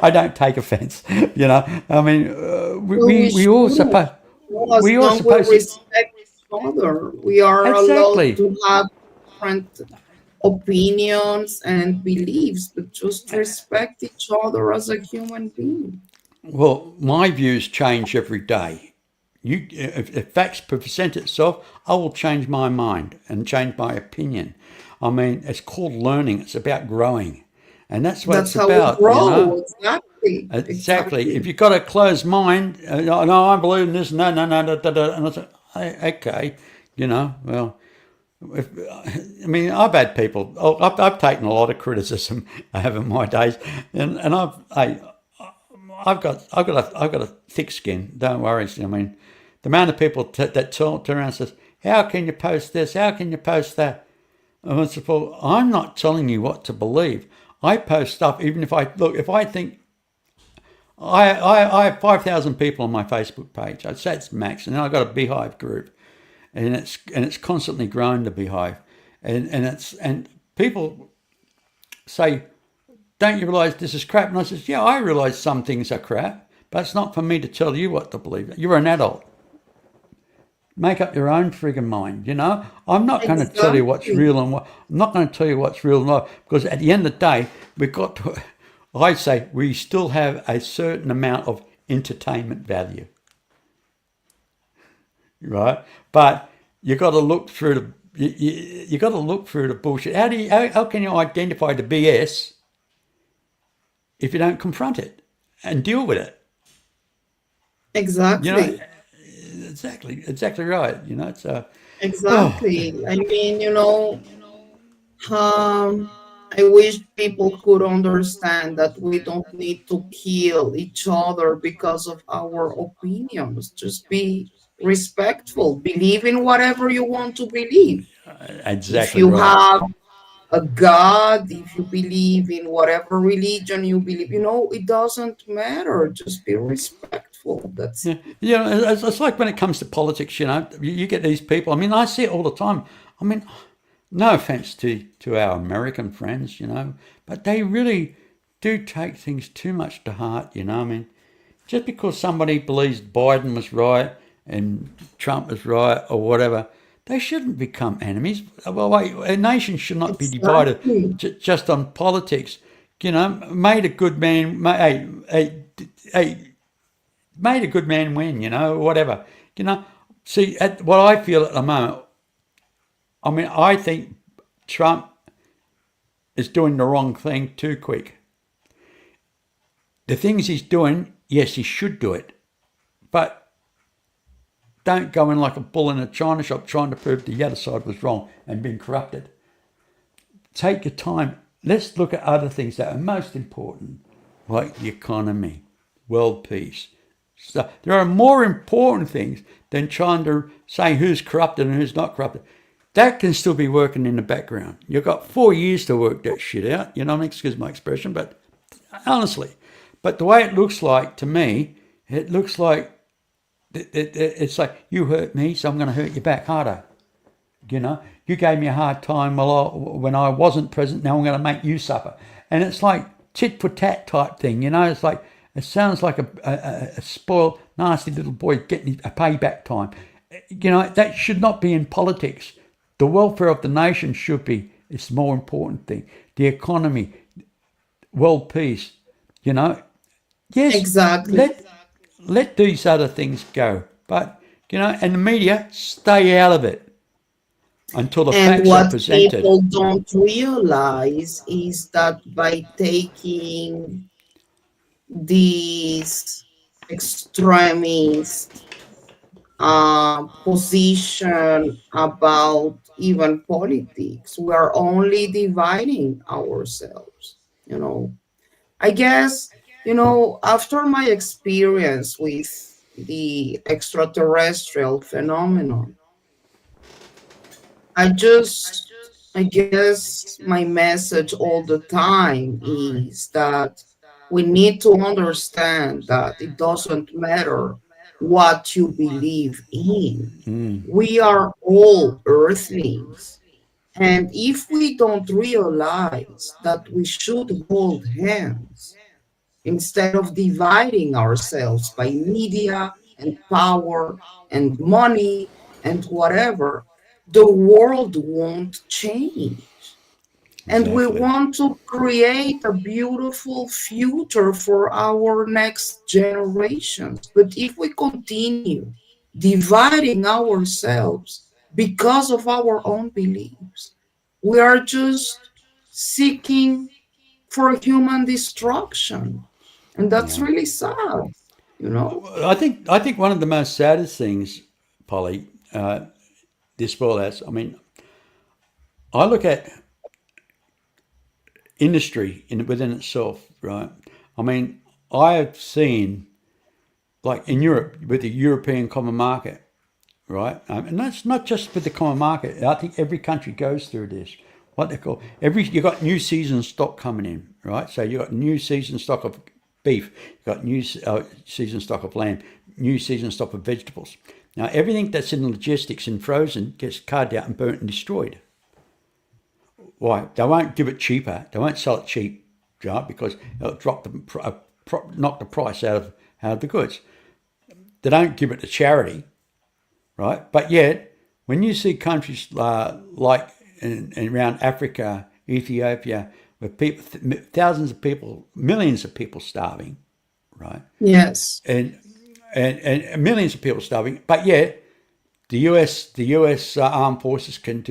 I don't take offence. You know, I mean, Well, we we all should. supposed Well, as we all long we supposed to respect each other, we are allowed exactly. to have different opinions and beliefs, but just respect each other as a human being. Well, my views change every day. If facts present itself, I will change my mind and change my opinion. I mean, it's called learning. It's about growing, and that's what That's it's how we about. You know, grow. Exactly. exactly. If Exactly. you've got a closed mind, no, no, I believe in this. No, no, no, da, da, da, and I said, okay, you know, well, if, I mean, I've had people. I've taken a lot of criticism over my days, and I've got a thick skin. Don't worry. I mean, the amount of people that turn around and says, "How can you post this? How can you post that?" And I said, "Well, I'm not telling you what to believe. I post stuff even if I look. If I think I have 5,000 people on my Facebook page. I'd say it's max, and then I've got a Beehive group, and it's constantly growing the Beehive, and people say, don't you realise this is crap? And I says, yeah, I realise some things are crap, but it's not for me to tell you what to believe. You're an adult. Make up your own friggin' mind, you know? I'm not going to tell you what's Exactly. real and what, I'm not going to tell you what's real and not, because at the end of the day, we've got to, I say we still have a certain amount of entertainment value, right? But you got to look through you got to look through the bullshit. How can you identify the BS if you don't confront it and deal with it? You know, Exactly. exactly right. You know, it's oh, Exactly. I mean, I wish people could understand that we don't need to kill each other because of our opinions. Just be respectful. Believe in whatever you want to believe. If exactly you right. have a God, if you believe in whatever religion you believe, it doesn't matter. Just be respectful. That's Yeah, you know, it's like when it comes to politics. You know, you get these people. I mean, I see it all the time. I mean, no offense to our American friends, you know, but they really do take things too much to heart. You know, I mean, just because somebody believes Biden was right and Trump was right or whatever, they shouldn't become enemies. Well, wait, a nation should not be divided exactly. just on politics. You know, made a good man, made a good man win. You know, whatever. You know, see, what I feel at the moment. I mean, I think Trump is doing the wrong thing too quick. The things he's doing, yes, he should do it, but don't go in like a bull in a china shop trying to prove the other side was wrong and being corrupted. Take your time. Let's look at other things that are most important, like the economy, world peace. So there are more important things than trying to say who's corrupted and who's not corrupted. That can still be working in the background. You've got 4 years to work that shit out. You know, excuse my expression, but honestly, but the way it looks like to me, it looks like it's like you hurt me, so I'm going to hurt you back harder. You know, you gave me a hard time when I wasn't present. Now I'm going to make you suffer, and it's like tit for tat type thing. You know, it's like it sounds like a spoiled, nasty little boy getting a payback time. You know, that should not be in politics. The welfare of the nation should be. It's the more important thing. The economy, world peace. You know, yes, Exactly. let these other things go, but and the media stay out of it until the And facts are what presented. people don't realize is that by taking these extremist position about even politics, we are only dividing ourselves. You know, I guess, after my experience with the extraterrestrial phenomenon, I guess my message all the time is that we need to understand that it doesn't matter what you believe in. We are all earthlings. And if we don't realize that we should hold hands instead of dividing ourselves by media and power and money and whatever, the world won't change. And we Exactly. want to create a beautiful future for our next generations. But if we continue dividing ourselves because of our own beliefs, we are just seeking for human destruction. And that's Yeah. really sad, you know? I think one of the most saddest things, Polly, this world has. I mean, I look at industry within itself, right? I mean, I have seen, like in Europe, with the European common market, right? And that's not just with the common market. I think every country goes through this. What they call you got new season stock coming in, right? So you got new season stock of beef, you got new season stock of lamb, new season stock of vegetables. Now everything that's in logistics and frozen gets carted out and burnt and destroyed. Why? They won't give it cheaper. They won't sell it cheap, right? Because it'll knock the price out of the goods. They don't give it to charity, right? But yet, when you see countries like around Africa, Ethiopia, where people, thousands of people, millions of people starving, right? Yes. And millions of people starving, but yet the US armed forces can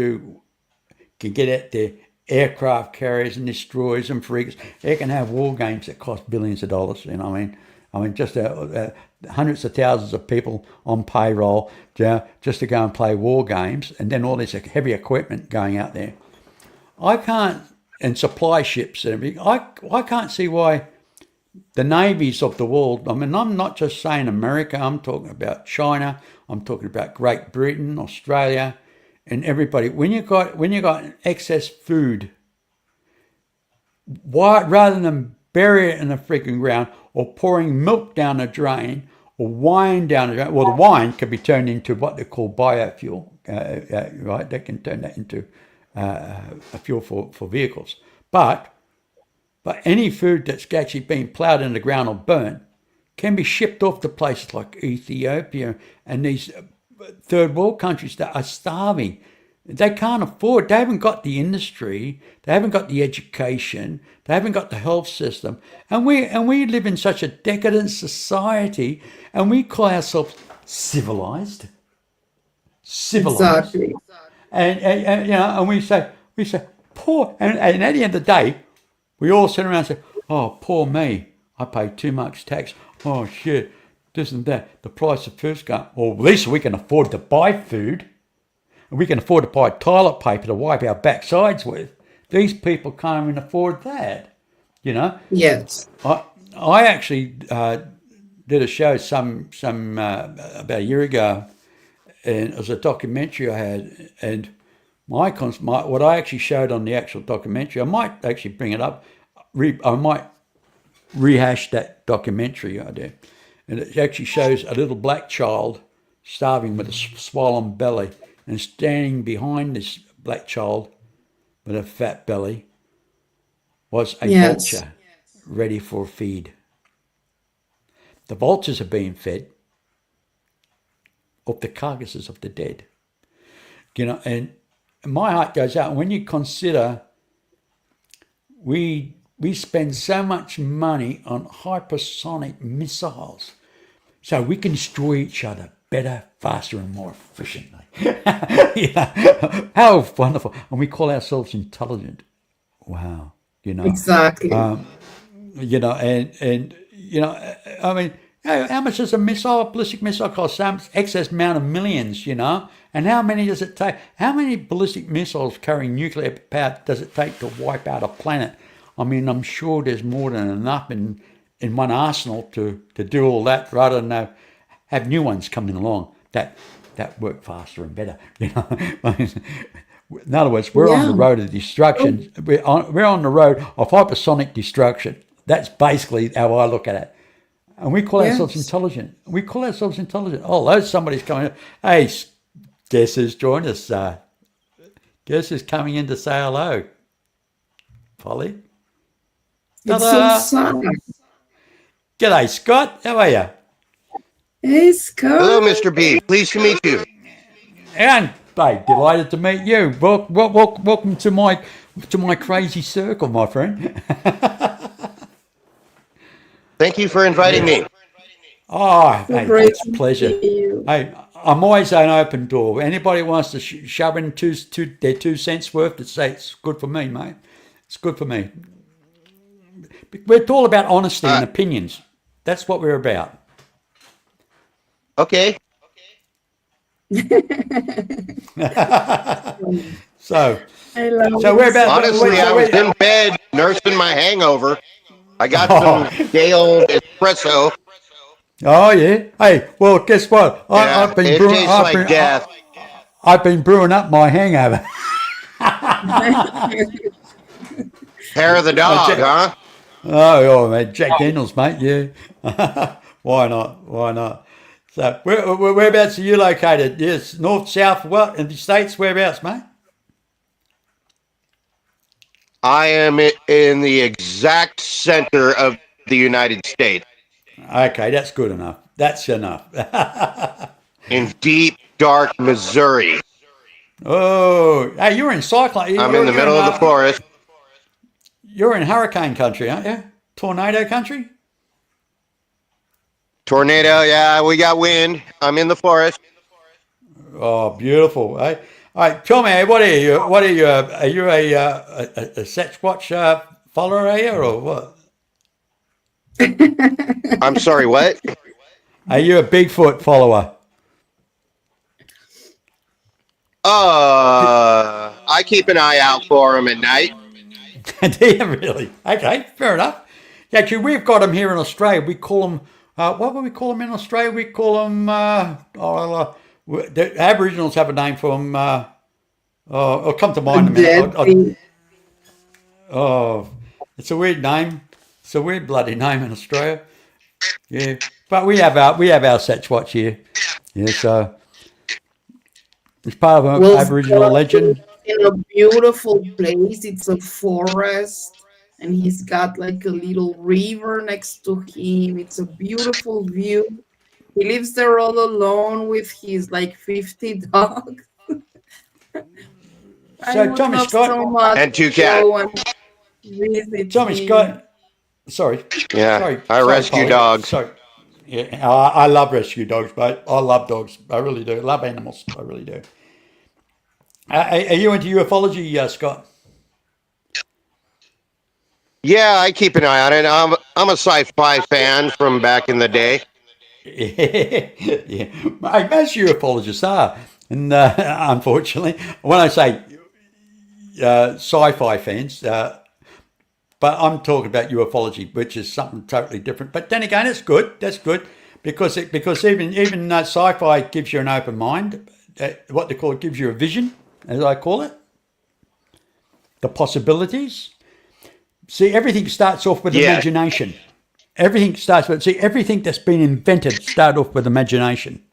get out their aircraft carriers and destroyers and frigates. They can have war games that cost billions of dollars. You know, I mean, just hundreds of thousands of people on payroll just to go and play war games, and then all this heavy equipment going out there. I can't, and supply ships and everything. I can't see why the navies of the world. I mean, I'm not just saying America. I'm talking about China. I'm talking about Great Britain, Australia, and everybody. When you got excess food, why, rather than bury it in the freaking ground or pouring milk down the drain or wine down the drain, well, the wine can be turned into what they call biofuel, right? They can turn that into a fuel for vehicles. But any food that's actually been ploughed in the ground or burnt can be shipped off to places like Ethiopia and these third world countries that are starving. They can't afford. They haven't got the industry. They haven't got the education. They haven't got the health system. And we live in such a decadent society, and we call ourselves civilized. Civilized. Exactly. And you know, and we say poor. And at the end of the day, we all sit around and say, "Oh, poor me. I pay too much tax. Oh shit, this and that. The price of food's gone. Well, at least we can afford to buy food, and we can afford to buy toilet paper to wipe our backsides with. These people can't even afford that. You know." Yes. I actually did a show about a year ago, and it was a documentary I had, and what I actually showed on the actual documentary, I might actually bring it up. I might rehash that documentary idea, and it actually shows a little black child starving with a swollen belly, and standing behind this black child with a fat belly was a Yes. vulture ready for a feed. The vultures are being fed off the carcasses of the dead. You know, and my heart goes out when you consider we spend so much money on hypersonic missiles so we can destroy each other better, faster, and more efficiently. Yeah. How wonderful. And we call ourselves intelligent. Wow. You know. Exactly. You know, and you know, I mean, how much does a ballistic missile cost? Some excess amount of millions, you know. And how many does it take? How many ballistic missiles carrying nuclear power does it take to wipe out a planet? I mean, I'm sure there's more than enough in one arsenal to do all that, rather than have new ones coming along that work faster and better. You know, in other words, we're on the Yeah. road of destruction. We're on the road of hypersonic destruction. That's basically how I look at it. And we call ourselves Yes. intelligent. We call ourselves intelligent. Oh, there's somebody's coming. Hey, guess who's joined us? Guess who's coming in to say hello? Polly. It's so Ta-da! sad. G'day, Scott. How are you? Hey, Scott. Hello, Mr. B. Pleased to meet you. And babe, delighted to meet you. Welcome to my crazy circle, my friend. Thank you for inviting me. Oh, So hey, great it's a to pleasure. see you. Hey, I'm always an open door. Anybody wants to shove in their 2 cents worth to say it's good for me, mate. It's good for me. We're all about honesty and opinions. That's what we're about. Okay. So I love So it. we're about. Honestly, I was in bed nursing my hangover. I got some day old espresso. Oh yeah. Hey, well, guess what? Yeah, I've been it brewing. tastes like death. I've been brewing up my hangover. Hair of the dog, huh? Oh, man, Jack Daniels, mate. Yeah. Why not? Why not? So whereabouts are you located? Yes, north, south, what? In the States, whereabouts, mate? I am in the exact center of the United States, Okay, that's good enough. That's enough. in deep, dark Missouri. Oh, hey, you're in cyclone. I'm in the middle of the forest. You're in hurricane country, aren't you? Tornado country? Tornado, yeah, we got wind. I'm in the forest. Oh, beautiful. Hey, all right, tell me, what are you? What are you? Are you a Sasquatch follower, are you, or what? I'm sorry, what? Are you a Bigfoot follower? I keep an eye out for him at night. Do you really? Okay, fair enough. Actually, we've got them here in Australia. We call them, what would we call them in Australia? We call them, the Aboriginals have a name for them. It'll come to mind in a minute. Deadly. It's a weird name. It's a weird bloody name in Australia. Yeah, but we have our Sasquatch here. Yeah, so it's part of an Well, Aboriginal Scott legend. is in a beautiful place. It's a forest, and he's got like a little river next to him. It's a beautiful view. He lives there all alone with his like 50 dogs. I So would Tommy love Scott so much And 2 to cats. go and visit Tommy him. Scott. Sorry. Yeah, Sorry. I rescue Polly. dogs. Sorry. Yeah, I love rescue dogs, mate. I love dogs. I really do. I love animals. I really do. Are you into ufology, Scott? Yeah, I keep an eye on it. I'm a sci-fi fan from back in the day. Yeah. Mate, most ufologists are. And unfortunately, when I say sci-fi fans, but I'm talking about ufology, which is something totally different. But then again, it's good. That's good because even sci-fi gives you an open mind. What they call it gives you a vision, as I call it. The possibilities. See, everything starts off with Yeah. imagination. Everything that's been invented started off with imagination.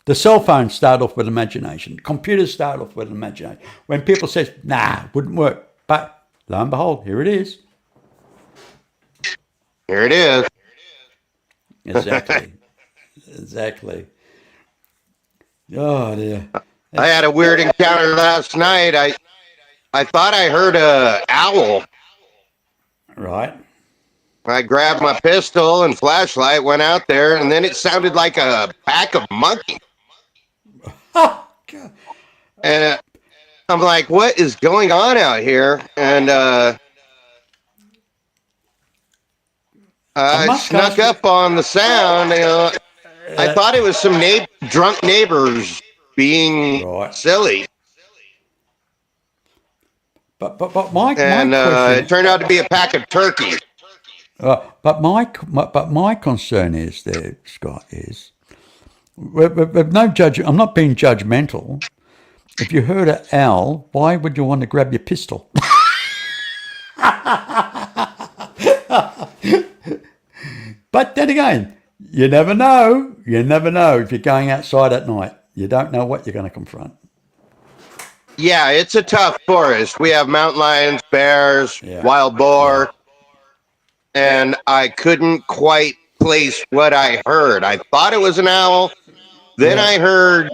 The cell phones start off with imagination. Computers start off with imagination. When people say, nah, wouldn't work. But lo and behold, here it is. Here it is. Exactly. Exactly. Oh, dear. I had a weird encounter last night. I thought I heard a owl. Right. I grabbed my pistol and flashlight, went out there, and then it sounded like a pack of monkeys. Oh, God. And I'm like, what is going on out here? And I musk snuck ostrich. up on the sound. I thought it was some drunk neighbors being Right. silly. But my And question, it turned out to be a pack of turkeys. but my concern is there, Scott, is with no judge. I'm not being judgmental. If you heard an owl, why would you want to grab your pistol? But then again, you never know. You never know if you're going outside at night. You don't know what you're going to confront. Yeah, it's a tough forest. We have mountain lions, bears, Yeah. wild boar, and I couldn't quite place what I heard. I thought it was an owl. Then Yeah. I heard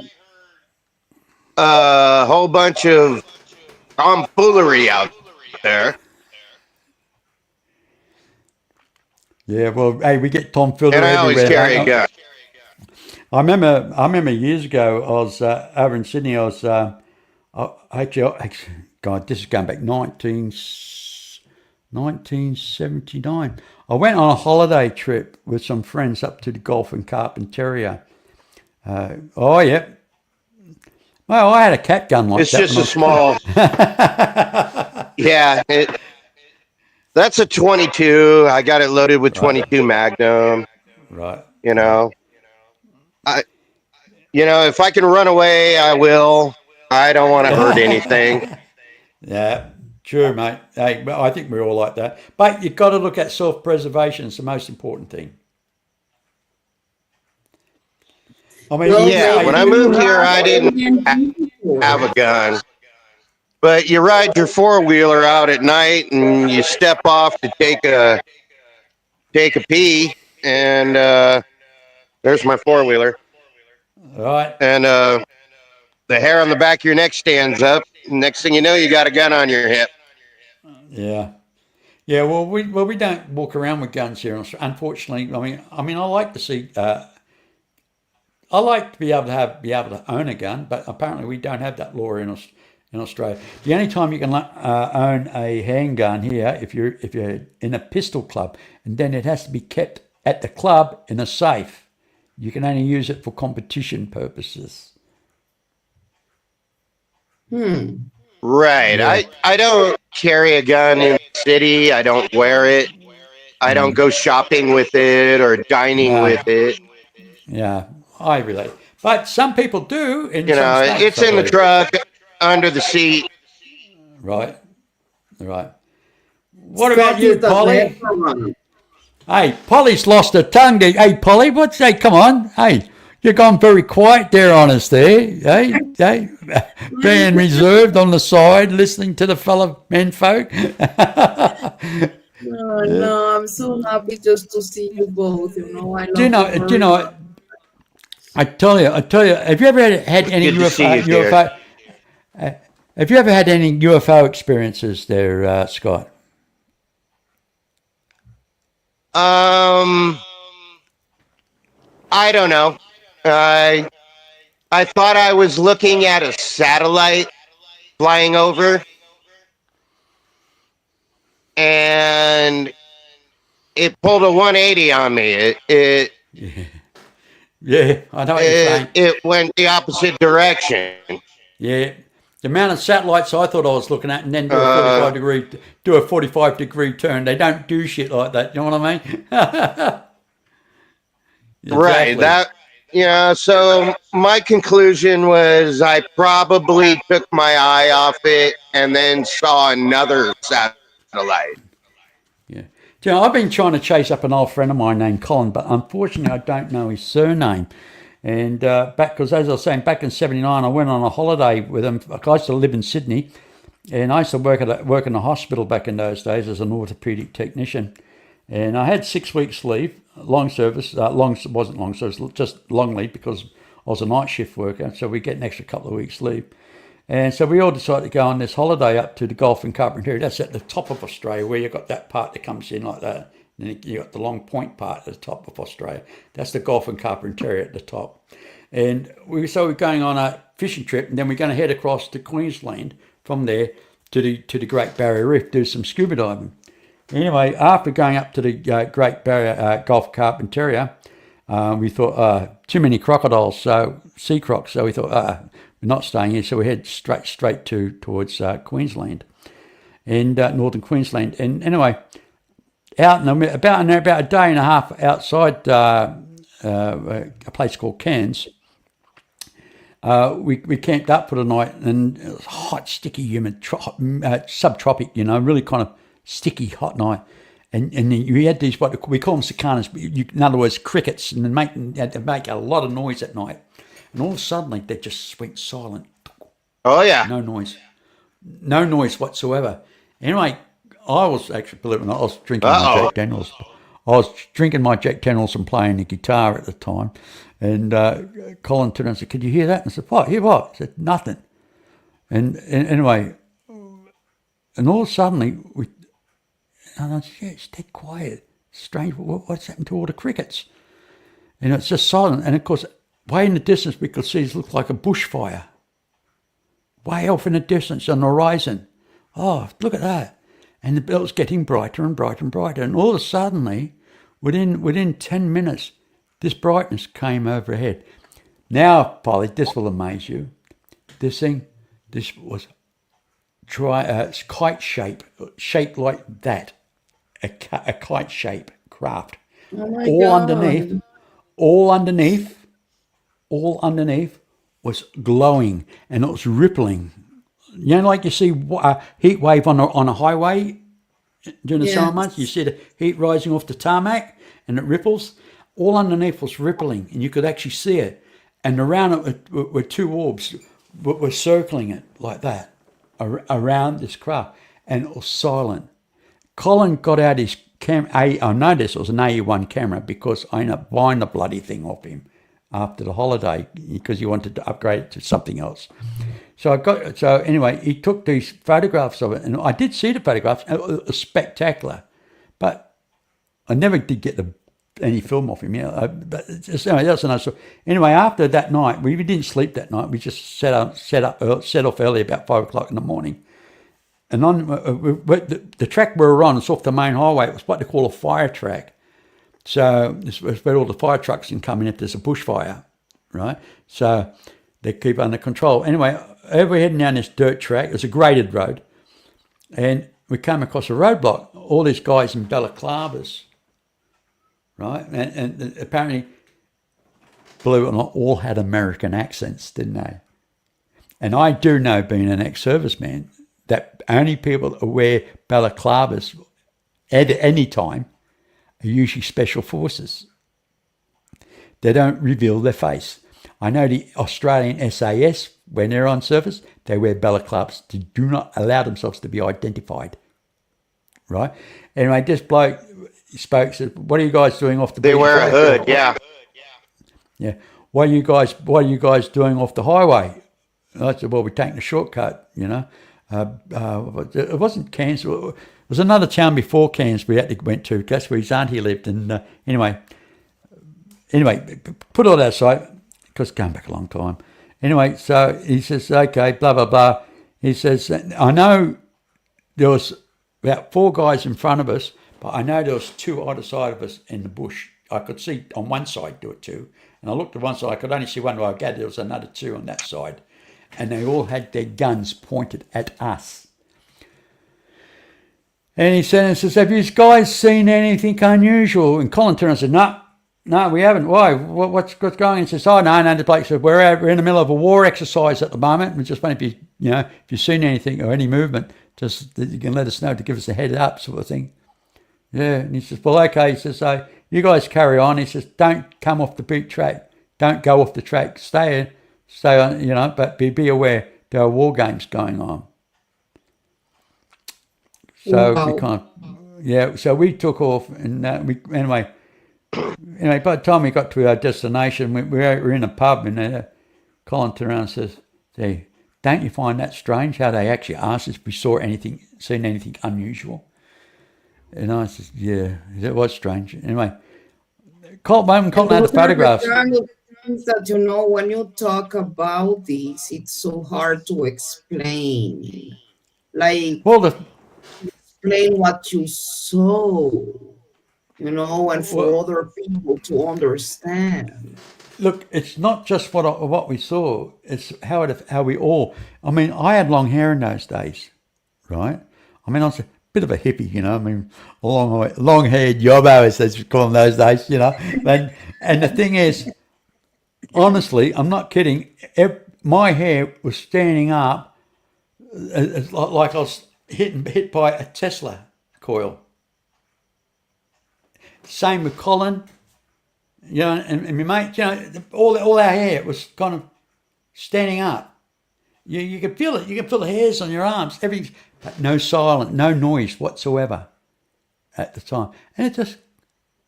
a whole bunch of tomfoolery out there. Yeah, well, hey, we get And tomfoolery I always everywhere. carry a Mate. gun. I remember years ago. I was over in Sydney. I was actually, God, this is going back 1979. I went on a holiday trip with some friends up to the Gulf and Carpentaria. Oh yeah. Well, I had a cat gun like It's that. just When I a was small. Yeah, that's a 22. I got it loaded with 22 Magnum. right. You know, I. If I can run away, I will. I don't want to hurt anything. Yeah, sure, mate. Hey, well, I think we're all like that. But you've got to look at self-preservation. It's the most important thing. I mean, Well, Yeah, when I maybe you moved here, have I didn't Airbnb before. have a gun. But you ride your four-wheeler out at night, and you step off to take a pee, and there's my four-wheeler, right? and the hair on the back of your neck stands up. Next thing you know, you got a gun on your hip. Yeah. Yeah, well, we don't walk around with guns here, unfortunately. I mean, I like to see. I like to be able to own a gun, but apparently we don't have that law in Australia. The only time you can own a handgun here if you're in a pistol club, and then it has to be kept at the club in a safe. You can only use it for competition purposes. Right. Yeah, I don't carry a gun in the city. I don't wear it. I don't go shopping with it or dining no, with it. yeah, I relate. But some people do in some states, It's I in the believe. truck, under the seat. Right, right. What about Scott you, is the Polly? veteran. Hey, Polly's lost her tongue. Hey, Polly, what's that? Come on. Hey, you're gone very quiet there on us there. Hey, being reserved on the side, listening to the fellow menfolk. No, I'm so happy just to see you both. I Do you love you know? Do you very much. know? I tell you. Have you ever had any Good to see you, dear. UFO? Have you ever had any UFO experiences there, Scott? I don't know. I I thought I was looking at a satellite flying over, and it pulled a 180 on me. Yeah, I know what you're saying. It went the opposite direction. Yeah, the amount of satellites I thought I was looking at, and then do a 45 degree turn. They don't do shit like that. You know what I mean? Right. Exactly. So my conclusion was I probably took my eye off it and then saw another satellite. Yeah. Do you know, I've been trying to chase up an old friend of mine named Colin, but unfortunately I don't know his surname. And because as I was saying, back in '79, I went on a holiday with him. I used to live in Sydney, and I used to work in a hospital back in those days as an orthopedic technician. And I had 6 weeks leave, long service. Wasn't long service, just long leave because I was a night shift worker. So we get an extra couple of weeks leave. And so we all decided to go on this holiday up to the Gulf and Carpentaria. That's at the top of Australia, where you've got that part that comes in like that. And then you got the Long Point part at the top of Australia. That's the Gulf and Carpentaria at the top. And we're going on a fishing trip, and then we're going to head across to Queensland from there to the Great Barrier Reef, do some scuba diving. Anyway, after going up to the Great Barrier Gulf Carpentaria, we thought too many crocodiles, so sea crocs. So we thought we're not staying here, so we head straight towards Queensland and northern Queensland. And anyway, about a day and a half outside a place called Cairns, we camped up for the night, and it was hot, sticky, humid, subtropic, really kind of sticky, hot night. And then you had these, what we call them cicadas, in other words, crickets, and they make a lot of noise at night. And all of a sudden, they just went silent. Oh yeah. No noise. No noise whatsoever. Anyway, I was actually, believe it or not, I was drinking my Uh-oh. Jack Daniels. I was drinking my Jack Daniels and playing the guitar at the time. And Colin turned and said, "Could you hear that?" And I said, "What? Hear what?" I said, "Nothing." And anyway, and all of a sudden, and I said, "Yeah, it's dead quiet. Strange. What's happened to all the crickets?" And it's just silent. And of course, way in the distance, we could see it looked like a bushfire. Way off in the distance on the horizon. Oh, look at that. And the bill's getting brighter and brighter and brighter. And all of a sudden, within 10 minutes, this brightness came overhead. Now, Polly, this will amaze you. This was kite shaped like that. A kite shape craft. Oh my All underneath, God. all underneath, all underneath was glowing and it was rippling. You know, like you see a heat wave on a highway during the summer months. You Yes. see the heat rising off the tarmac and it ripples. All underneath was rippling and you could actually see it. And around it were two orbs were circling it like that around this craft. And it was silent. Colin got out his camera. I noticed it was an AE1 camera because I ended up buying the bloody thing off him after the holiday because he wanted to upgrade it to something else. So anyway, he took these photographs of it, and I did see the photographs. It was spectacular, but I never did get any film off him. Yeah, but anyway, that's another story. Anyway, after that night, we didn't sleep that night. We just set off early, about 5 o'clock in the morning. And on the track we were on, it's off the main highway. It was what they call a fire track. So it's where all the fire trucks can come in if there's a bushfire, right? So they keep under control. Anyway, we're heading down this dirt track. It's a graded road. And we came across a roadblock. All these guys in balaclavas, right? And apparently, believe it or not, all had American accents, didn't they? And I do know, being an ex-serviceman, that only people that wear balaclavas at any time are usually special forces. They don't reveal their face. I know the Australian SAS, when they're on service, they wear balaclavas. They do not allow themselves to be identified. Right? Anyway, this bloke spoke, said, "What are you guys doing off the They beach wear a road?" hood. Yeah. Yeah. What are you guys doing off the highway? And I said, "Well, we're taking a shortcut, you know." It wasn't Cairns. It was another town before Cairns we went to. That's where his auntie lived. And anyway, put all that aside because going back a long time. Anyway, so he says, "Okay, blah blah blah." He says, "I know there was about 4 guys in front of us, but I know there was 2 either side of us in the bush. I could see on one side do it too, and I looked at one side. I could only see one. But I gathered there was another 2 on that side." And they all had their guns pointed at us. And he says, "Have you guys seen anything unusual?" And Colin turned and said, No, we haven't. Why? What's going on? He says, "Oh, no, the bloke said, we're in the middle of a war exercise at the moment. We just wonder if you've seen anything or any movement, just that you can let us know to give us a head up," sort of thing. Yeah, and he says, "Well, okay." He says, "So you guys carry on." He says, "Don't come off the beat track. Don't go off the track. Stay on, but be aware there are war games going on." So we Wow. so we took off, and anyway, by the time we got to our destination, we were in a pub, and Colin turned around and says, "Hey, don't you find that strange how they actually asked us if we seen anything unusual?" And I said, "Yeah, it was strange." Anyway, Colin And had the those are the photographs. kind of things that, when you talk about this, it's so hard to explain. Like, Well, the explain what you saw, and for well, other people to understand. look, it's not just what we saw. It's how we all. I mean, I had long hair in those days, right? I mean, I was a bit of a hippie, I mean, long haired yobbo, as they call them those days, And the thing is, honestly, I'm not kidding. My hair was standing up, like I was hit by a Tesla coil. Same with Colin, and my mate, all our hair was kind of standing up. You can feel it. You can feel the hairs on your arms. Everything, but no silent, no noise whatsoever at the time, and it just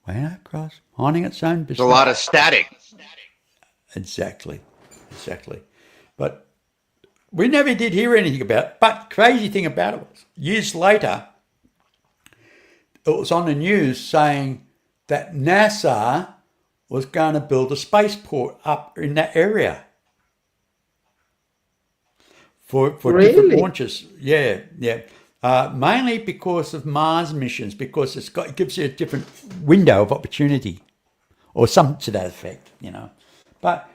went across, minding its own There's a business. lot of static. Exactly. But we never did hear anything about it. But crazy thing about it was, years later, it was on the news saying that NASA was going to build a spaceport up in that area for different Really? launches. Yeah. Mainly because of Mars missions, because it gives you a different window of opportunity, or something to that effect, But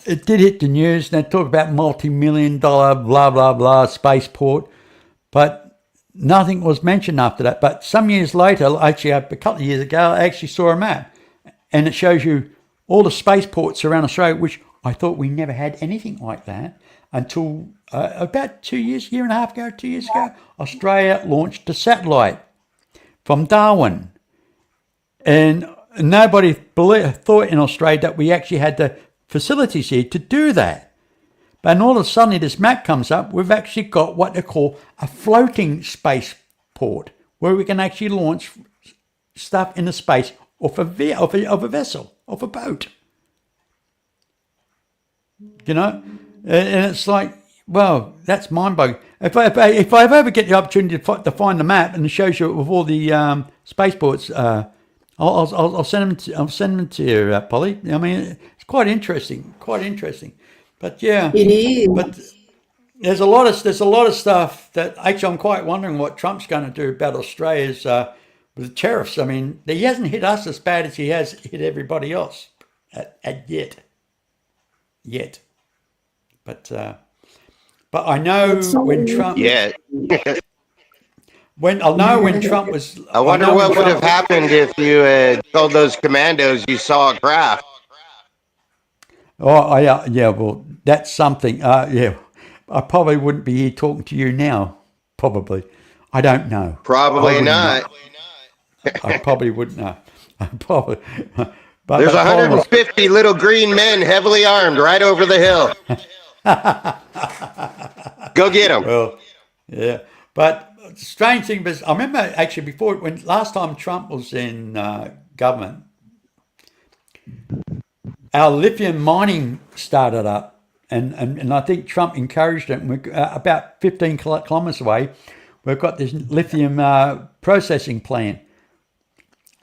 it did hit the news, and they talk about multi-million-dollar blah blah blah spaceport, but nothing was mentioned after that. But some years later, actually a couple of years ago, I actually saw a map, and it shows you all the spaceports around Australia, which I thought we never had anything like that until about 2 years, year and a half ago, 2 years ago. Australia launched a satellite from Darwin, and nobody thought in Australia that we actually had the facilities here to do that. But all of a sudden, this map comes up. We've actually got what they call a floating spaceport, where we can actually launch stuff into space off a vessel, off a boat. And it's like, well, that's mind-boggling. If I ever get the opportunity to find the map and it shows you with all the spaceports, I'll send them to you, Polly. I mean, it's quite interesting. But yeah, It is. but there's a lot of stuff that actually I'm quite wondering what Trump's going to do about Australia's with the tariffs. I mean, he hasn't hit us as bad as he has hit everybody else yet. But I know when Trump Yeah. when Trump was. I wonder what would have happened if you had told those commandos you saw a craft. Oh, yeah. Well, that's something. Yeah, I probably wouldn't be here talking to you now. Probably, I don't know. Probably not. I probably wouldn't know. I probably. But There's the problem was- 150 little green men heavily armed right over the hill. Go get them. Well, yeah. But the strange thing was, I remember actually when last time Trump was in government, our lithium mining started up, and I think Trump encouraged it. And we're about 15 kilometres away, we've got this lithium processing plant.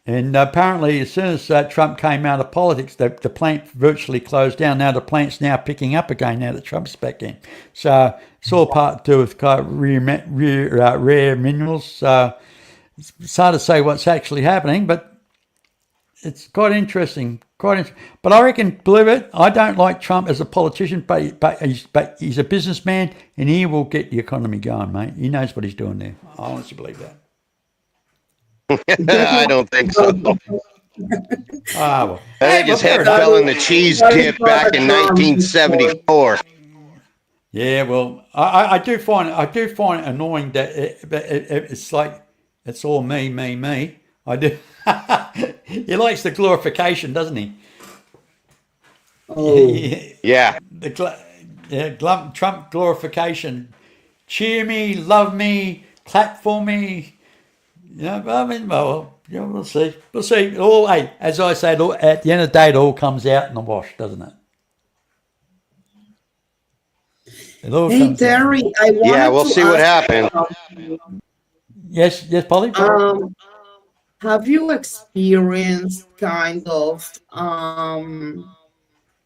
And apparently, as soon as Trump came out of politics, the plant virtually closed down. Now the plant's now picking up again now that Trump's back in. So it's all part to do with kind of rare minerals. It's hard to say what's actually happening, but it's quite interesting. But I reckon, believe it, I don't like Trump as a politician, but he's a businessman, and he will get the economy going, mate. He knows what he's doing there. I honestly believe that. I don't think so. Well. I think his head fell in the cheese dip back in 1974. Yeah, well, I do find it annoying that it's like it's all me. I do. He likes the glorification, doesn't he? Oh, Yeah. Trump glorification. Cheer me, love me, clap for me. I mean, well, we'll see. We'll see. All, hey, as I say, at the end of the day, it all comes out in the wash, doesn't it? It all hey comes out. Terry, I wanted Yeah, we'll to see what ask happens. Yes, Polly. have you experienced kind of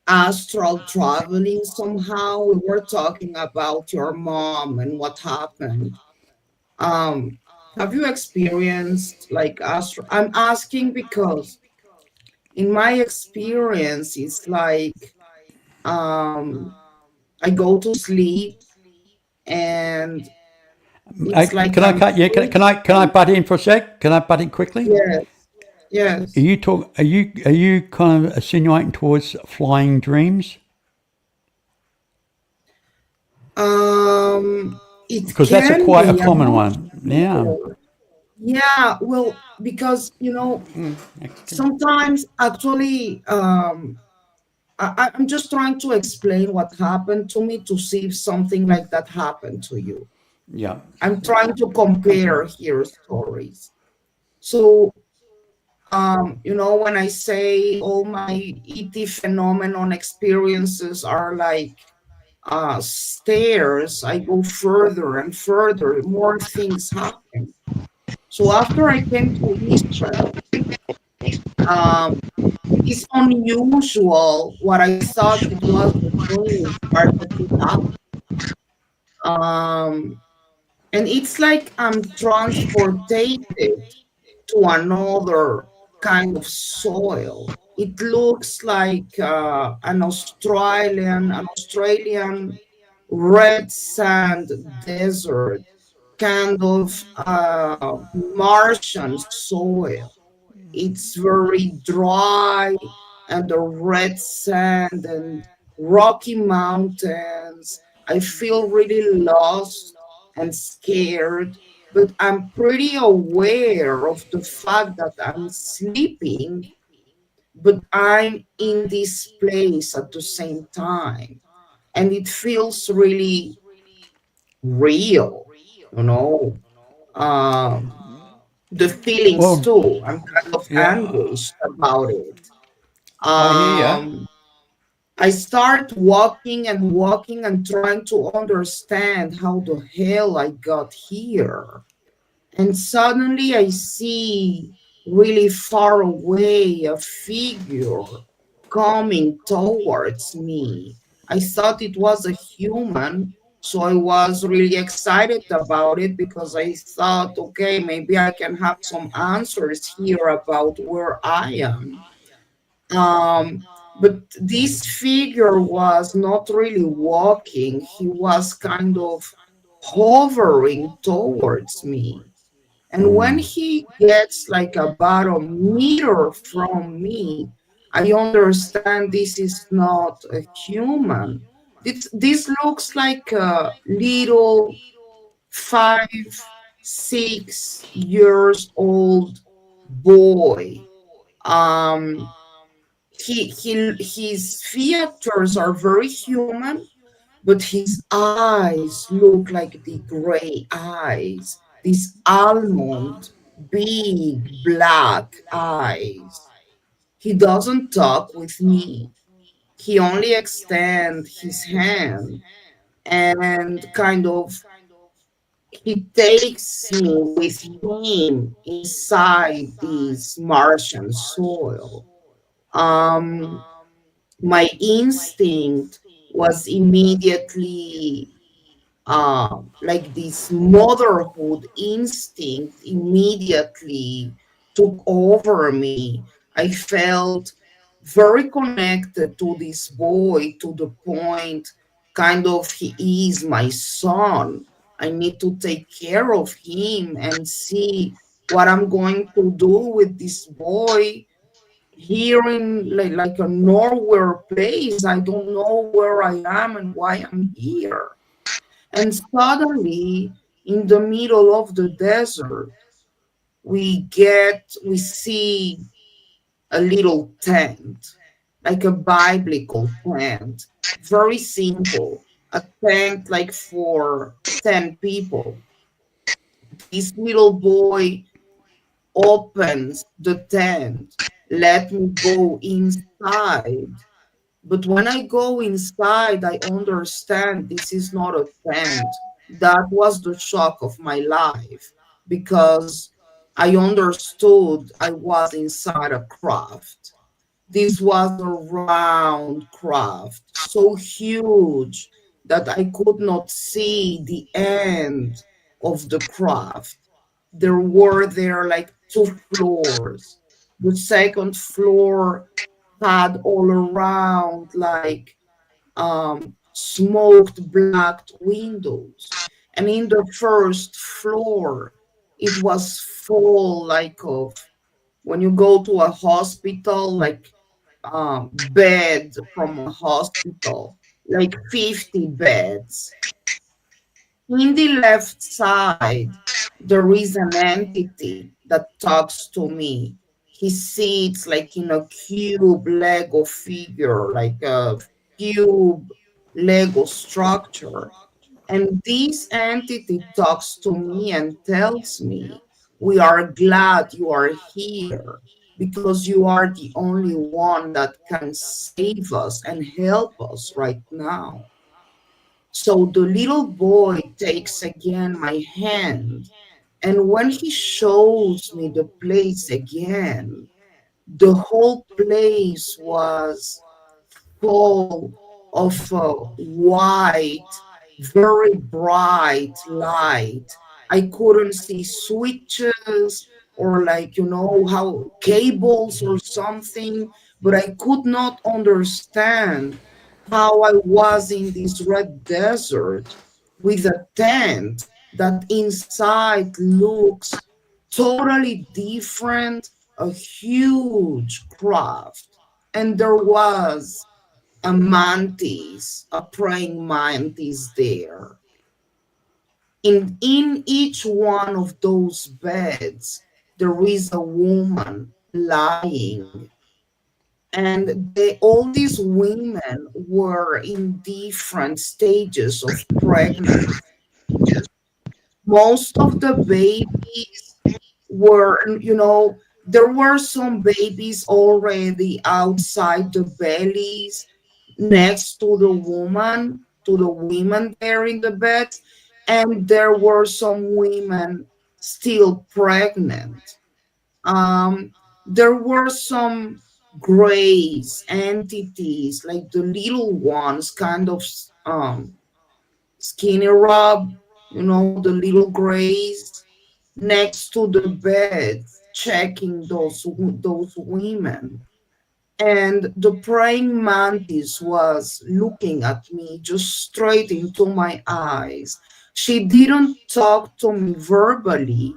astral traveling somehow? We were talking about your mom and what happened. Have you experienced like astral? I'm asking because in my experience, it's like I go to sleep and it's like Can I I'm cut? Yeah, can I butt in for a sec? Can I butt in quickly? yes. Are you kind of insinuating towards flying dreams? It Because that's can quite a be, I'm common not one. Yeah. sure. Yeah, well, because sometimes actually I'm just trying to explain what happened to me to see if something like that happened to you. Yeah. I'm trying to Continue. compare here stories. So, when I say all my ET phenomenon experiences are like stairs, I go further and further, more things happen. So after I came to Israel, um, this unusual, what I thought it was a dream started to happen. Um, and it's like I'm transported to another kind of soil. It looks like an Australian red sand desert, kind of Martian soil. It's very dry and the red sand and rocky mountains. I feel really lost and scared, but I'm pretty aware of the fact that I'm sleeping, but I'm in this place at the same time. And it feels really real, you know. Um, the feelings Well, too. I'm kind of yeah, anguished about it. I hear you. Um, I start walking and walking and trying to understand how the hell I got here. And suddenly I see really far away a figure coming towards me. I thought it was a human, so I was really excited about it because I thought, okay, maybe I can have some answers here about where I am. But this figure was not really walking, he was kind of hovering towards me. And when he gets like about a meter from me, I understand this is not a human. This looks like a little 5, 6 years old boy. Um, his features are very human, but his eyes look like the gray eyes, these almond, big black eyes. He doesn't talk with me. He only extends his hand and kind of he takes me with him inside this Martian soil. Um, my instinct was immediately like this motherhood instinct immediately took over me. I felt very connected to this boy to the point kind of he is my son. I need to take care of him and see what I'm going to do with this boy here in like a nowhere place. I don't know where I am and why I'm here. And suddenly, in the middle of the desert, we see a little tent, like a biblical tent, very simple, a tent like for 10 people. This little boy opens the tent, let me go inside. But when I go inside, I understand this is not a tent. That was the shock of my life because I understood I was inside a craft. This was a round craft, so huge that I could not see the end of the craft. There were like 2 floors. The second floor had all around like smoked black windows. And in the first floor, it was full like of when you go to a hospital, like bed from a hospital, like 50 beds. In the left side, there is an entity that talks to me. he sits like in a cube Lego figure, like a cube Lego structure. And this entity talks to me and tells me, we are glad you are here because you are the only one that can save us and help us right now. So the little boy takes again my hand, and when he shows me the place again, the whole place was full of white, very bright light. I couldn't see switches or, like, how cables or something, but I could not understand how I was in this red desert with a tent that inside looks totally different, a huge craft. And there was a mantis, a praying mantis there. In each one of those beds, there is a woman lying. And all these women were in different stages of pregnancy. Most of the babies were, there were some babies already outside the bellies next to the women there in the beds, and there were some women still pregnant. There were some grays entities, like the little ones, kind of skinny rub, the little grays next to the bed, checking those women. And the praying mantis was looking at me just straight into my eyes. She didn't talk to me verbally,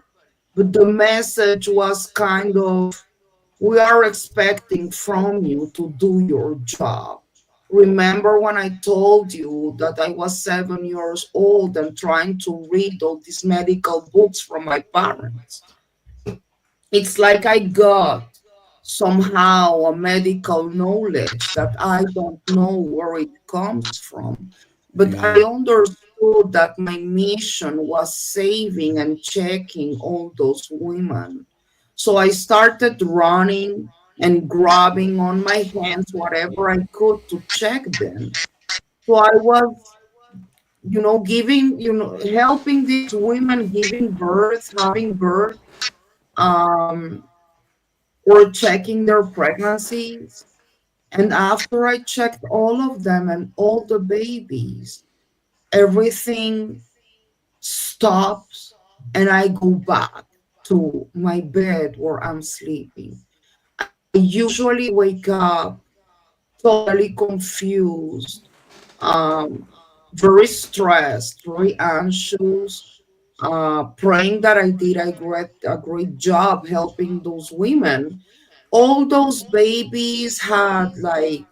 but the message was kind of, we are expecting from you to do your job. Remember when I told you that I was 7 years old and trying to read all these medical books from my parents? It's like I got somehow a medical knowledge that I don't know where it comes from. But I Yeah. understood that my mission was saving and checking all those women. So I started running and grabbing on my hands whatever I could to check them. So I was, giving, helping these women giving birth, having birth, um, or checking their pregnancies. And after I checked all of them and all the babies, everything stops and I go back to my bed where I'm sleeping. I usually wake up totally confused, um, very stressed, very anxious, praying that I did a great job helping those women. All those babies had like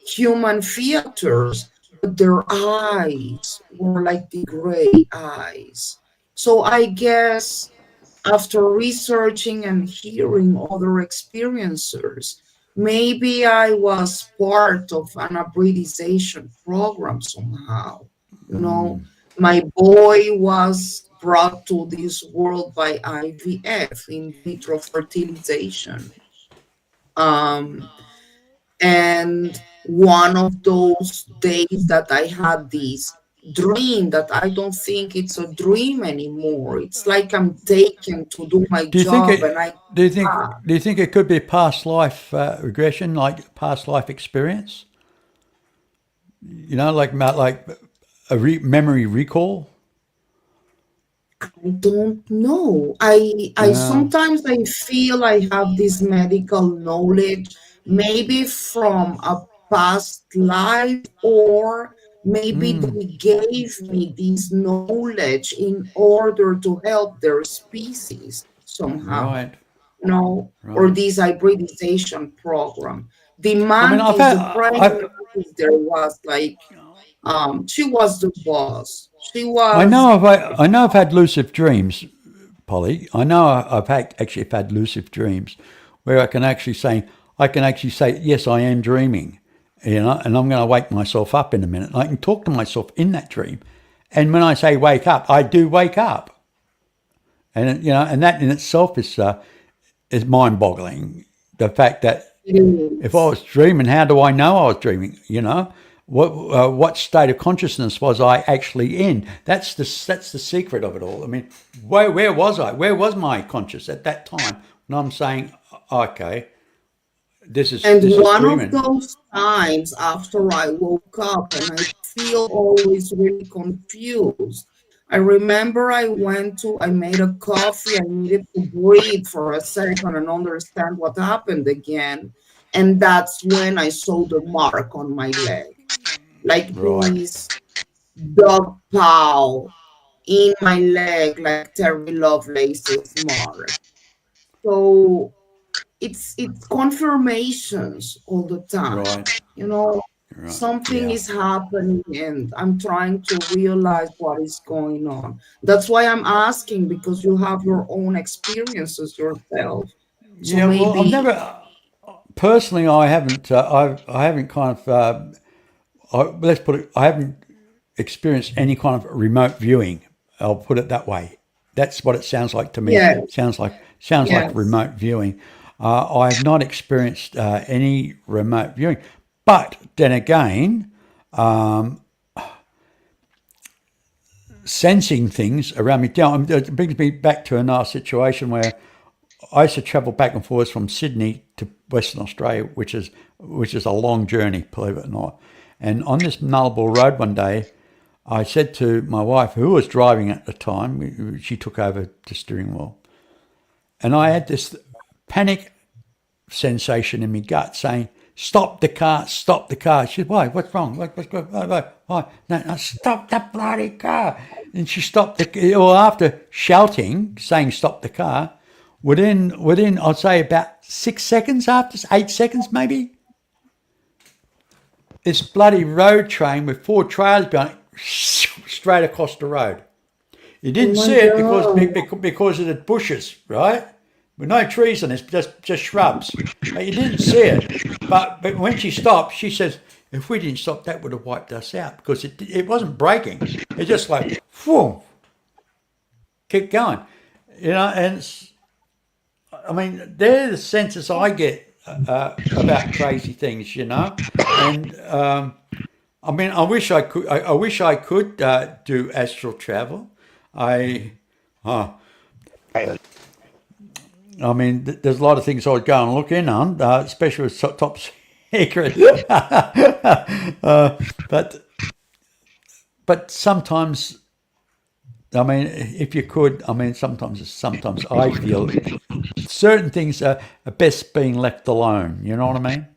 human features, but their eyes were like the gray eyes. So I guess after researching and hearing other experiencers, maybe I was part of an hybridization program somehow. You know, my boy was brought to this world by IVF, in vitro fertilization. Um, and one of those days that I had this dream that I don't think it's a dream anymore. It's like I'm taken to do my Do you think job and it? I Do you think? ah, Do you think it could be past life regression, like past life experience? Like memory recall. I don't know. I Yeah. sometimes I feel I have this medical knowledge, maybe from a past life, or maybe they gave me this knowledge in order to help their species somehow, Right. or Right. this hybridization program. The I mean, I've mantis, had. the praying mantis, there was like, she was the boss. She was. I know I've had lucid dreams, Polly. I know I've actually had lucid dreams where I can actually say, yes, I am dreaming, and I'm going to wake myself up in a minute. And I can talk to myself in that dream, and when I say wake up, I do wake up, and and that in itself is mind-boggling. The fact that It if I is. was dreaming, how do I know I was dreaming? What state of consciousness was I actually in? That's the secret of it all. I mean, where was I? Where was my conscious at that time when I'm saying, okay, And this is one of dreaming. those times after I woke up and I feel always really confused. I remember I made a coffee. I needed to breathe for a second and understand what happened again. And that's when I saw the mark on my leg, like Right, this dog paw in my leg, like Terry Lovelace's mark. So it's confirmations all the time. right, You know, right. something Yeah, is happening and I'm trying to realize what is going on. That's why I'm asking, because you have your own experiences yourself. So yeah. Well, I've maybe, never personally. I haven't. I haven't kind of. Let's put it. I haven't experienced any kind of remote viewing. I'll put it that way. That's what it sounds like to me. yes, Sounds like yes. remote viewing. I have not experienced any remote viewing, but then again, sensing things around me. It brings me back to another situation where I used to travel back and forth from Sydney to Western Australia, which is a long journey, believe it or not. And on this Nullarbor Road one day, I said to my wife, who was driving at the time, she took over the steering wheel, and I had this panic sensation in my gut saying, "Stop the car! Stop the car!" She said, "Why? What's wrong? What's going? Why? No, no, stop that bloody car!" And she stopped the. Well, after shouting, saying, "Stop the car," within I'd say about 6 seconds, after 8 seconds maybe, this bloody road train with four trailers behind it straight across the road. You Oh didn't my see it because God. because of the bushes, right? With no trees on it, just shrubs. But you didn't see it. But when she stopped, she says, "If we didn't stop, that would have wiped us out because it wasn't braking. It just like whoom, keep going, And I mean, they're the senses I get about crazy things. And I mean, I wish I could. I wish I could do astral travel. I, uh, I mean, there's a lot of things I'd go and look in on, especially with top secret. but but sometimes, I mean, if you could, I mean, sometimes I feel certain things are best being left alone. You know what I mean?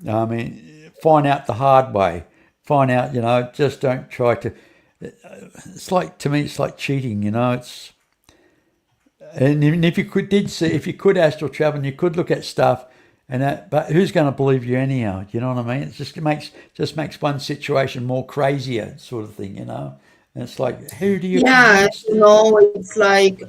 I mean, find out the hard way. Find out, just don't try to. It's like to me, it's like cheating. It's and even if you could did see if you could astral travel and you could look at stuff and that, but who's going to believe you anyhow? You know what I mean? It makes one situation more crazier, sort of thing. And it's like, who do you Yeah, convince? it's like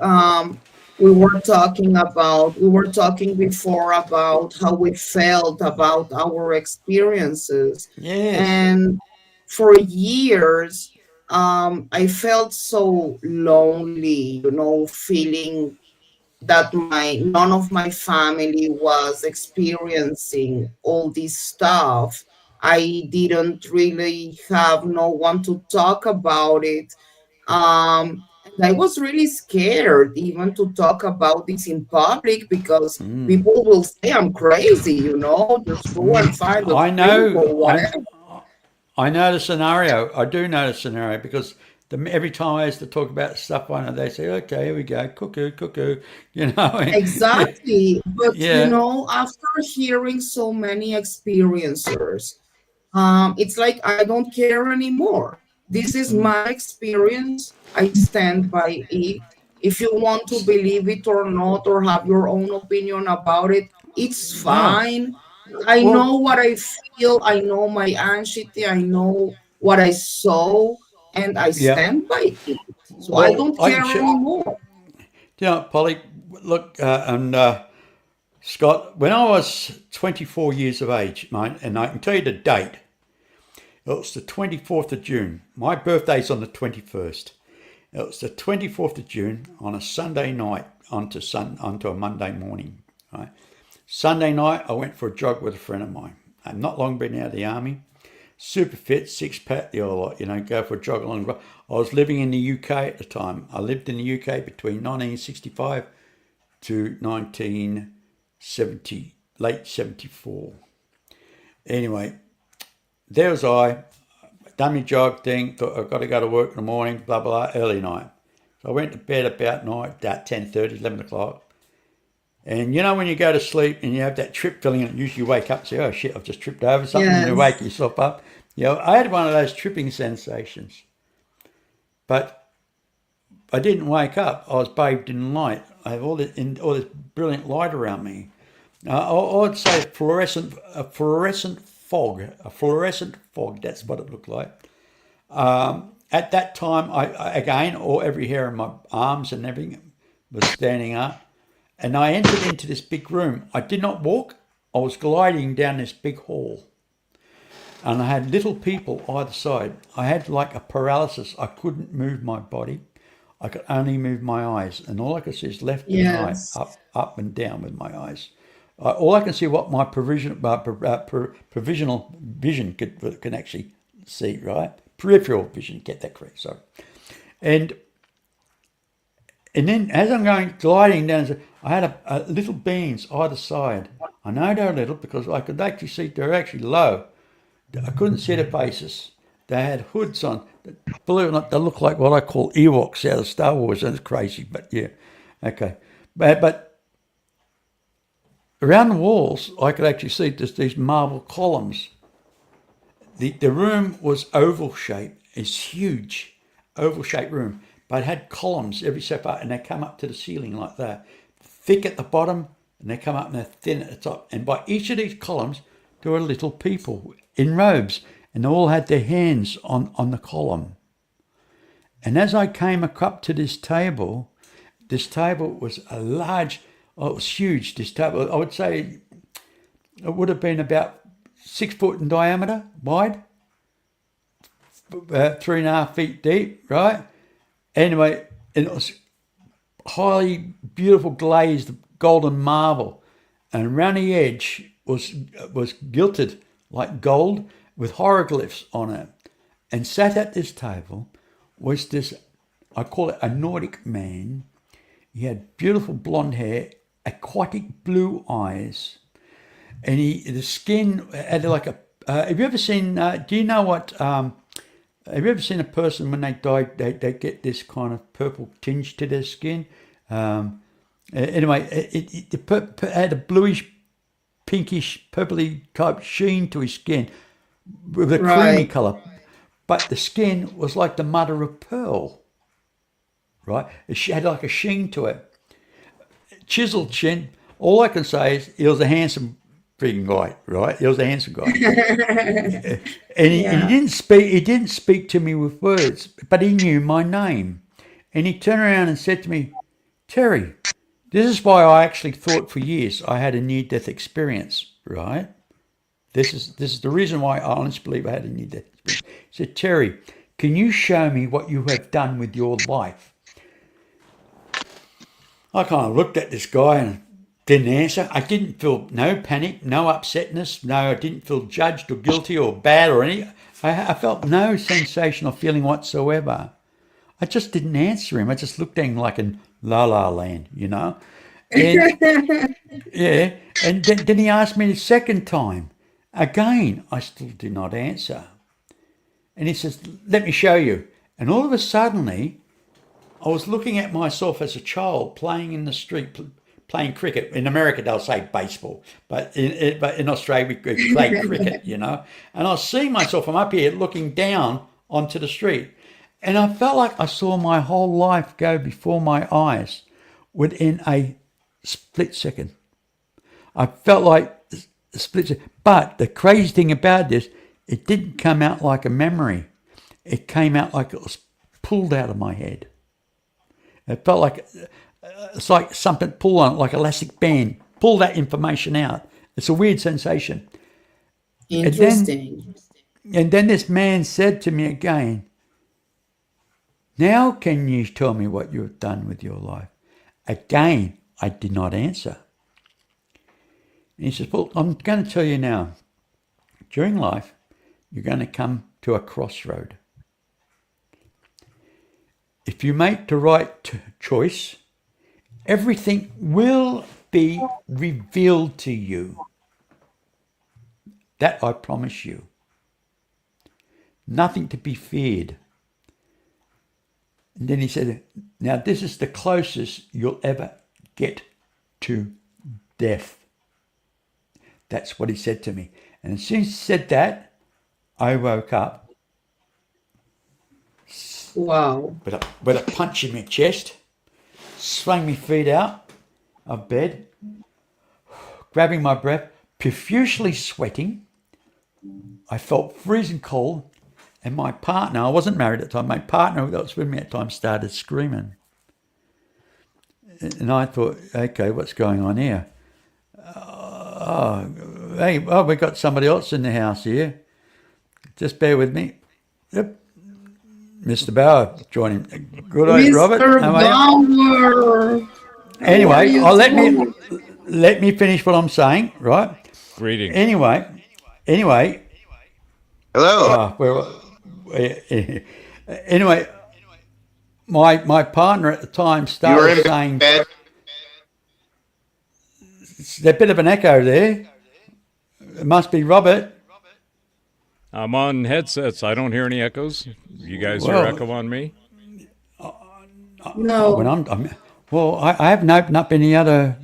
we were talking before about how we felt about our experiences. Yes. And for years, I felt so lonely, feeling that my none of my family was experiencing all this stuff. I didn't really have no one to talk about it. And I was really scared even to talk about this in public because people will say I'm crazy, just go and find a I drink know. or whatever. I know the scenario. I do know the scenario because every time I used to talk about stuff, I know they say, "Okay, here we go, cuckoo, cuckoo," and yeah, Exactly. But yeah, after hearing so many experiencers, it's like I don't care anymore. This is my experience. I stand by it. If you want to believe it or not, or have your own opinion about it, it's yeah. fine. I know Well, what I feel. I know my anxiety. I know what I saw, and I yeah. stand by it. So I Well, don't I can care share. anymore. Polly, look, and Scott, when I was 24 years of age, mate, and I can tell you the date, it was the 24th of June. My birthday's on the 21st. It was the 24th of June on a Sunday night onto a Monday morning. Right? Sunday night, I went for a jog with a friend of mine. I'd not long been out of the army. Super fit, six-pack, the old lot, go for a jog along the road. I was living in the UK at the time. I lived in the UK between 1965 to 1970, late 74. Anyway, there was I, done my jog thing, thought I've got to go to work in the morning, blah, blah, blah, early night. So I went to bed about 10:30, 11 o'clock. And when you go to sleep and you have that trip feeling, and usually you wake up and say, oh shit, I've just tripped over something, and you wake yourself up. I had one of those tripping sensations. But I didn't wake up. I was bathed in light. I have all this brilliant light around me. I would say a fluorescent fog. A fluorescent fog, that's what it looked like. At that time, every hair in my arms and everything was standing up. And I entered into this big room. I did not walk. I was gliding down this big hall. And I had little people either side. I had like a paralysis. I couldn't move my body. I could only move my eyes. And all I could see is left and right, up and down with my eyes. All I can see what my provisional vision can actually see, right? Peripheral vision, get that correct, sorry. And then as I'm gliding down, I had a little beings either side. I know they're little because I could actually see they're actually low. I couldn't see their faces. They had hoods on. Believe it or not, they look like what I call Ewoks out of Star Wars, and it's crazy, but yeah, okay. But around the walls, I could actually see just these marble columns. The room was oval shaped. It's huge, oval shaped room, but it had columns every so far, and they come up to the ceiling like that. Thick at the bottom, and they come up and they're thin at the top. And by each of these columns, there were little people in robes, and they all had their hands on the column. And as I came up to this table was a large, it was huge, this table. I would say it would have been about 6 foot in diameter, wide, about 3.5 feet deep, right? Anyway, and it was highly beautiful glazed golden marble, and around the edge was gilded like gold with hieroglyphs on it. And sat at this table was this, I call it a Nordic man. He had beautiful blonde hair, aquatic blue eyes, and the skin had like a. Have you ever seen? Do you know what? Have you ever seen a person when they die? They get this kind of purple tinge to their skin. Anyway, it had a bluish, pinkish, purpley type sheen to his skin with a creamy colour. But the skin was like the mother of pearl, right? It had like a sheen to it. Chiseled chin. All I can say is he was a handsome freaking guy, right? He was a handsome guy. And he didn't speak to me with words, but he knew my name. And he turned around and said to me, Terry, this is why I actually thought for years I had a near-death experience, right? This is the reason why I honestly believe I had a near-death experience. He said, Terry, can you show me what you have done with your life? I kind of looked at this guy and didn't answer. I didn't feel no panic, no upsetness. No, I didn't feel judged or guilty or bad or any. I felt no sensation or feeling whatsoever. I just didn't answer him. I just looked at him like in La La Land, And, yeah. And then he asked me the second time. Again, I still did not answer. And he says, let me show you. And all of a sudden, I was looking at myself as a child playing in the street, playing cricket. In America, they'll say baseball. But in Australia, we play cricket, And I was seeing myself from up here looking down onto the street. And I felt like I saw my whole life go before my eyes within a split second. I felt like a split second. But the crazy thing about this, it didn't come out like a memory. It came out like it was pulled out of my head. It felt like it's like something pulled on it, like elastic band pull that information out. It's a weird sensation. And then Interesting. and then this man said to me again, "Now can you tell me what you've done with your life?" Again, I did not answer. And he says, "Well, I'm going to tell you now. During life, you're going to come to a crossroad. If you make the right choice, everything will be revealed to you. That I promise you. Nothing to be feared." And then he said, "Now this is the closest you'll ever get to death." That's what he said to me. And as soon as he said that, I woke up Wow. with a punch in my chest, swung my feet out of bed, grabbing my breath, profusely sweating. I felt freezing cold, and my partner, I wasn't married at the time, my partner that was with me at the time started screaming. And I thought, okay, what's going on here? Hey, we got somebody else in the house here. Just bear with me. Yep. Mr. Bauer joining. Good day, Robert. Mr. How are you? Bauer. How are Anyway, you let me finish what I'm saying, right? Greetings. Anyway, Hello. anyway, my partner at the time You were started in saying, bed. "There's a bit of an echo there. It must be Robert." I'm on headsets. I don't hear any echoes. You guys hear Well, echo on me? No. when I haven't opened up any other.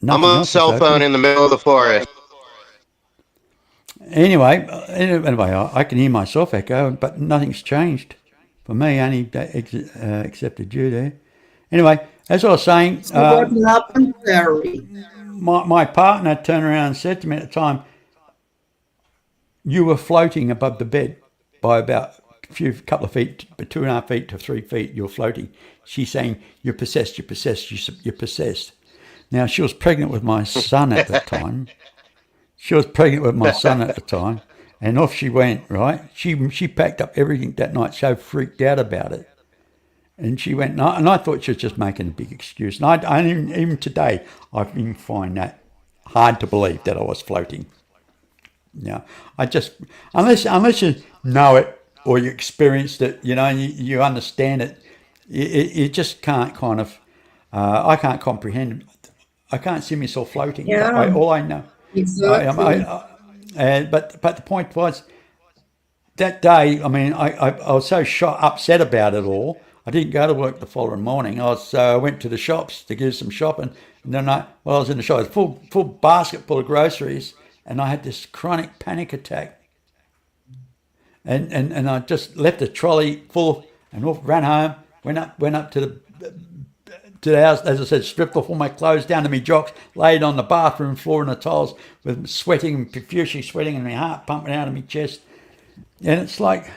I'm Nothing on a else is cell phone open. in the middle of the forest. Anyway, I can hear myself echo, but nothing's changed for me. Only excepted you there. Anyway, as I was saying, So what happened, Terry? my partner turned around and said to me at the time, "You were floating above the bed by about a couple of feet, 2.5 feet to 3 feet. You're floating." She's saying, "You're possessed. You're possessed. You're possessed." Now she was pregnant with my son at the time. And off she went. Right? She packed up everything that night, so freaked out about it. And she went, and I thought she was just making a big excuse. And even today, I even find that hard to believe that I was floating. Yeah, I just unless you know it or you experienced it, and you understand it, you just can't kind of. I can't comprehend. I can't see myself floating. But Yeah, all I know, I am. exactly. But the point was that day. I mean, I was so upset about it all. I didn't go to work the following morning. I went to the shops to do some shopping, and then I was in the shop, full basket full of groceries, and I had this chronic panic attack, and I just left the trolley full and ran home. Went up to the house, as I said, stripped off all my clothes down to my jocks, laid on the bathroom floor and the tiles with sweating, profusely sweating, and my heart pumping out of my chest. And it's like,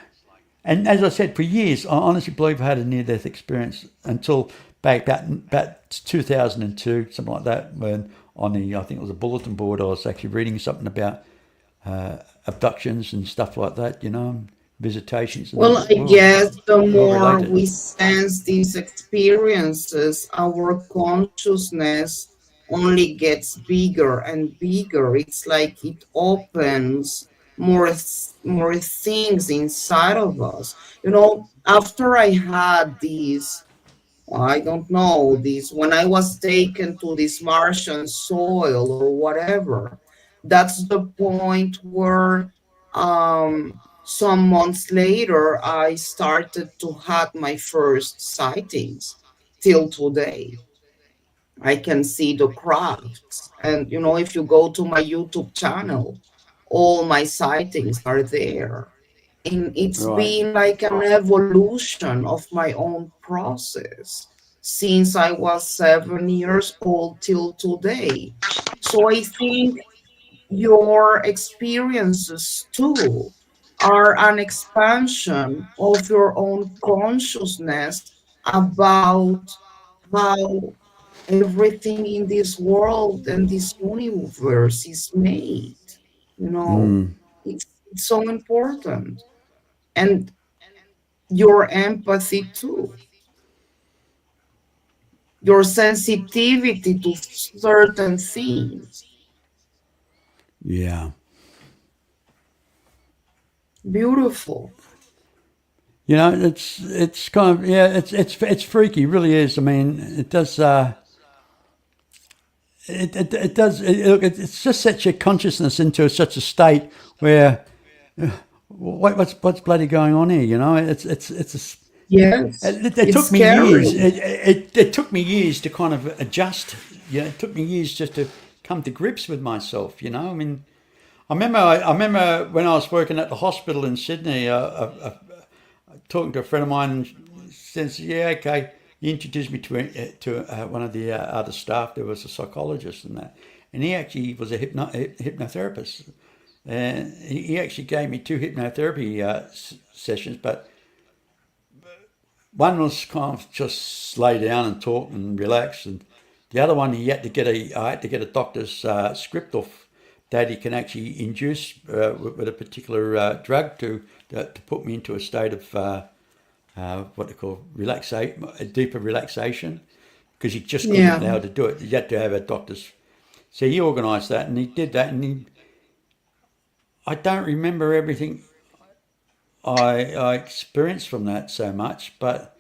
and as I said, for years, I honestly believe I had a near-death experience until back about 2002, something like that, when I think it was a bulletin board, I was actually reading something about abductions and stuff like that, visitations. Well, I Well, guess the well more related. we sense these experiences, our consciousness only gets bigger and bigger. It's like it opens more things inside of us. After I had these, I don't know, this when I was taken to this Martian soil or whatever, that's the point where some months later I started to have my first sightings till today. I can see the crafts. And if you go to my YouTube channel, all my sightings are there. And it's Right. been like an evolution of my own process since I was 7 years old till today. So I think your experiences too are an expansion of your own consciousness about how everything in this world and this universe is made. You know, it's so important. And your empathy too, your sensitivity to certain things. Yeah. Beautiful. You know, it's kind of, yeah, it's freaky, it really is. I mean, it does it does it just sets your consciousness into such a state where what's bloody going on here? You know, it's Yes, it it's took me years. scary. It took me years to kind of adjust. You know, it took me years just to come to grips with myself. You know, I mean, I remember when I was working at the hospital in Sydney, talking to a friend of mine, and says, "Yeah, okay." He introduced me to one of the other staff. There was a psychologist and that, and he actually was a hypnotherapist. And he actually gave me two hypnotherapy sessions, but one was kind of just lay down and talk and relax, and the other one I had to get a doctor's script off that he can actually induce with a particular drug to put me into a state of what they call a deeper relaxation, because he just couldn't Yeah. allow to do it. You had to have a doctor's. So he organised that, and he did that, and I don't remember everything I experienced from that so much, but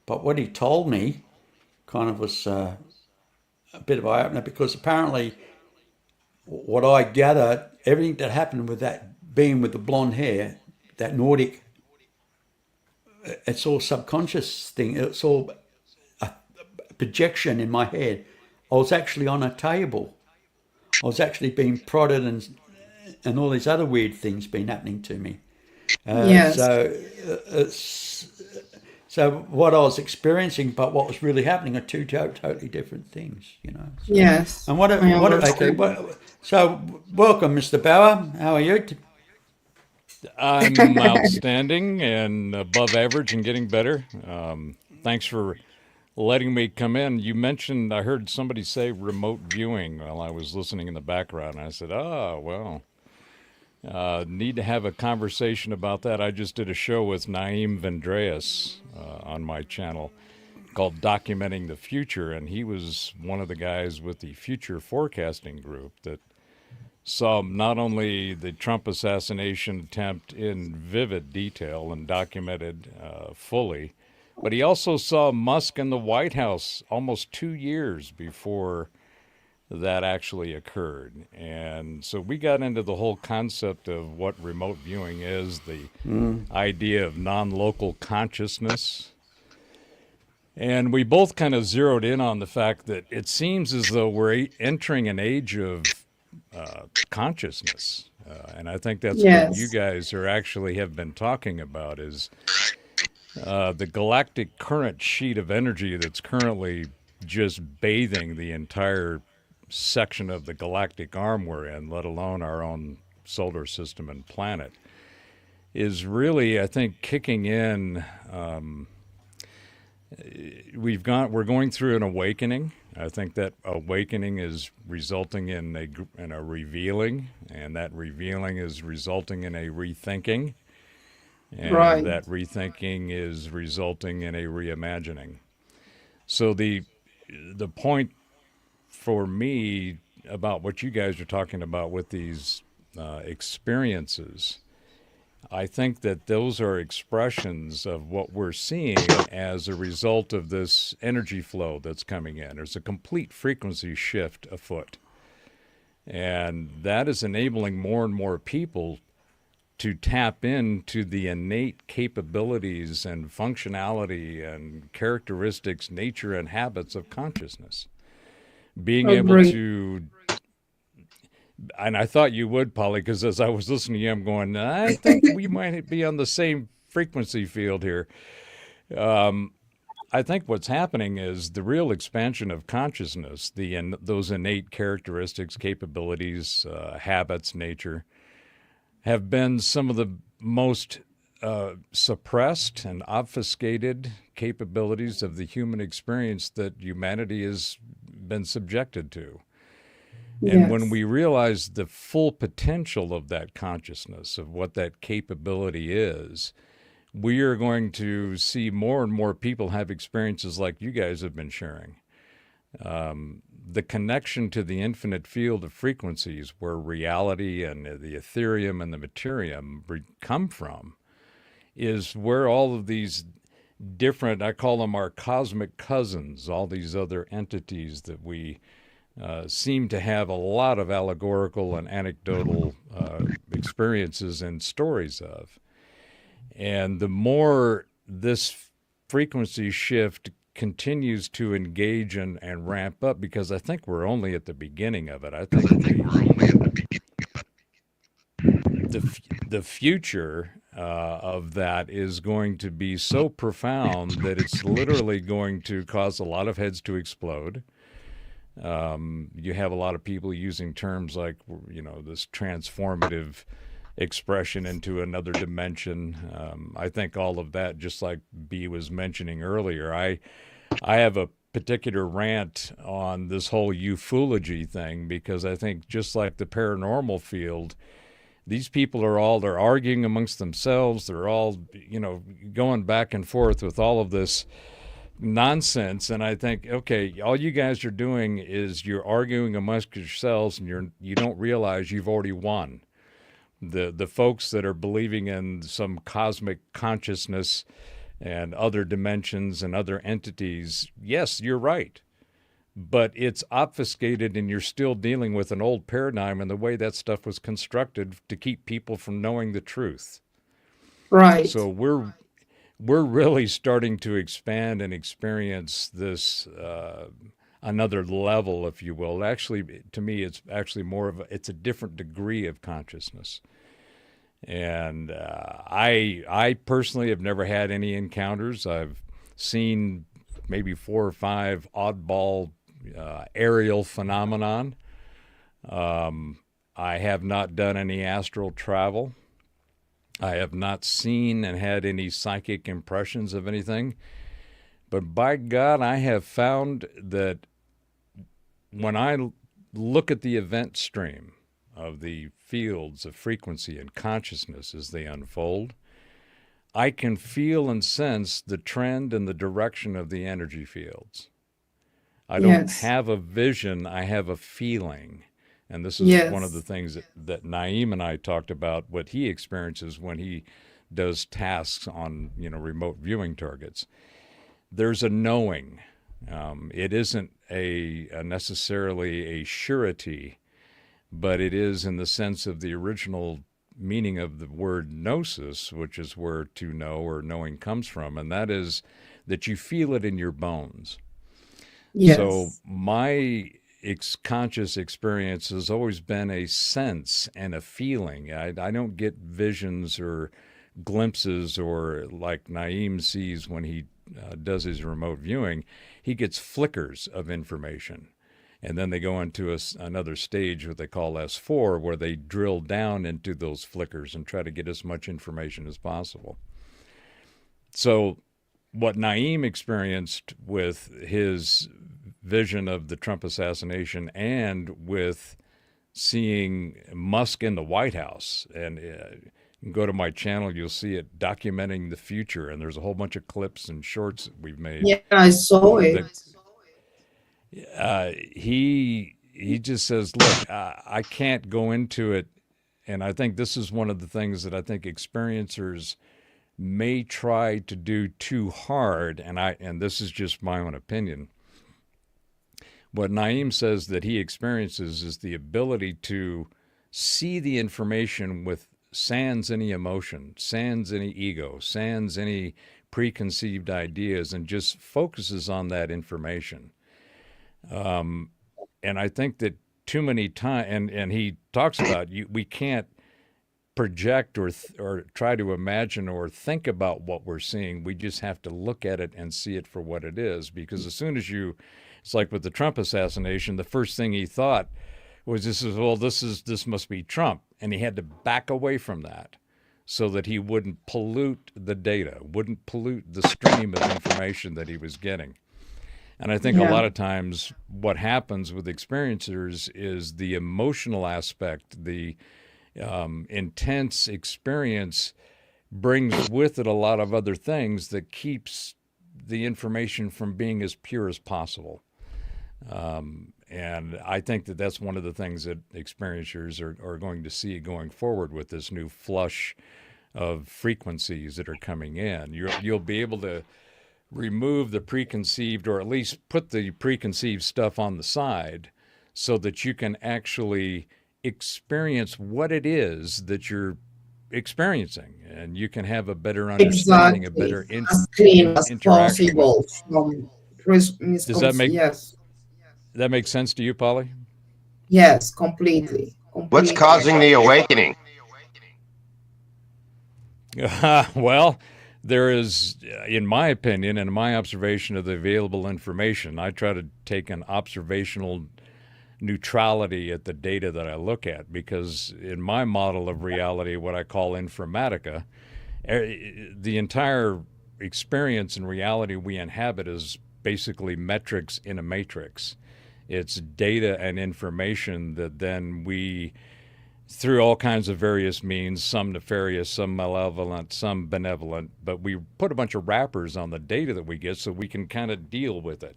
what he told me kind of was a bit of eye opener, because apparently what I gather, everything that happened with that being with the blonde hair, that Nordic, it's all subconscious thing. It's all a projection in my head. I was actually on a table. I was actually being prodded, and all these other weird things been happening to me. Yes. It's so what I was experiencing, but what was really happening are two totally different things, you know. So, Yes. and what? I Okay. understand. So welcome, Mr. Bauer. How are you? I'm outstanding and above average and getting better. Thanks for letting me come in. You mentioned, I heard somebody say remote viewing while I was listening in the background. I said, oh, well, need to have a conversation about that. I just did a show with Naeem Vendreas on my channel called Documenting the Future, and he was one of the guys with the future forecasting group that saw not only the Trump assassination attempt in vivid detail and documented fully, but he also saw Musk in the White House almost 2 years before that actually occurred. And so we got into the whole concept of what remote viewing is, the idea of non-local consciousness. And we both kind of zeroed in on the fact that it seems as though we're entering an age of consciousness. And I think that's what you Yes. guys are actually have been talking about is the galactic current sheet of energy that's currently just bathing the entire section of the galactic arm we're in, let alone our own solar system and planet, is really, I think, kicking in. We're going through an awakening. I think that awakening is resulting in a revealing, and that revealing is resulting in a rethinking, and Right. that rethinking is resulting in a reimagining. So the point for me about what you guys are talking about with these experiences, I think that those are expressions of what we're seeing as a result of this energy flow that's coming in. There's a complete frequency shift afoot. And that is enabling more and more people to tap into the innate capabilities and functionality and characteristics, nature, and habits of consciousness. Being able Agree. to, and I thought you would, Polly, because as I was listening to you, I'm going, I think we might be on the same frequency field here. I think what's happening is the real expansion of consciousness, those innate characteristics, capabilities, habits, nature, have been some of the most suppressed and obfuscated capabilities of the human experience that humanity has been subjected to. And when we realize the full potential of that consciousness, of what that capability is, we are going to see more and more people have experiences like you guys have been sharing. The connection to the infinite field of frequencies where reality and the etherium and the materium come from is where all of these different, I call them our cosmic cousins, all these other entities that we seem to have a lot of allegorical and anecdotal experiences and stories of. And the more this frequency shift continues to engage and ramp up, because I think we're only at the beginning of it. I think the future of that is going to be so profound that it's literally going to cause a lot of heads to explode. You have a lot of people using terms like, this transformative expression into another dimension. I think all of that, just like B was mentioning earlier, I have a particular rant on this whole ufology thing, because I think just like the paranormal field, these people they're arguing amongst themselves. They're all, going back and forth with all of this nonsense. And I think, okay, all you guys are doing is you're arguing amongst yourselves, and you don't realize you've already won. The folks that are believing in some cosmic consciousness and other dimensions and other entities, yes, you're right. But it's obfuscated, and you're still dealing with an old paradigm and the way that stuff was constructed to keep people from knowing the truth. Right. So we're really starting to expand and experience this another level, if you will. Actually, to me, it's actually it's a different degree of consciousness. And I personally have never had any encounters. I've seen maybe 4 or 5 oddball aerial phenomenon. I have not done any astral travel. I have not seen and had any psychic impressions of anything. But by God, I have found that when I look at the event stream of the fields of frequency and consciousness as they unfold, I can feel and sense the trend and the direction of the energy fields. I don't have a vision, I have a feeling. And this is one of the things that Naeem and I talked about, what he experiences when he does tasks on, remote viewing targets. There's a knowing. It isn't necessarily a surety, but it is in the sense of the original meaning of the word gnosis, which is where to know or knowing comes from, and that is that you feel it in your bones. Yes. So my conscious experience has always been a sense and a feeling. I don't get visions or glimpses, or like Naeem sees when he does his remote viewing, he gets flickers of information. And then they go into another stage, what they call S4, where they drill down into those flickers and try to get as much information as possible. So what Naeem experienced with his vision of the Trump assassination and with seeing Musk in the White House, and you can go to my channel, you'll see it documenting the future, and there's a whole bunch of clips and shorts that we've made. Yeah, I saw it. He just says, look, I can't go into it. And I think this is one of the things that I think experiencers may try to do too hard. And this is just my own opinion. What Naeem says that he experiences is the ability to see the information with sans any emotion, sans any ego, sans any preconceived ideas, and just focuses on that information. And I think that too many times, and he talks about we can't project or try to imagine or think about what we're seeing. We just have to look at it and see it for what it is. Because as soon as it's like with the Trump assassination, the first thing he thought was this must be Trump. And he had to back away from that so that he wouldn't pollute the data, wouldn't pollute the stream of information that he was getting. And I think a Yeah, lot of times what happens with experiencers is the emotional aspect, the intense experience brings with it a lot of other things that keeps the information from being as pure as possible. And I think that that's one of the things that experiencers are going to see going forward with this new flush of frequencies that are coming in. You'll be able to remove the preconceived, or at least put the preconceived stuff on the side, so that you can actually experience what it is that you're experiencing, and you can have a better understanding, a exactly. better As clean as interaction with. possible from Does that make yes, that make sense to you, Polly? yes, completely, What's completely. causing the awakening? Well, there is, in my opinion and my observation of the available information, I try to take an observational neutrality at the data that I look at, because in my model of reality, what I call informatica, the entire experience and reality we inhabit is basically metrics in a matrix. It's data and information that then we, through all kinds of various means, some nefarious, some malevolent, some benevolent, but we put a bunch of wrappers on the data that we get so we can kind of deal with it.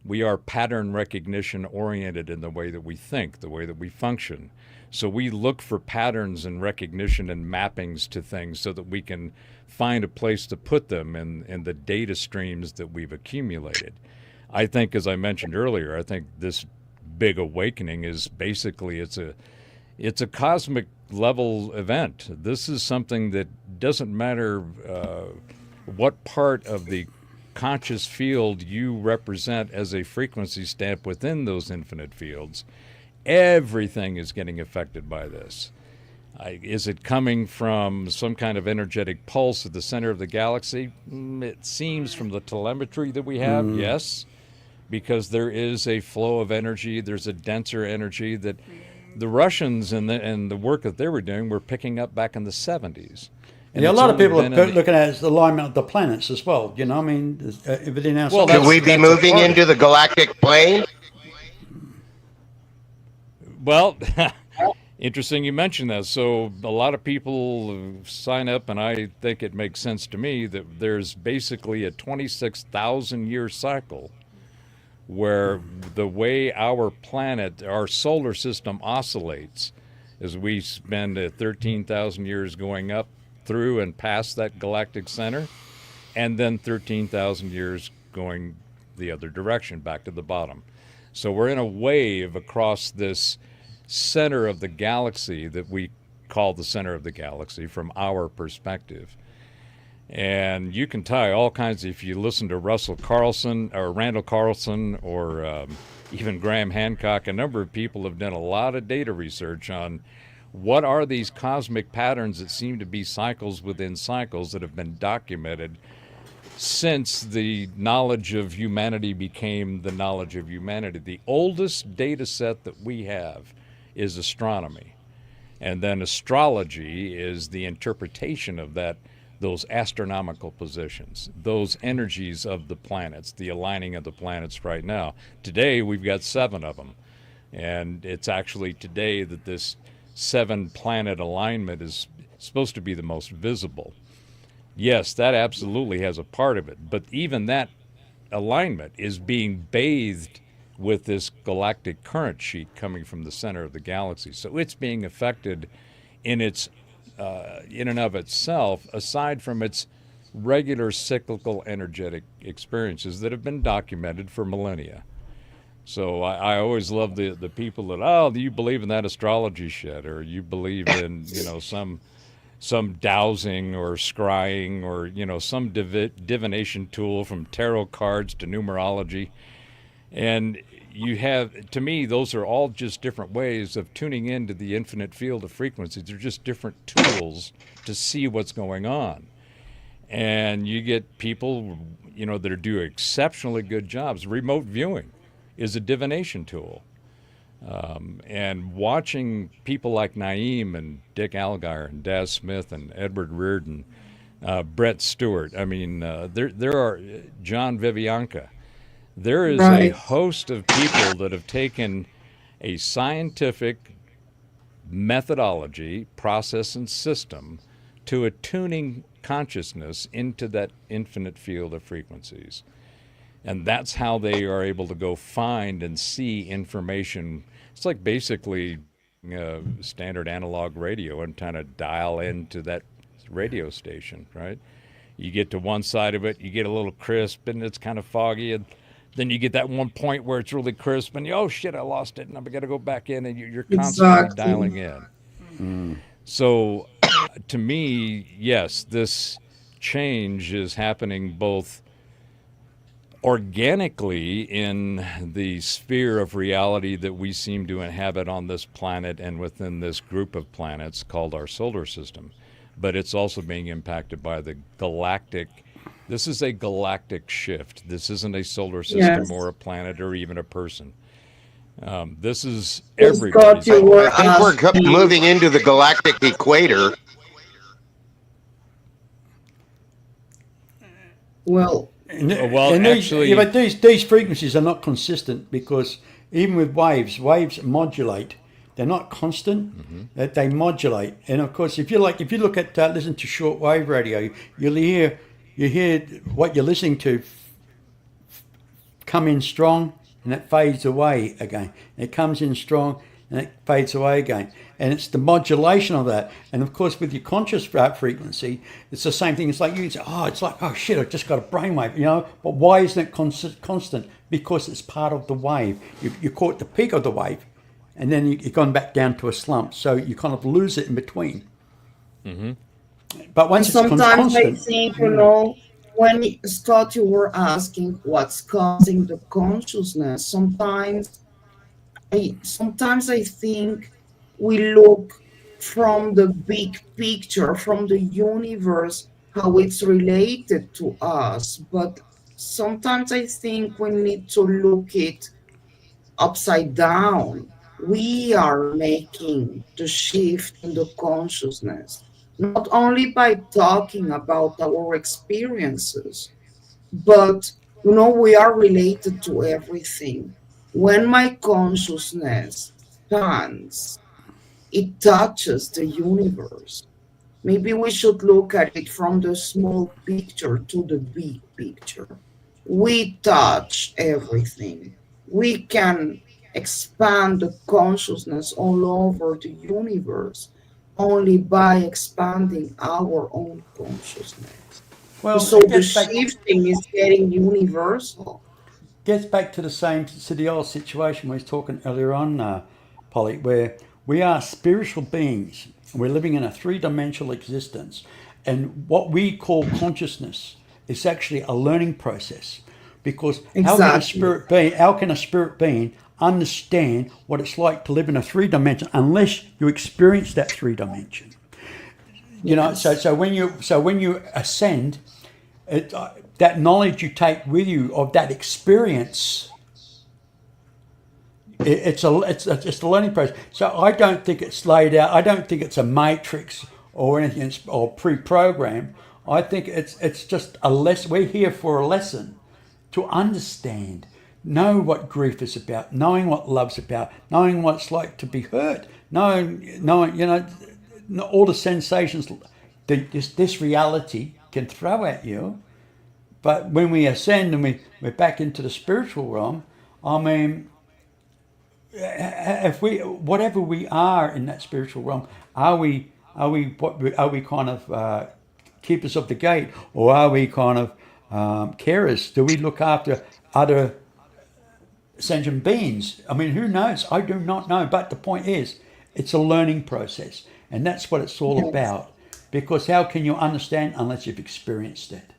We are pattern recognition oriented in the way that we think, the way that we function. So we look for patterns and recognition and mappings to things so that we can find a place to put them in the data streams that we've accumulated. I think, as I mentioned earlier, I think this big awakening is basically it's a cosmic level event. This is something that doesn't matter what part of the conscious field you represent as a frequency stamp within those infinite fields. Everything is getting affected by this. Is it coming from some kind of energetic pulse at the center of the galaxy? It seems from the telemetry that we have, yes, because there is a flow of energy. There's a denser energy that the Russians and the work that they were doing were picking up back in the 70s. And Yeah, a it's lot of only people been are looking at it as the alignment of the planets as well. You know, I mean, everything else. Well, Could we be that's a moving part of into it. the galactic plane? Well, interesting you mentioned that. So a lot of people sign up, and I think it makes sense to me that there's basically a 26,000 year cycle where the way our planet, our solar system oscillates, as we spend 13,000 years going up through and past that galactic center, and then 13,000 years going the other direction, back to the bottom. So we're in a wave across this center of the galaxy that we call the center of the galaxy from our perspective. And you can tie all kinds, if you listen to Russell Carlson or Randall Carlson or even Graham Hancock, a number of people have done a lot of data research on what are these cosmic patterns that seem to be cycles within cycles that have been documented since the knowledge of humanity became the knowledge of humanity. The oldest data set that we have is astronomy. And then astrology is the interpretation of those astronomical positions, those energies of the planets, the aligning of the planets right now. Today, we've got 7 of them. And it's actually today that this 7 planet alignment is supposed to be the most visible. Yes, that absolutely has a part of it. But even that alignment is being bathed with this galactic current sheet coming from the center of the galaxy. So it's being affected in and of itself, aside from its regular cyclical energetic experiences that have been documented for millennia. So I always love the people that, oh, do you believe in that astrology shit, or you believe in some dowsing or scrying, or some divination tool, from tarot cards to numerology. And you have, to me, those are all just different ways of tuning into the infinite field of frequencies. They're just different tools to see what's going on. And you get people, that do exceptionally good jobs. Remote viewing is a divination tool. And watching people like Naeem and Dick Algire and Daz Smith and Edward Reardon, Brett Stewart, there are John Vivianca. There is a Right. host of people that have taken a scientific methodology, process, and system to attuning consciousness into that infinite field of frequencies. And that's how they are able to go find and see information. It's like basically standard analog radio and kind of dial into that radio station, right? You get to one side of it, you get a little crisp and it's kind of foggy, and then you get that one point where it's really crisp, and you, oh shit, I lost it, and I'm gonna go back in, and you're constantly Exactly. dialing in. So, to me, yes, this change is happening both organically in the sphere of reality that we seem to inhabit on this planet and within this group of planets called our solar system. But it's also being impacted by the galactic. This is a galactic shift. This isn't a solar system Yes. or a planet or even a person. This is Scott, everybody's you were I think we're asking. moving into the galactic equator. Well, Well, And actually, yeah, but these frequencies are not consistent because even with waves modulate. They're not constant. That they modulate. And of course, if you look at listen to shortwave radio, you hear what you're listening to come in strong and it fades away again. And it comes in strong and it fades away again. And it's the modulation of that. And of course, with your conscious frequency, it's the same thing. It's like you can say, oh, it's like, oh shit, I just got a brainwave, you know. But why isn't it constant? Because it's part of the wave. You caught the peak of the wave, and then you've gone back down to a slump. So you kind of lose it in between. But and once it's sometimes I constant, think, when Scott, you were asking what's causing the consciousness. Sometimes I think we look from the big picture, from the universe, how it's related to us. But sometimes I think we need to look it upside down. We are making the shift in the consciousness, not only by talking about our experiences, but we are related to everything. When my consciousness expands, it touches the universe. Maybe we should look at it from the small picture to the big picture. We touch everything. We can expand the consciousness all over the universe only by expanding our own consciousness. well, So it the gets back. shifting is getting universal. Gets back to the old situation we was talking earlier on, Polly, where we are spiritual beings. We're living in a three-dimensional existence, and what we call consciousness is actually a learning process. Because Exactly. how can a spirit being understand what it's like to live in a three dimension unless you experience that three dimension? You know, so Yes. when you ascend, that knowledge you take with you of that experience, it's a learning process. So I don't think it's laid out. I don't think it's a matrix or anything or pre-programmed. I think it's just a lesson. We're here for a lesson to understand, know what grief is about, knowing what love's about, knowing what it's like to be hurt, knowing all the sensations this reality can throw at you. But when we ascend and we're back into the spiritual realm, I mean, if we whatever we are in that spiritual realm, are we kind of keepers of the gate, or are we kind of carers? Do we look after other sentient beings? I mean, who knows? I do not know. But the point is, it's a learning process, and that's what it's all Yes. about. Because how can you understand unless you've experienced it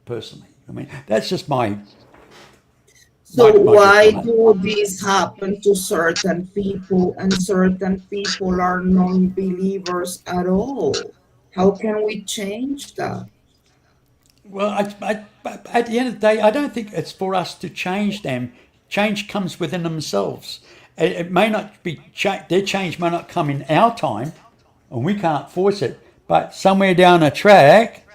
personally? I mean, that's just So my gift why on it. do this happen to certain people and certain people are non-believers at all? How can we change that? Well, at the end of the day, I don't think it's for us to change them. Change comes within themselves. It may not be their change may not come in our time, and we can't force it. But somewhere down the track,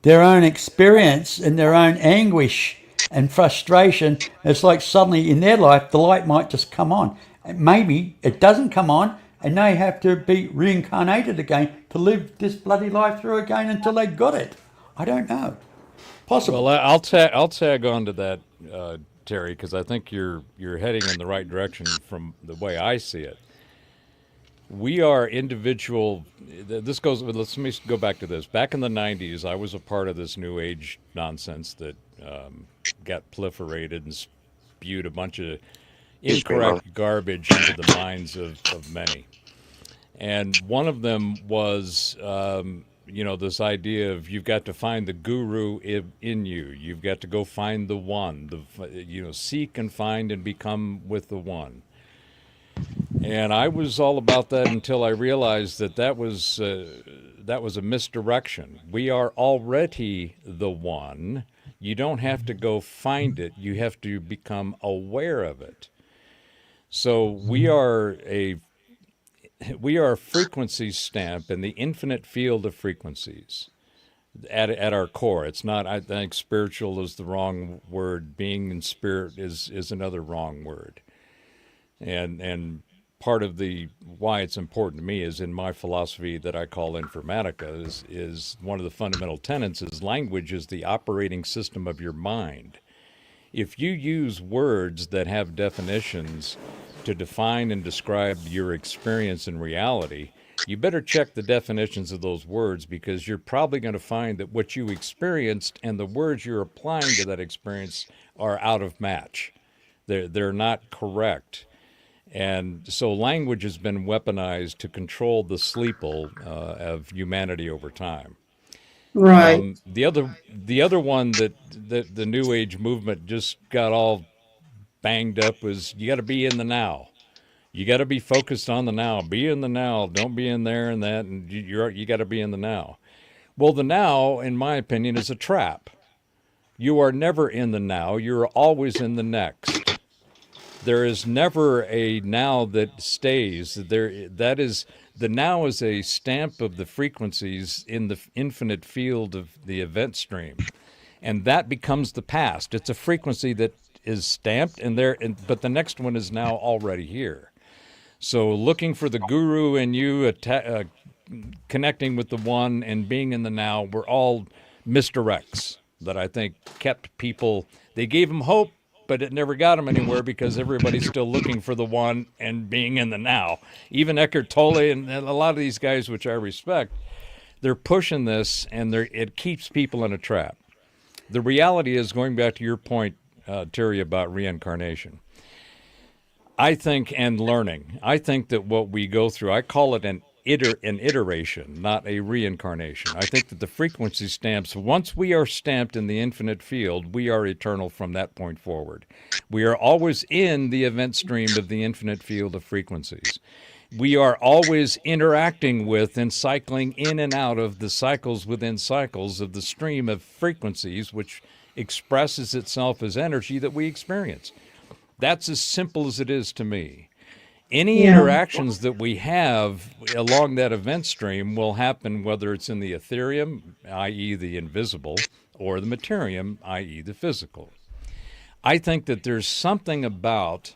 their own experience and their own anguish and frustration. It's like suddenly in their life, the light might just come on. And maybe it doesn't come on, and they have to be reincarnated again to live this bloody life through again until they got it. I don't know. Possible. Well, I'll tag on to that, Terry, because I think you're heading in the right direction from the way I see it. We are individual. This goes. Let me go back to this. Back in the '90s, I was a part of this New Age nonsense that got proliferated and spewed a bunch of incorrect garbage into the minds of many. And one of them was, this idea of you've got to find the guru in you. You've got to go find the one. Seek and find and become with the one. And I was all about that until I realized that was a misdirection. We are already the one. You don't have to go find it. You have to become aware of it. So we are a frequency stamp in the infinite field of frequencies at our core. It's not, I think spiritual is the wrong word. Being in spirit is another wrong word. And part of the why it's important to me is in my philosophy that I call informatica is one of the fundamental tenets is language is the operating system of your mind. If you use words that have definitions to define and describe your experience in reality, you better check the definitions of those words because you're probably going to find that what you experienced and the words you're applying to that experience are out of match. They're not correct. And so language has been weaponized to control the sleeple of humanity over time. Right. The other one that the New Age movement just got all banged up was you got to be in the now. You got to be focused on the now. Be in the now. Don't be in there and that. And you got to be in the now. Well, the now, in my opinion, is a trap. You are never in the now. You're always in the next. There is never a now that stays. The now is a stamp of the frequencies in the infinite field of the event stream, and that becomes the past. It's a frequency that is stamped, but the next one is now already here. So, looking for the guru in you, connecting with the one, and being in the now, were all misdirects that I think kept people. They gave them hope, but it never got them anywhere because everybody's still looking for the one and being in the now. Even Eckhart Tolle and a lot of these guys, which I respect, they're pushing this, and it keeps people in a trap. The reality is, going back to your point, Terry, about reincarnation, I think, and learning, I think that what we go through, I call it an iteration, not a reincarnation. I think that the frequency stamps, once we are stamped in the infinite field, we are eternal from that point forward. We are always in the event stream of the infinite field of frequencies. We are always interacting with and cycling in and out of the cycles within cycles of the stream of frequencies, which expresses itself as energy that we experience. That's as simple as it is to me. Any interactions that we have along that event stream will happen whether it's in the etherium, i.e. the invisible, or the materium, i.e. the physical. I think that there's something about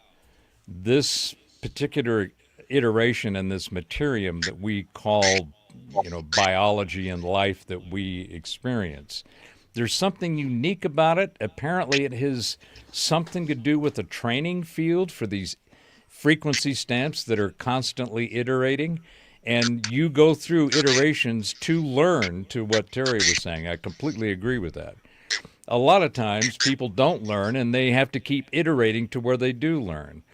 this particular iteration in this materium that we call, biology and life that we experience. There's something unique about it. Apparently it has something to do with a training field for these frequency stamps that are constantly iterating, and you go through iterations to learn, to what Terry was saying. I completely agree with that. A lot of times people don't learn, and they have to keep iterating to where they do learn.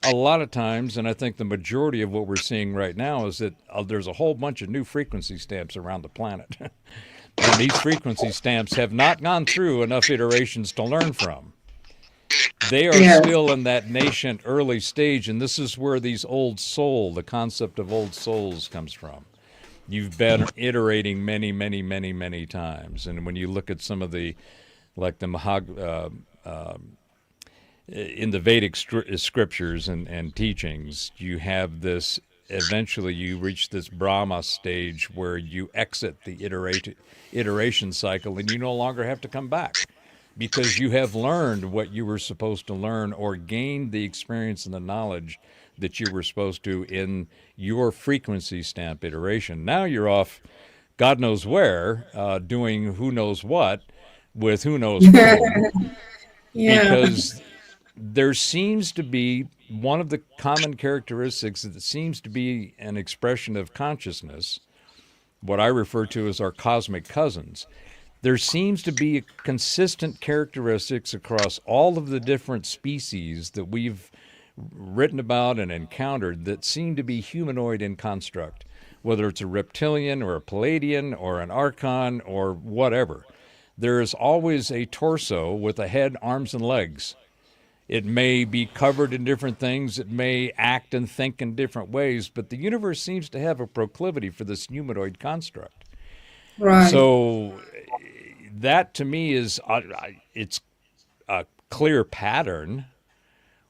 A lot of times, and I think the majority of what we're seeing right now is that there's a whole bunch of new frequency stamps around the planet. And these frequency stamps have not gone through enough iterations to learn from. They are still in that nascent early stage, and this is where the concept of old souls comes from. You've been iterating many, many, many, many times. And when you look at some of the, like the in the Vedic scriptures and teachings, you have this, eventually you reach this Brahma stage where you exit the iteration cycle and you no longer have to come back. because you have learned what you were supposed to learn or gained the experience and the knowledge that you were supposed to in your frequency stamp iteration. Now you're off, God knows where, doing who knows what with who knows whom, Yeah, because there seems to be one of the common characteristics that seems to be an expression of consciousness, what I refer to as our cosmic cousins. There seems to be consistent characteristics across all of the different species that we've written about and encountered that seem to be humanoid in construct, whether it's a reptilian or a Palladian or an Archon or whatever. There is always a torso with a head, arms, and legs. It may be covered in different things, it may act and think in different ways, but the universe seems to have a proclivity for this humanoid construct. right. So that to me is it's a clear pattern.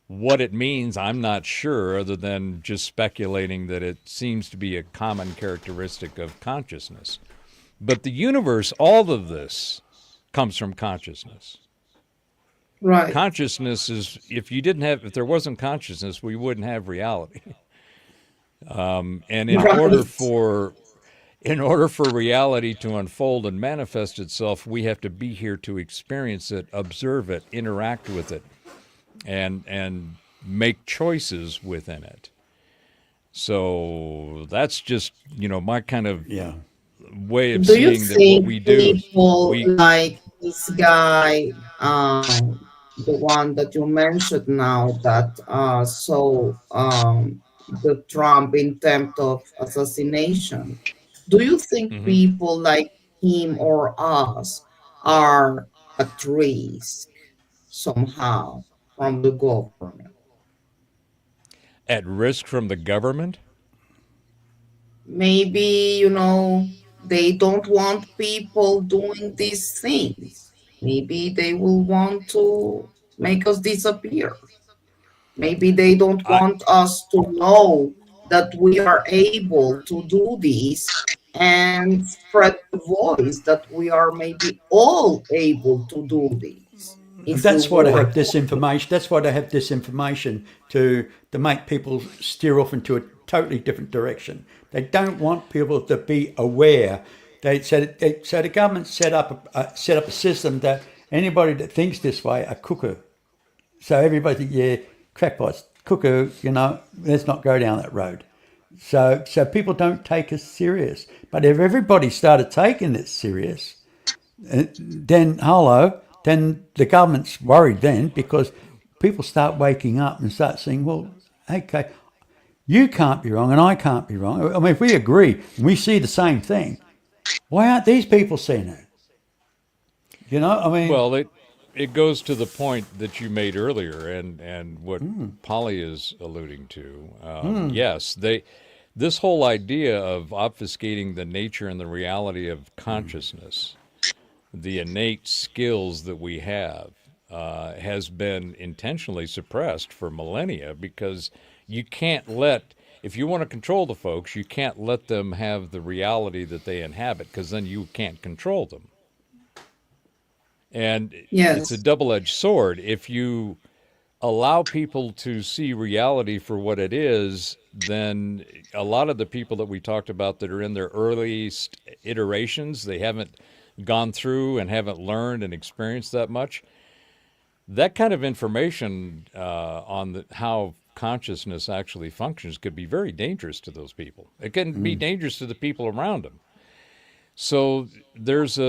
What it means, I'm not sure, other than just speculating that it seems to be a common characteristic of consciousness. But the universe, all of this comes from consciousness. Right. Consciousness is, if there wasn't consciousness, we wouldn't have reality. And Right. in order for reality to unfold and manifest itself, we have to be here to experience it, observe it, interact with it, and make choices within it. So that's just, my kind of Yeah. way of Do you seeing that what think we do. people We like this guy, the one that you mentioned now, that saw the Trump attempt of assassination? Do you think Mhm. people like him or us are at risk somehow from the government? at risk from the government. Maybe, they don't want people doing these things. Maybe they will want to make us disappear. Maybe they don't I want us to know that we are able to do this and spread the voice that we are maybe all able to do this if we That's why they have work. disinformation. That's why they have disinformation to make people steer off into a totally different direction. They don't want people to be aware. So the government set up a system that anybody that thinks this way are cuckoo. So everybody think, yeah, crackpots, cuckoo. Let's not go down that road. So people don't take us serious. But if everybody started taking it serious, then hello, then the government's worried then because people start waking up and start saying, well, okay, you can't be wrong and I can't be wrong. I mean, if we agree and we see the same thing, why aren't these people seeing it? I mean, Well, it goes to the point that you made earlier, and what Polly is alluding to. Yes, this whole idea of obfuscating the nature and the reality of consciousness, the innate skills that we have, has been intentionally suppressed for millennia because you can't let. If you want to control the folks, you can't let them have the reality that they inhabit because then you can't control them. And it's a Yes, double edged sword. If you allow people to see reality for what it is, then a lot of the people that we talked about that are in their earliest iterations, they haven't gone through and haven't learned and experienced that much. That kind of information on how consciousness actually functions could be very dangerous to those people. It can be dangerous to the people around them. So there's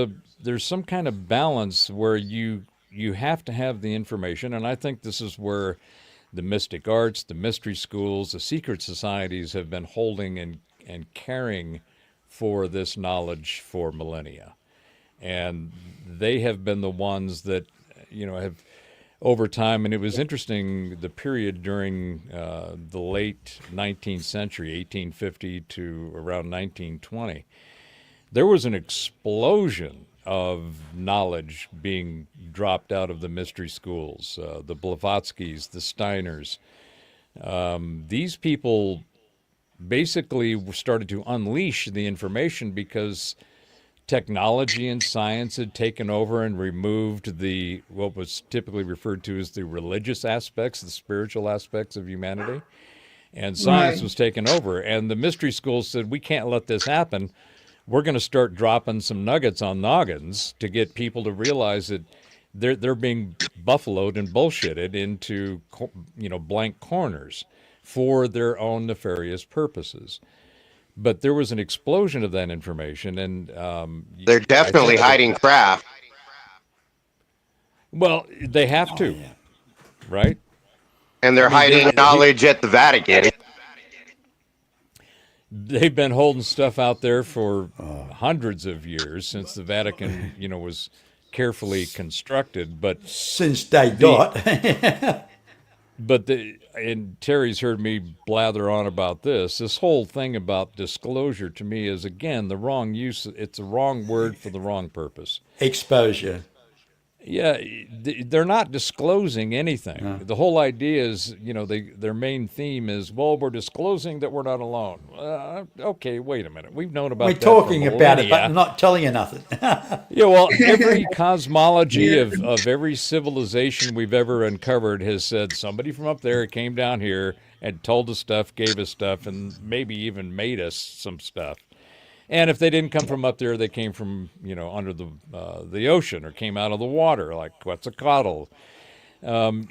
some kind of balance where you have to have the information, and I think this is where the mystic arts, the mystery schools, the secret societies have been holding and caring for this knowledge for millennia. And they have been the ones that, have over time, and it was interesting, the period during the late 19th century, 1850 to around 1920, there was an explosion of knowledge being dropped out of the mystery schools, the Blavatskys, the Steiners. These people basically started to unleash the information because technology and science had taken over and removed what was typically referred to as the religious aspects, the spiritual aspects of humanity, and science Right. was taken over. And the mystery schools said, we can't let this happen. We're going to start dropping some nuggets on noggins to get people to realize that they're being buffaloed and bullshitted into blank corners for their own nefarious purposes. But there was an explosion of that information, and They're definitely hiding craft. well, they have to, Yeah. right? And they're hiding knowledge at the Vatican. They've been holding stuff out there for hundreds of years since the Vatican, was carefully constructed. But Since day dot. and Terry's heard me blather on about this. This whole thing about disclosure to me is again the wrong use. It's a wrong word for the wrong purpose. Exposure. Yeah, they're not disclosing anything. The whole idea is, their main theme is, well, we're disclosing that we're not alone. Okay, wait a minute. We've known about We're that talking for about it, but millennia. I'm not telling you nothing. Yeah, well, every cosmology of every civilization we've ever uncovered has said somebody from up there came down here and told us stuff, gave us stuff, and maybe even made us some stuff. And if they didn't come from up there, they came from under the ocean or came out of the water, like Quetzalcoatl.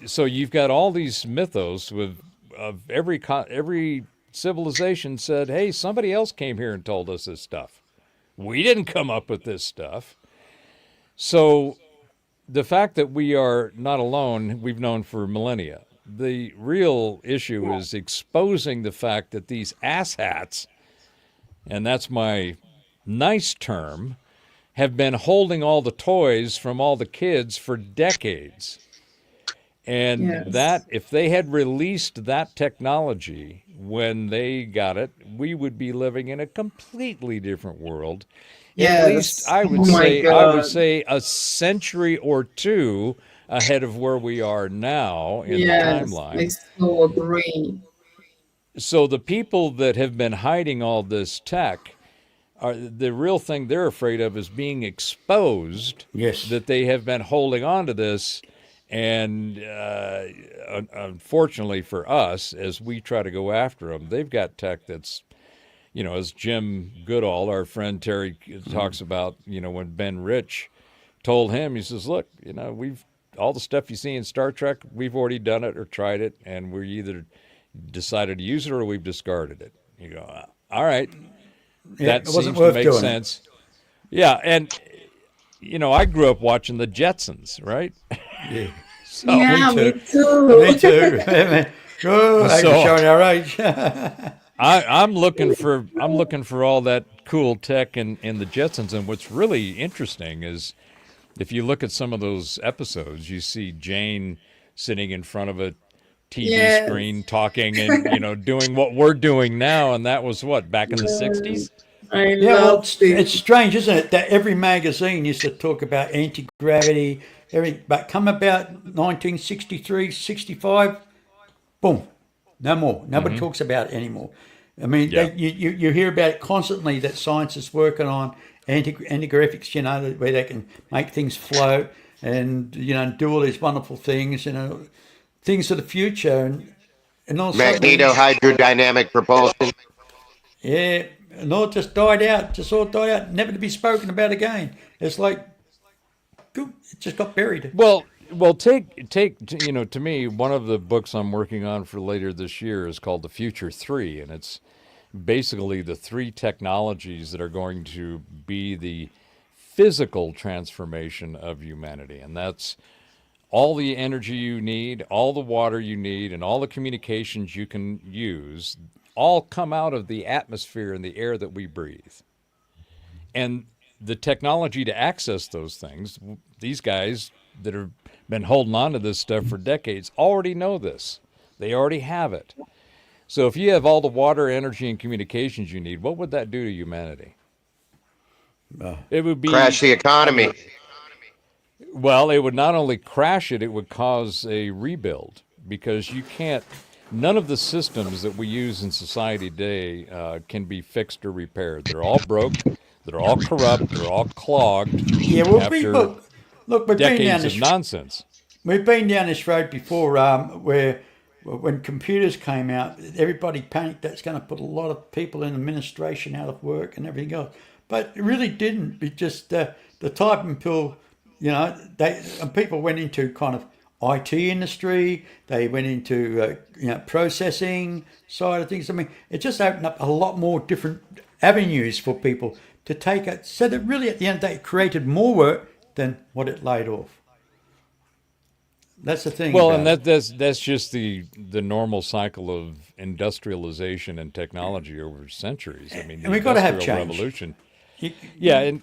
So you've got all these mythos of every civilization said, hey, somebody else came here and told us this stuff. We didn't come up with this stuff. So the fact that we are not alone, we've known for millennia. The real issue is exposing the fact that these asshats, and that's my nice term, have been holding all the toys from all the kids for decades. And Yes. that, if they had released that technology when they got it, we would be living in a completely different world. At least Yes. I would Oh my say, I would God. say a century or two ahead of where we are now in the Yes, timeline. I so agree. So the people that have been hiding all this tech are the real thing they're afraid of is being exposed. Yes. That they have been holding on to this, and unfortunately for us, as we try to go after them, they've got tech that's, as Jim Goodall, our friend Terry, talks about, when Ben Rich told him, he says, look, we've all the stuff you see in Star Trek, we've already done it or tried it, and we're either decided to use it or we've discarded it. You go, all right. Yeah, That it wasn't seems worth to make doing it. sense. Yeah, and I grew up watching the Jetsons, right? Yeah. Yeah, me me too. too. Me too. Oh, So- we're showing our age. I'm looking for all that cool tech in the Jetsons, and what's really interesting is if you look at some of those episodes, you see Jane sitting in front of a TV Yes. screen talking and doing what we're doing now, and that was what, back in the 60s? I Yeah, well, love it. it's strange, isn't it, that every magazine used to talk about anti-gravity, everything, but come about 1963, 65, boom, no more. Nobody talks about it anymore. I mean, Yeah. you hear about it constantly that science is working on anti-graphics, where they can make things float and, do all these wonderful things, things of the future. And all of a sudden, Magneto hydrodynamic propulsion. yeah, and all just died out, never to be spoken about again. It's like, it just got buried. Well, take to me, one of the books I'm working on for later this year is called The Future 3, and it's basically the three technologies that are going to be the physical transformation of humanity, and that's all the energy you need, all the water you need, and all the communications you can use all come out of the atmosphere and the air that we breathe. And the technology to access those things, these guys that have been holding on to this stuff for decades already know this. They already have it. So if you have all the water, energy, and communications you need, what would that do to humanity? It would be Crash the economy. Well, it would not only crash it, it would cause a rebuild because you can't, none of the systems that we use in society today can be fixed or repaired. They're all broke. They're all corrupt. They're all clogged Yeah, well, after look, we've been down decades of this nonsense. We've been down this road before, where when computers came out, everybody panicked that's going to put a lot of people in administration out of work and everything else. But it really didn't. It just the typing pill, and people went into kind of IT industry. They went into processing side of things. I mean, it just opened up a lot more different avenues for people to take it. So that really, at the end of the day, it created more work than what it laid off. That's the thing. Well, about and that's just the normal cycle of industrialization and technology over centuries. I mean, the And we've got to have Industrial change. Revolution. it. Yeah, and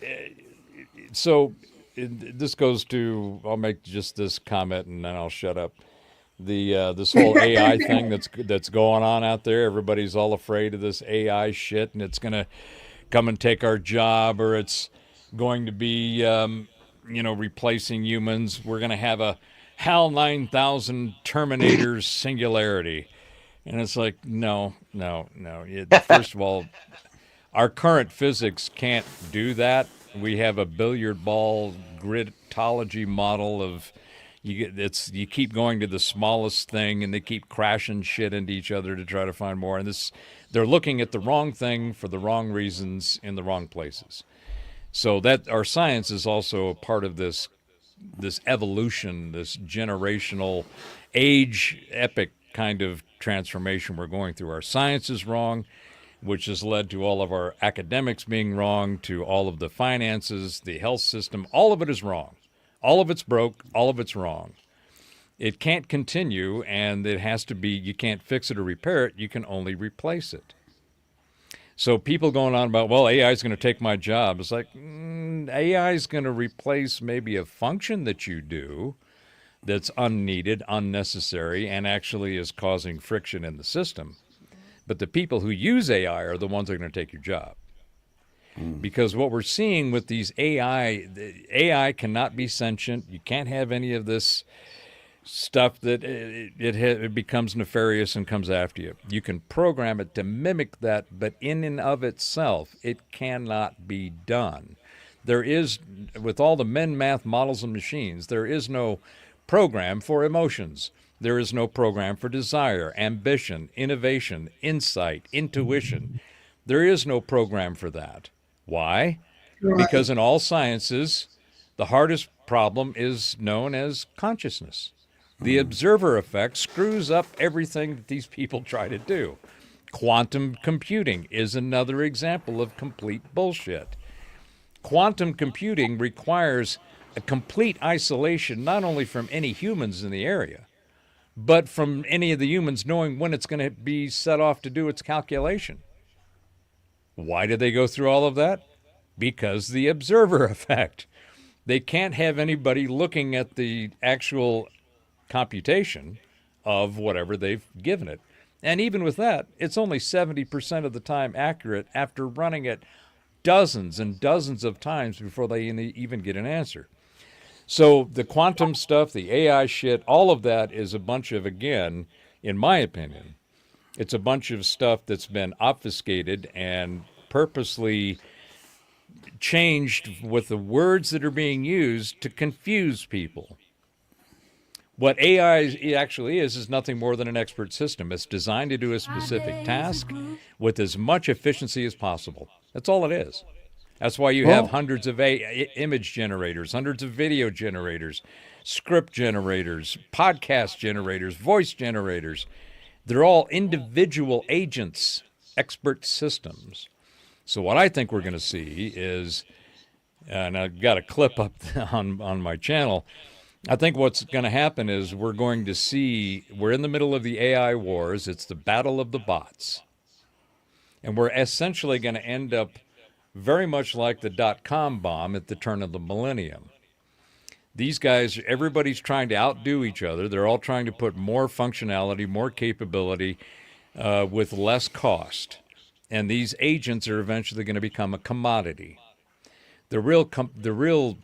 so this goes to. I'll make just this comment, and then I'll shut up. This whole AI thing that's going on out there. Everybody's all afraid of this AI shit, and it's gonna come and take our job, or it's going to be replacing humans. We're gonna have a HAL 9000 Terminator singularity. And it's like, no. First of all, our current physics can't do that. We have a billiard ball gridology model of you keep going to the smallest thing and they keep crashing shit into each other to try to find more. And they're looking at the wrong thing for the wrong reasons in the wrong places. So that our science is also a part of this evolution, this generational age epic kind of transformation we're going through. Our science is wrong, which has led to all of our academics being wrong, to all of the finances, the health system. All of it is wrong. All of it's broke. All of it's wrong. It can't continue, and it has to be, you can't fix it or repair it. You can only replace it. So people going on about, well, AI is going to take my job. It's like, AI is going to replace maybe a function that you do that's unneeded, unnecessary, and actually is causing friction in the system. But the people who use AI are the ones that are going to take your job. Because what we're seeing with these AI cannot be sentient. You can't have any of this stuff that it becomes nefarious and comes after you. You can program it to mimic that, but in and of itself, it cannot be done. There is, with all the math models and machines, there is no program for emotions. There is no program for desire, ambition, innovation, insight, intuition. There is no program for that. Why? Because in all sciences, the hardest problem is known as consciousness. The observer effect screws up everything that these people try to do. Quantum computing is another example of complete bullshit. Quantum computing requires a complete isolation, not only from any humans in the area, but from any of the humans knowing when it's going to be set off to do its calculation. Why did they go through all of that? Because the observer effect. They can't have anybody looking at the actual computation of whatever they've given it. And even with that, it's only 70% of the time accurate after running it dozens and dozens of times before they even get an answer. So the quantum stuff, the AI shit, all of that is a bunch of, again, in my opinion, it's a bunch of stuff that's been obfuscated and purposely changed with the words that are being used to confuse people. What AI actually is nothing more than an expert system. It's designed to do a specific task with as much efficiency as possible. That's all it is. That's why you have hundreds of image generators, hundreds of video generators, script generators, podcast generators, voice generators. They're all individual agents, expert systems. So what I think we're going to see is, and I've got a clip up on my channel, I think what's going to happen is we're going to see, we're in the middle of the AI wars. It's the battle of the bots. And we're essentially going to end up very much like the dot-com bomb at the turn of the millennium. These guys, everybody's trying to outdo each other. They're all trying to put more functionality, more capability with less cost. And these agents are eventually going to become a commodity. The real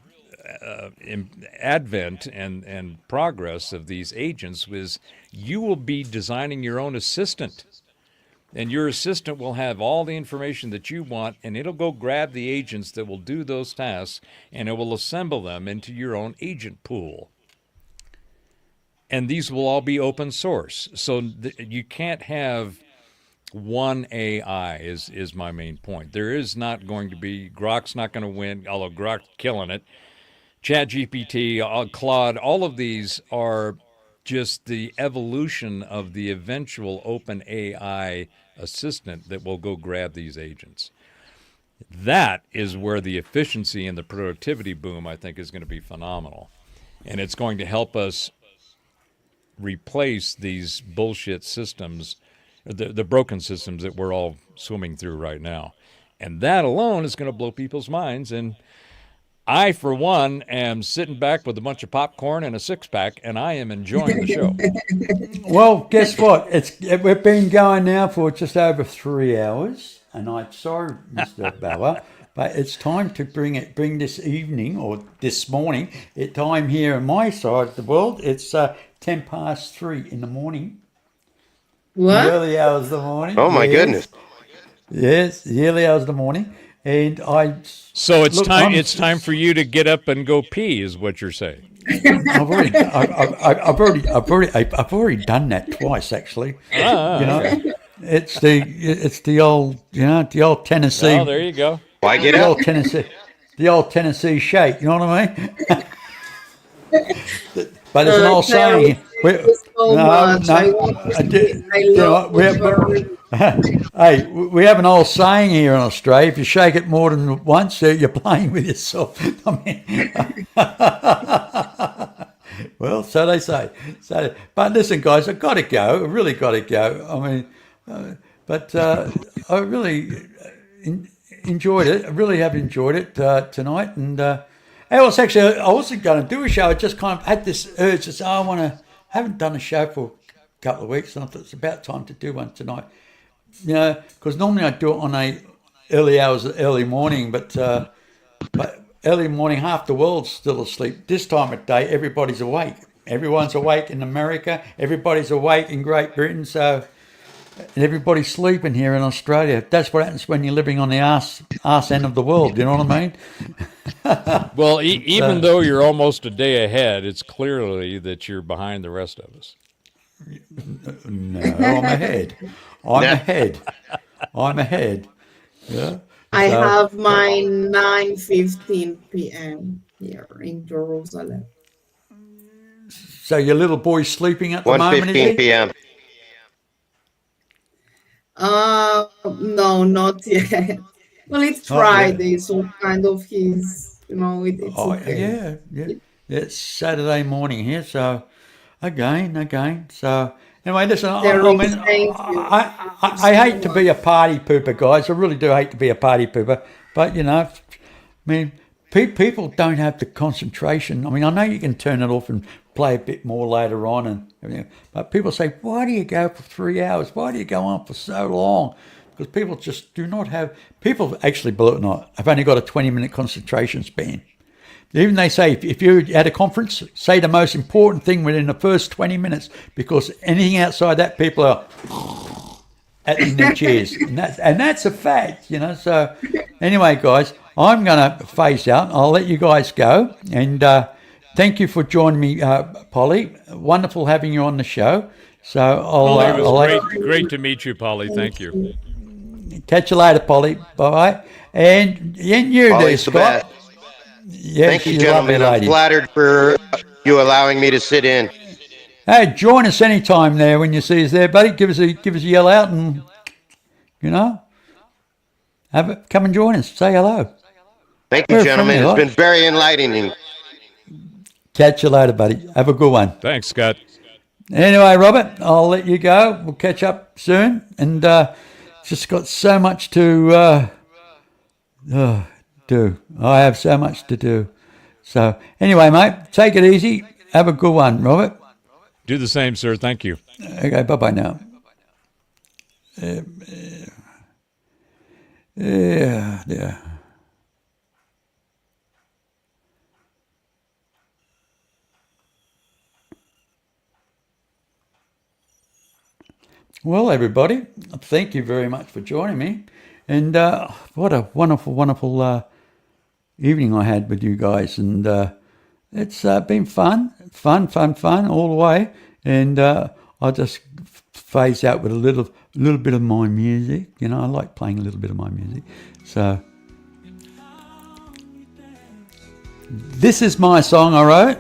advent and progress of these agents was you will be designing your own assistant. And your assistant will have all the information that you want, and it'll go grab the agents that will do those tasks, and it will assemble them into your own agent pool. And these will all be open source. So you can't have one AI is my main point. There is not going to be, Grok's not going to win, although Grok's killing it. ChatGPT, Claude, all of these are just the evolution of the eventual open AI assistant that will go grab these agents. That is where the efficiency and the productivity boom, I think, is going to be phenomenal. And it's going to help us replace these bullshit systems, the broken systems that we're all swimming through right now. And that alone is going to blow people's minds. And I, for one, am sitting back with a bunch of popcorn and a six-pack, and I am enjoying the show. Well, guess what? We've been going now for just over 3 hours, and I'm sorry, Mr. Bauer, but it's time to bring this evening or this morning. Time here on my side of the world. It's 3:10 in the morning. The What? early hours of the morning. Oh my Yes. goodness. Yes, the early hours of the morning, and So it's look, time. It's time for you to get up and go pee, is what you're saying. I've already done that twice actually. It's the old Tennessee. Oh, there you go. Why get The up? old Tennessee shake. You know what I mean? But there's an old Tell saying. thank you so much. I want to say I love what you're Hey, we have an old saying here in Australia: if you shake it more than once, you're playing with yourself. I mean, well, so they say. But listen, guys, I've got to go. I really got to go. I mean, I really enjoyed it. I really have enjoyed it tonight. And I wasn't going to do a show. I just kind of had this urge to say, I haven't done a show for a couple of weeks, and I thought it's about time to do one tonight. Because normally I do it on early morning, but early morning, half the world's still asleep. This time of day, everybody's awake. Everyone's awake in America. Everybody's awake in Great Britain. So, and everybody's sleeping here in Australia. That's what happens when you're living on the arse end of the world. You know what I mean? Well, even though you're almost a day ahead, it's clearly that you're behind the rest of us. No, I'm ahead. I'm ahead. Yeah. I have my 9:15 p.m. here in Jerusalem. So your little boy's sleeping at the moment, is 1:15 he? p.m. No, not yet. Well, it's Not yet. Friday, so kind of it's okay. Yeah. It's Saturday morning here, so again. So anyway, listen. I hate to be a party pooper, guys. I really do hate to be a party pooper, but I mean, people don't have the concentration. I mean, I know you can turn it off and play a bit more later on, and everything, but people say, why do you go for 3 hours? Why do you go on for so long? Because people just do not have. People actually, believe it or not, have only got a 20-minute concentration span. Even they say if you're at a conference, say the most important thing within the first 20 minutes, because anything outside that, people are in their chairs, and that's a fact, So anyway, guys, I'm going to phase out. I'll let you guys go, and thank you for joining me, Polly. Wonderful having you on the show. So Polly, it was great to meet you, Polly. Thank you. Catch you later, Polly. Bye. And you Polly's there, the Scott. best. Yes, Thank you, she's a lovely gentlemen. I'm lady. flattered for you allowing me to sit in. Hey, join us anytime there when you see us there, buddy. Give us a yell out, and come and join us. Say hello. Thank you, We're gentlemen. friendly, It's been very enlightening. Catch you later, buddy. Have a good one. Thanks, Scott. Anyway, Robert, I'll let you go. We'll catch up soon, and just got so much to do. I have so much to do. So anyway, mate, take it easy. Have a good one, Robert. Do the same, sir. Thank you. Okay, bye-bye now. Yeah. Well, everybody, thank you very much for joining me. And what a wonderful, wonderful evening I had with you guys. And it's been fun all the way. And I'll just phase out with a little bit of my music. You know, I like playing a little bit of my music. So this is my song I wrote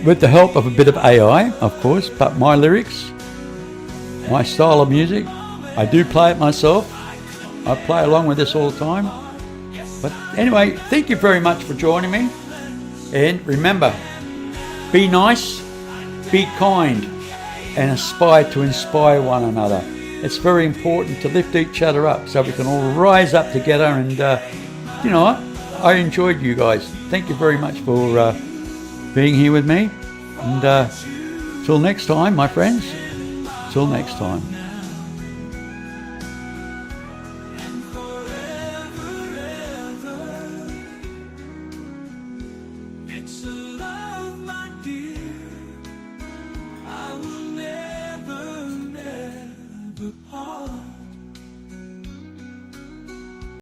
with the help of a bit of AI, of course, but my lyrics, my style of music, I do play it myself. I play along with this all the time. But anyway, thank you very much for joining me. And remember, be nice, be kind, and aspire to inspire one another. It's very important to lift each other up so we can all rise up together. And you know what? I enjoyed you guys. Thank you very much for being here with me. And till next time, my friends. Till next time. It's a love, my dear.